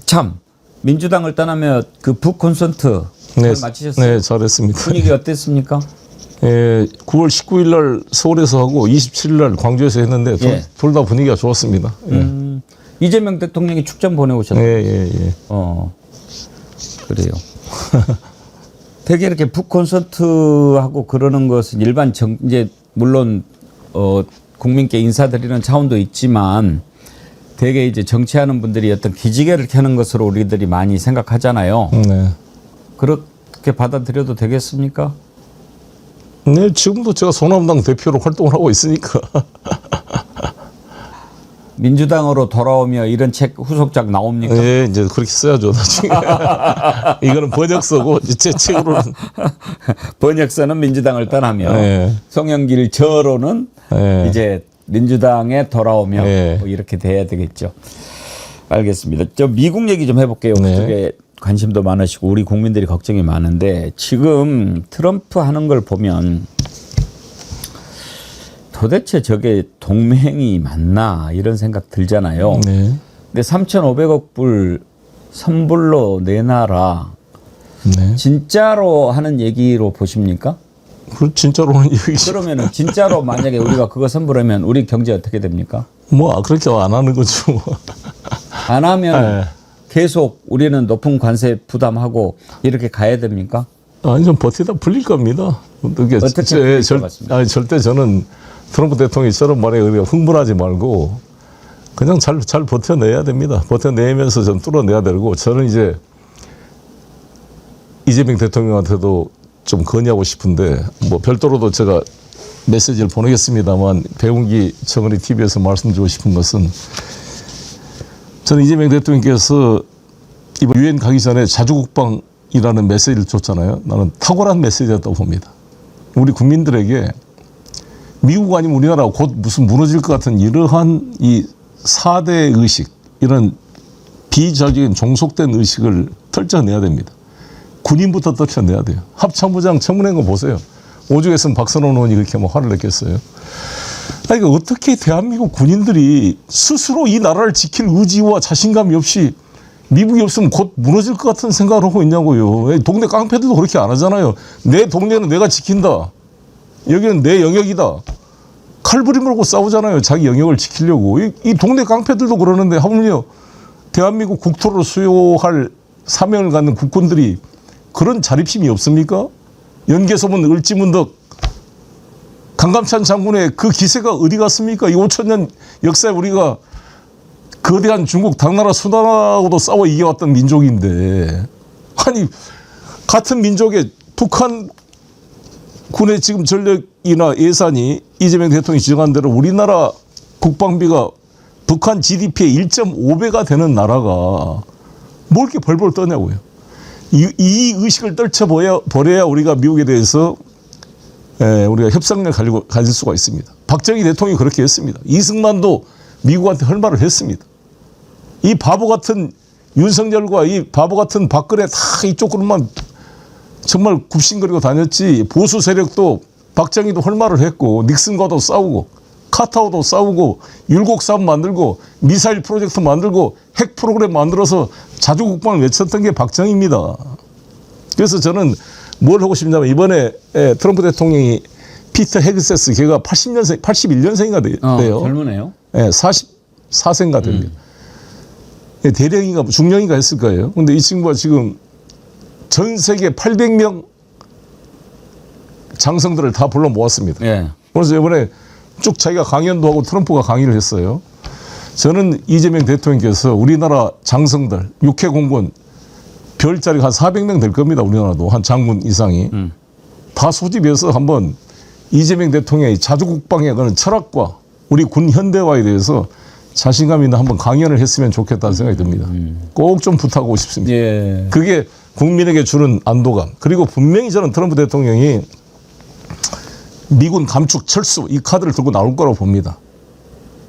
참 민주당을 떠나며 그 북콘서트 마치셨어요? 네, 잘했습니다. 분위기 어땠습니까? 9월 19일 날 서울에서 하고 27일 날 광주에서 했는데 둘 다 분위기가 좋았습니다. 이재명 대통령이 축전 보내오셨나요? 예. 그래요. 되게 이렇게 북콘서트하고 그러는 것은 일반 이제 물론 국민께 인사드리는 차원도 있지만 되게 이제 정치하는 분들이 어떤 기지개를 켜는 것으로 우리들이 많이 생각하잖아요. 네. 그렇게 받아들여도 되겠습니까? 네, 지금도 제가 소남당 대표로 활동을 하고 있으니까. 민주당으로 돌아오며 이런 책 후속작 나옵니까? 네, 이제 그렇게 써야죠, 나중에. 이거는 번역서고, 제 책으로는. 번역서는 민주당을 떠나며, 송영길 저로는 이제 민주당에 돌아오며 뭐 이렇게 돼야 되겠죠. 알겠습니다. 저 미국 얘기 좀 해볼게요. 그쪽에 관심도 많으시고 우리 국민들이 걱정이 많은데 지금 트럼프 하는 걸 보면 도대체 저게 동맹이 맞나 이런 생각 들잖아요. 근데 3,500억 불 선불로 내놔라. 진짜로 하는 얘기로 보십니까? 그 진짜로 하는 얘기죠. 그러면은 진짜로 만약에 우리가 그거 선불하면 우리 경제 어떻게 됩니까? 뭐 그렇게 안 하는 거죠. 안 하면 계속 우리는 높은 관세 부담하고 이렇게 가야 됩니까? 아니 좀 버티다 풀릴 겁니다. 어떻게 풀릴 것 같습니다. 절대 저는 트럼프 대통령처럼 말에 흥분하지 말고 그냥 잘 버텨내야 됩니다. 버텨내면서 좀 뚫어내야 되고 저는 이제 이재명 대통령한테도 좀 건의하고 싶은데 뭐 별도로도 제가 메시지를 보내겠습니다만 배웅기 정은희 TV에서 말씀드리고 싶은 것은 저는 이재명 대통령께서 이번 유엔 가기 전에 자주국방이라는 메시지를 줬잖아요. 나는 탁월한 메시지였다고 봅니다. 우리 국민들에게 미국 아니면 우리나라가 곧 무슨 무너질 것 같은 이러한 이 4대 의식, 이런 비자적인 종속된 의식을 떨쳐내야 됩니다. 군인부터 떨쳐내야 돼요. 합참부장 청문회인 거 보세요. 오죽했으면 박선원 의원이 그렇게 뭐 화를 냈겠어요. 그러니까 어떻게 대한민국 군인들이 스스로 이 나라를 지킬 의지와 자신감이 없이 미국이 없으면 곧 무너질 것 같은 생각을 하고 있냐고요. 동네 깡패들도 그렇게 안 하잖아요. 내 동네는 내가 지킨다. 여기는 내 영역이다. 칼부림 물고 싸우잖아요. 자기 영역을 지키려고. 이 동네 깡패들도 그러는데 하물며 대한민국 국토를 수호할 사명을 갖는 국군들이 그런 자립심이 없습니까? 연개소문 을지문덕 강감찬 장군의 그 기세가 어디 갔습니까? 이 5,000년 역사에 우리가 거대한 중국 당나라 수나라하고도 싸워 이겨왔던 민족인데 아니 같은 민족의 북한 군의 지금 전력이나 예산이 이재명 대통령이 지정한 대로 우리나라 국방비가 북한 GDP의 1.5배가 되는 나라가 뭘 이렇게 벌벌 떠냐고요. 이 의식을 떨쳐버려야 우리가 미국에 대해서 우리가 협상력을 가질 수가 있습니다. 박정희 대통령이 그렇게 했습니다. 이승만도 미국한테 헐말을 했습니다. 이 바보 같은 윤석열과 이 바보 같은 박근혜 다 이쪽으로만 정말 굽신거리고 다녔지. 보수 세력도 박정희도 헐말을 했고 닉슨과도 싸우고 카타오도 싸우고 율곡사업 만들고 미사일 프로젝트 만들고 핵 프로그램 만들어서 자주국방을 외쳤던 게 박정희입니다. 그래서 저는 뭘 하고 싶냐면 이번에 트럼프 대통령이 피터 헤그세스 걔가 81년생인가 돼요. 젊으네요. 네, 44세인가 됩니다. 대령인가 중령인가 했을 거예요. 근데 이 친구가 지금 전 세계 800명 장성들을 다 불러 모았습니다. 예. 그래서 이번에 쭉 자기가 강연도 하고 트럼프가 강의를 했어요. 저는 이재명 대통령께서 우리나라 장성들, 육해공군 별자리가 한 400명 될 겁니다. 우리나라도 한 장군 이상이. 다 소집해서 한번 이재명 대통령의 자주국방의 그런 철학과 우리 군 현대화에 대해서 자신감 있는 한번 강연을 했으면 좋겠다는 생각이 듭니다. 꼭 좀 부탁하고 싶습니다. 예. 그게 국민에게 주는 안도감. 그리고 분명히 저는 트럼프 대통령이 미군 감축 철수 이 카드를 들고 나올 거라고 봅니다.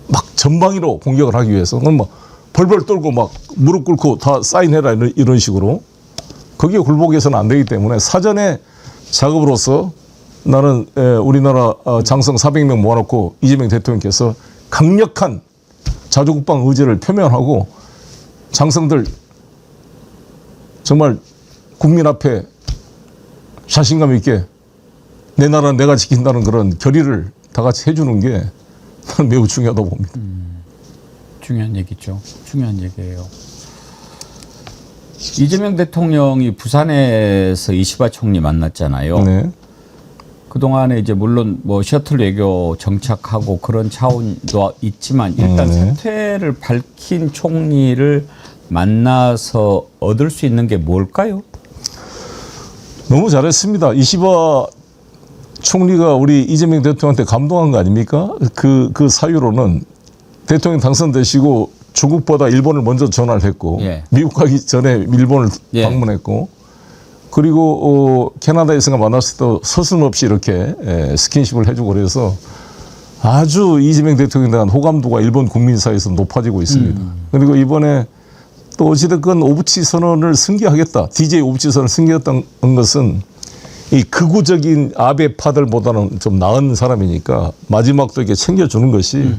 막 전방위로 공격을 하기 위해서. 그건 막 벌벌 떨고 막 무릎 꿇고 다 사인해라 이런 식으로. 거기에 굴복해서는 안 되기 때문에 사전에 작업으로서 나는 우리나라 장성 400명 모아놓고 이재명 대통령께서 강력한 자주국방 의지를 표명하고 장성들 정말 국민 앞에 자신감 있게 내 나라는 내가 지킨다는 그런 결의를 다 같이 해주는 게 매우 중요하다고 봅니다. 중요한 얘기죠. 중요한 얘기예요. 이재명 대통령이 부산에서 이시바 총리 만났잖아요. 네. 그동안에 이제 물론 뭐 셔틀 외교 정착하고 그런 차원도 있지만 일단 사퇴를 밝힌 총리를 만나서 얻을 수 있는 게 뭘까요? 너무 잘했습니다. 이시바 총리가 우리 이재명 대통령한테 감동한 거 아닙니까? 그 사유로는 대통령 당선되시고 중국보다 일본을 먼저 전화를 했고 미국 가기 전에 일본을 방문했고 그리고 캐나다에서 만났을 때 서슴없이 이렇게 스킨십을 해주고 그래서 아주 이재명 대통령에 대한 호감도가 일본 국민 사이에서 높아지고 있습니다. 그리고 이번에 또 어찌됐건 오부치 선언을 승계하겠다. DJ 오부치 선언을 승계했던 것은 이 극우적인 아베파들보다는 좀 나은 사람이니까 마지막도 이렇게 챙겨주는 것이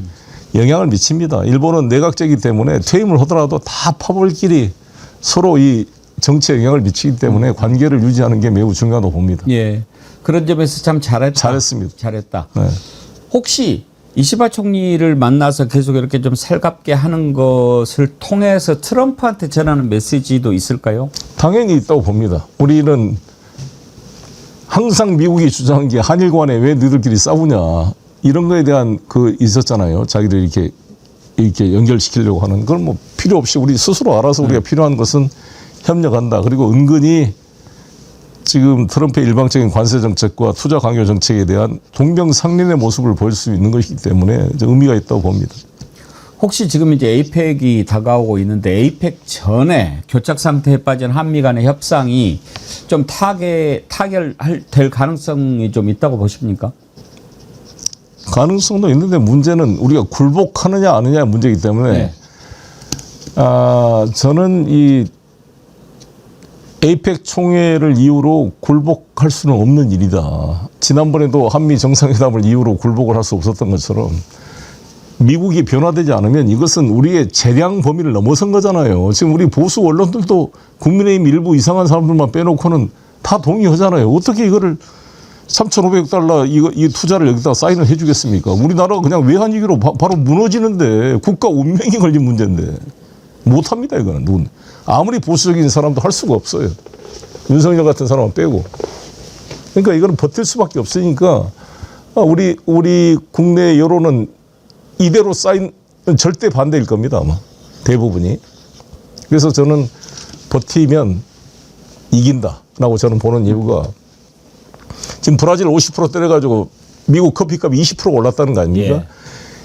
영향을 미칩니다. 일본은 내각제이기 때문에 퇴임을 하더라도 다 파벌끼리 서로 이 정치에 영향을 미치기 때문에 관계를 유지하는 게 매우 중요하다고 봅니다. 예. 그런 점에서 참 잘했다. 잘했습니다. 잘했다. 네. 혹시 이시바 총리를 만나서 계속 이렇게 좀 살갑게 하는 것을 통해서 트럼프한테 전하는 메시지도 있을까요? 당연히 있다고 봅니다. 우리는 항상 미국이 주장한 게 한일 간에 왜 너희들끼리 싸우냐 이런 거에 대한 그 있었잖아요. 자기들 이렇게 연결시키려고 하는 걸 뭐 필요 없이 우리 스스로 알아서 우리가 필요한 것은 협력한다. 그리고 은근히 지금 트럼프의 일방적인 관세 정책과 투자 강요 정책에 대한 동병상련의 모습을 보일 수 있는 것이기 때문에 의미가 있다고 봅니다. 혹시 지금 이제 에이펙이 다가오고 있는데 에이펙 전에 교착 상태에 빠진 한미 간의 협상이 좀 타결될 가능성이 좀 있다고 보십니까? 가능성도 있는데 문제는 우리가 굴복하느냐 안 하느냐의 문제이기 때문에 저는 이 에이펙 총회를 이유로 굴복할 수는 없는 일이다. 지난번에도 한미 정상회담을 이유로 굴복을 할 수 없었던 것처럼 미국이 변화되지 않으면 이것은 우리의 재량 범위를 넘어선 거잖아요. 지금 우리 보수 언론들도 국민의힘 일부 이상한 사람들만 빼놓고는 다 동의하잖아요. 어떻게 이거를 3,500억 달러 이 투자를 여기다 사인을 해 주겠습니까? 우리나라가 그냥 외환위기로 바로 무너지는데 국가 운명이 걸린 문제인데 못합니다. 이거는 누군 아무리 보수적인 사람도 할 수가 없어요. 윤석열 같은 사람은 빼고. 그러니까 이거는 버틸 수밖에 없으니까 우리 국내 여론은 이대로 사인 절대 반대일 겁니다. 아마 대부분이. 그래서 저는 버티면 이긴다라고 저는 보는 이유가 지금 브라질 50% 때려가지고 미국 커피값이 20% 올랐다는 거 아닙니까?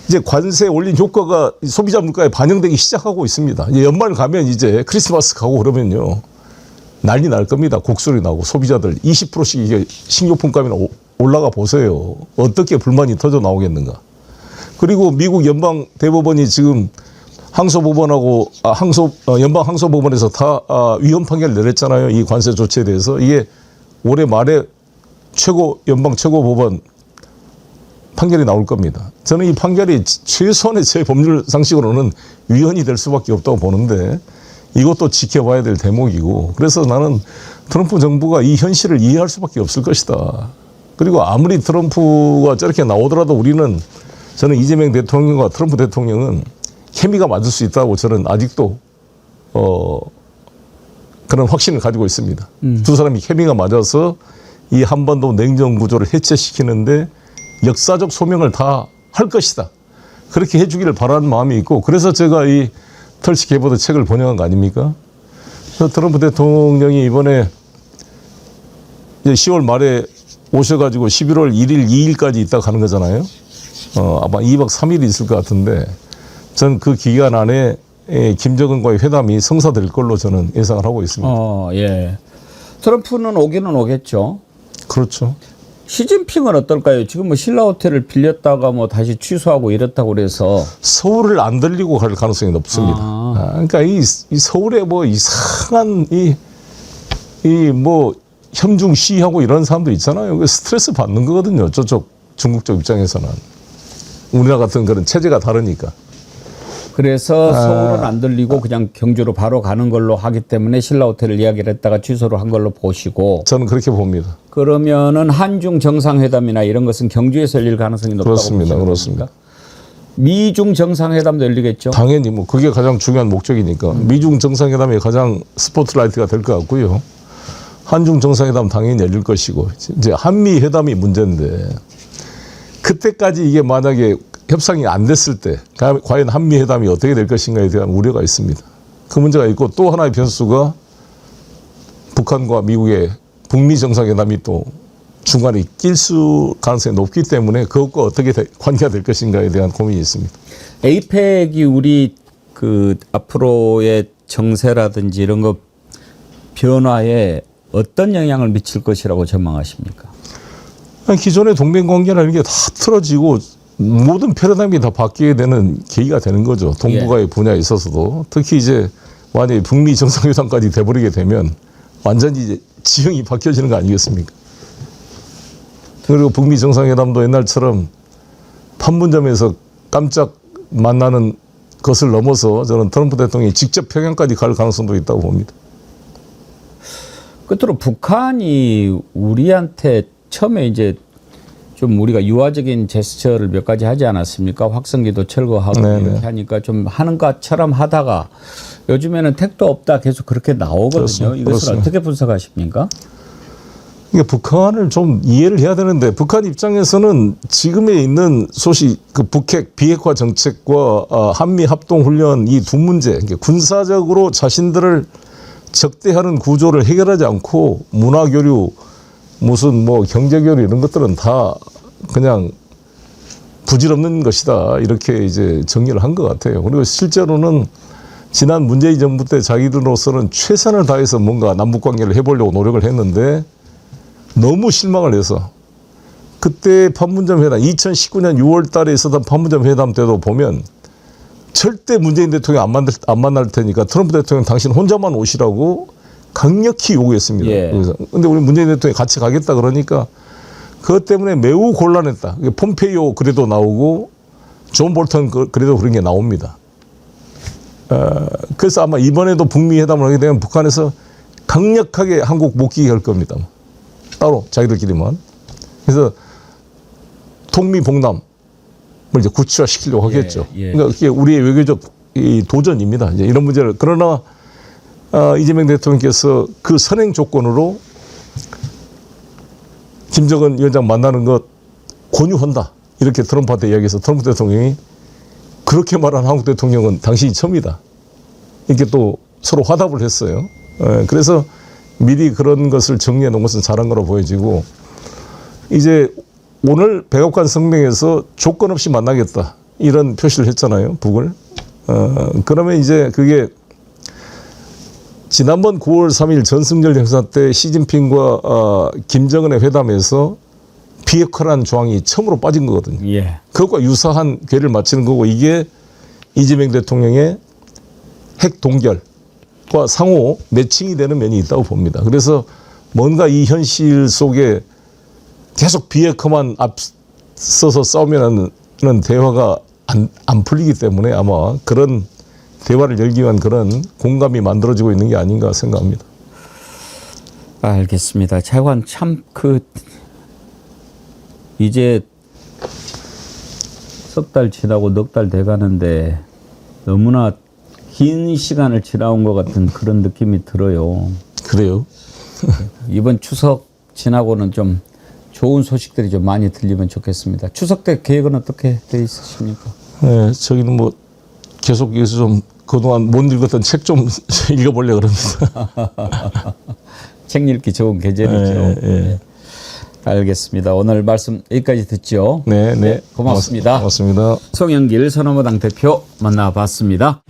이제 관세 올린 효과가 소비자 물가에 반영되기 시작하고 있습니다. 이제 연말 가면 이제 크리스마스 가고 그러면요. 난리 날 겁니다. 곡소리 나고 소비자들 20%씩 이게 식료품값이나 올라가 보세요. 어떻게 불만이 터져 나오겠는가. 그리고 미국 연방 대법원이 지금 항소법원하고 연방 항소법원에서 다 위헌 판결을 내렸잖아요. 이 관세 조치에 대해서. 이게 올해 말에 연방 최고법원 판결이 나올 겁니다. 저는 이 판결이 최소한의 제 법률 상식으로는 위헌이 될 수밖에 없다고 보는데 이것도 지켜봐야 될 대목이고, 그래서 나는 트럼프 정부가 이 현실을 이해할 수밖에 없을 것이다. 그리고 아무리 트럼프가 저렇게 나오더라도 저는 이재명 대통령과 트럼프 대통령은 케미가 맞을 수 있다고 저는 아직도 그런 확신을 가지고 있습니다. 두 사람이 케미가 맞아서 이 한반도 냉전 구조를 해체시키는데 역사적 소명을 다 할 것이다. 그렇게 해주기를 바라는 마음이 있고, 그래서 제가 이 털시 개보드 책을 번역한 거 아닙니까? 트럼프 대통령이 이번에 이제 10월 말에 오셔가지고 11월 1일, 2일까지 있다가 가는 거잖아요. 아마 2박 3일이 있을 것 같은데, 전 그 기간 안에 김정은과의 회담이 성사될 걸로 저는 예상을 하고 있습니다. 예. 트럼프는 오기는 오겠죠. 그렇죠. 시진핑은 어떨까요? 지금 뭐 신라 호텔을 빌렸다가 뭐 다시 취소하고 이랬다고 그래서 서울을 안 들리고 갈 가능성이 높습니다. 그러니까 이 서울에 뭐 이상한 뭐 현중 시위하고 이런 사람들 있잖아요. 스트레스 받는 거거든요. 저쪽 중국 쪽 입장에서는. 우리나라 같은 그런 체제가 다르니까. 그래서 서울은 안 들리고 그냥 경주로 바로 가는 걸로 하기 때문에 신라 호텔을 이야기를 했다가 취소를 한 걸로 보시고. 저는 그렇게 봅니다. 그러면은 한중 정상회담이나 이런 것은 경주에서 열릴 가능성이 높다고 그렇습니다. 그렇습니다. 미중 정상회담도 열리겠죠? 당연히 뭐 그게 가장 중요한 목적이니까. 미중 정상회담이 가장 스포트라이트가 될 것 같고요. 한중 정상회담 당연히 열릴 것이고, 이제 한미 회담이 문제인데, 그때까지 이게 만약에 협상이 안 됐을 때 과연 한미 회담이 어떻게 될 것인가에 대한 우려가 있습니다. 그 문제가 있고, 또 하나의 변수가 북한과 미국의 북미 정상회담이 또 중간에 낄 가능성이 높기 때문에 그것과 어떻게 관계가 될 것인가에 대한 고민이 있습니다. 에이펙이 우리 그 앞으로의 정세라든지 이런 거 변화에 어떤 영향을 미칠 것이라고 전망하십니까? 기존의 동맹관계라는 게 다 틀어지고 모든 패러다임이 다 바뀌게 되는 계기가 되는 거죠. 동북아의 분야에 있어서도. 특히 이제 만약에 북미 정상회담까지 돼버리게 되면 완전히 이제 지형이 바뀌어지는 거 아니겠습니까? 그리고 북미 정상회담도 옛날처럼 판문점에서 깜짝 만나는 것을 넘어서 저는 트럼프 대통령이 직접 평양까지 갈 가능성도 있다고 봅니다. 끝으로 북한이 우리한테 처음에 이제 좀 우리가 유화적인 제스처를 몇 가지 하지 않았습니까? 확성기도 철거하고 이렇게 하니까 좀 하는 것처럼 하다가 요즘에는 택도 없다 계속 그렇게 나오거든요. 그렇습니다. 이것을 그렇습니다. 어떻게 분석하십니까? 그러니까 북한을 좀 이해를 해야 되는데, 북한 입장에서는 지금에 있는 소위 그 북핵 비핵화 정책과 한미 합동 훈련 이 두 문제, 그러니까 군사적으로 자신들을 적대하는 구조를 해결하지 않고 문화 교류, 무슨 뭐 경제 교류 이런 것들은 다 그냥 부질없는 것이다, 이렇게 이제 정리를 한 것 같아요. 그리고 실제로는 지난 문재인 정부 때 자기들로서는 최선을 다해서 뭔가 남북 관계를 해보려고 노력을 했는데 너무 실망을 해서, 그때 판문점 회담 2019년 6월 달에 있었던 판문점 회담 때도 보면 절대 문재인 대통령 안 만날 테니까 트럼프 대통령 당신 혼자만 오시라고 강력히 요구했습니다. 예. 그래서 근데 우리 문재인 대통령이 같이 가겠다 그러니까 그것 때문에 매우 곤란했다. 폼페이오 글에도 나오고 존 볼턴 글에도 그런 게 나옵니다. 그래서 아마 이번에도 북미 회담을 하게 되면 북한에서 강력하게 한국 못 끼게 할 겁니다. 따로 자기들끼리만. 그래서 통미봉남을 이제 구체화시키려고 하겠죠. 그러니까 그게 우리의 외교적 이 도전입니다. 이제 이런 문제를. 그러나 이재명 대통령께서 그 선행 조건으로 김정은 위원장 만나는 것 권유한다, 이렇게 트럼프한테 이야기해서 트럼프 대통령이 그렇게 말한 한국 대통령은 당신이 처음이다, 이렇게 또 서로 화답을 했어요. 그래서 미리 그런 것을 정리해 놓은 것은 잘한 거로 보여지고, 이제 오늘 백악관 성명에서 조건 없이 만나겠다 이런 표시를 했잖아요, 북을. 그러면 이제 그게 지난번 9월 3일 전승절 행사 때 시진핑과 김정은의 회담에서 비핵화라는 조항이 처음으로 빠진 거거든요. 예. 그것과 유사한 궤를 맞추는 거고, 이게 이재명 대통령의 핵 동결과 상호 매칭이 되는 면이 있다고 봅니다. 그래서 뭔가 이 현실 속에 계속 비핵화만 앞서서 싸우면 하는 대화가 안 풀리기 때문에 아마 그런 대화를 열기 위한 그런 공감이 만들어지고 있는 게 아닌가 생각합니다. 알겠습니다. 차관 참 이제 석 달 지나고 넉 달 돼가는데 너무나 긴 시간을 지나온 것 같은 그런 느낌이 들어요. 그래요? 이번 추석 지나고는 좀 좋은 소식들이 좀 많이 들리면 좋겠습니다. 추석 때 계획은 어떻게 돼 있으십니까? 네, 저기는 뭐 계속 여기서 좀 그동안 못 읽었던 책 좀 읽어보려고 그럽니다. 책 읽기 좋은 계절이죠. 네. 알겠습니다. 오늘 말씀 여기까지 듣죠. 네. 고맙습니다. 고맙습니다. 송영길 선언무당 대표 만나봤습니다.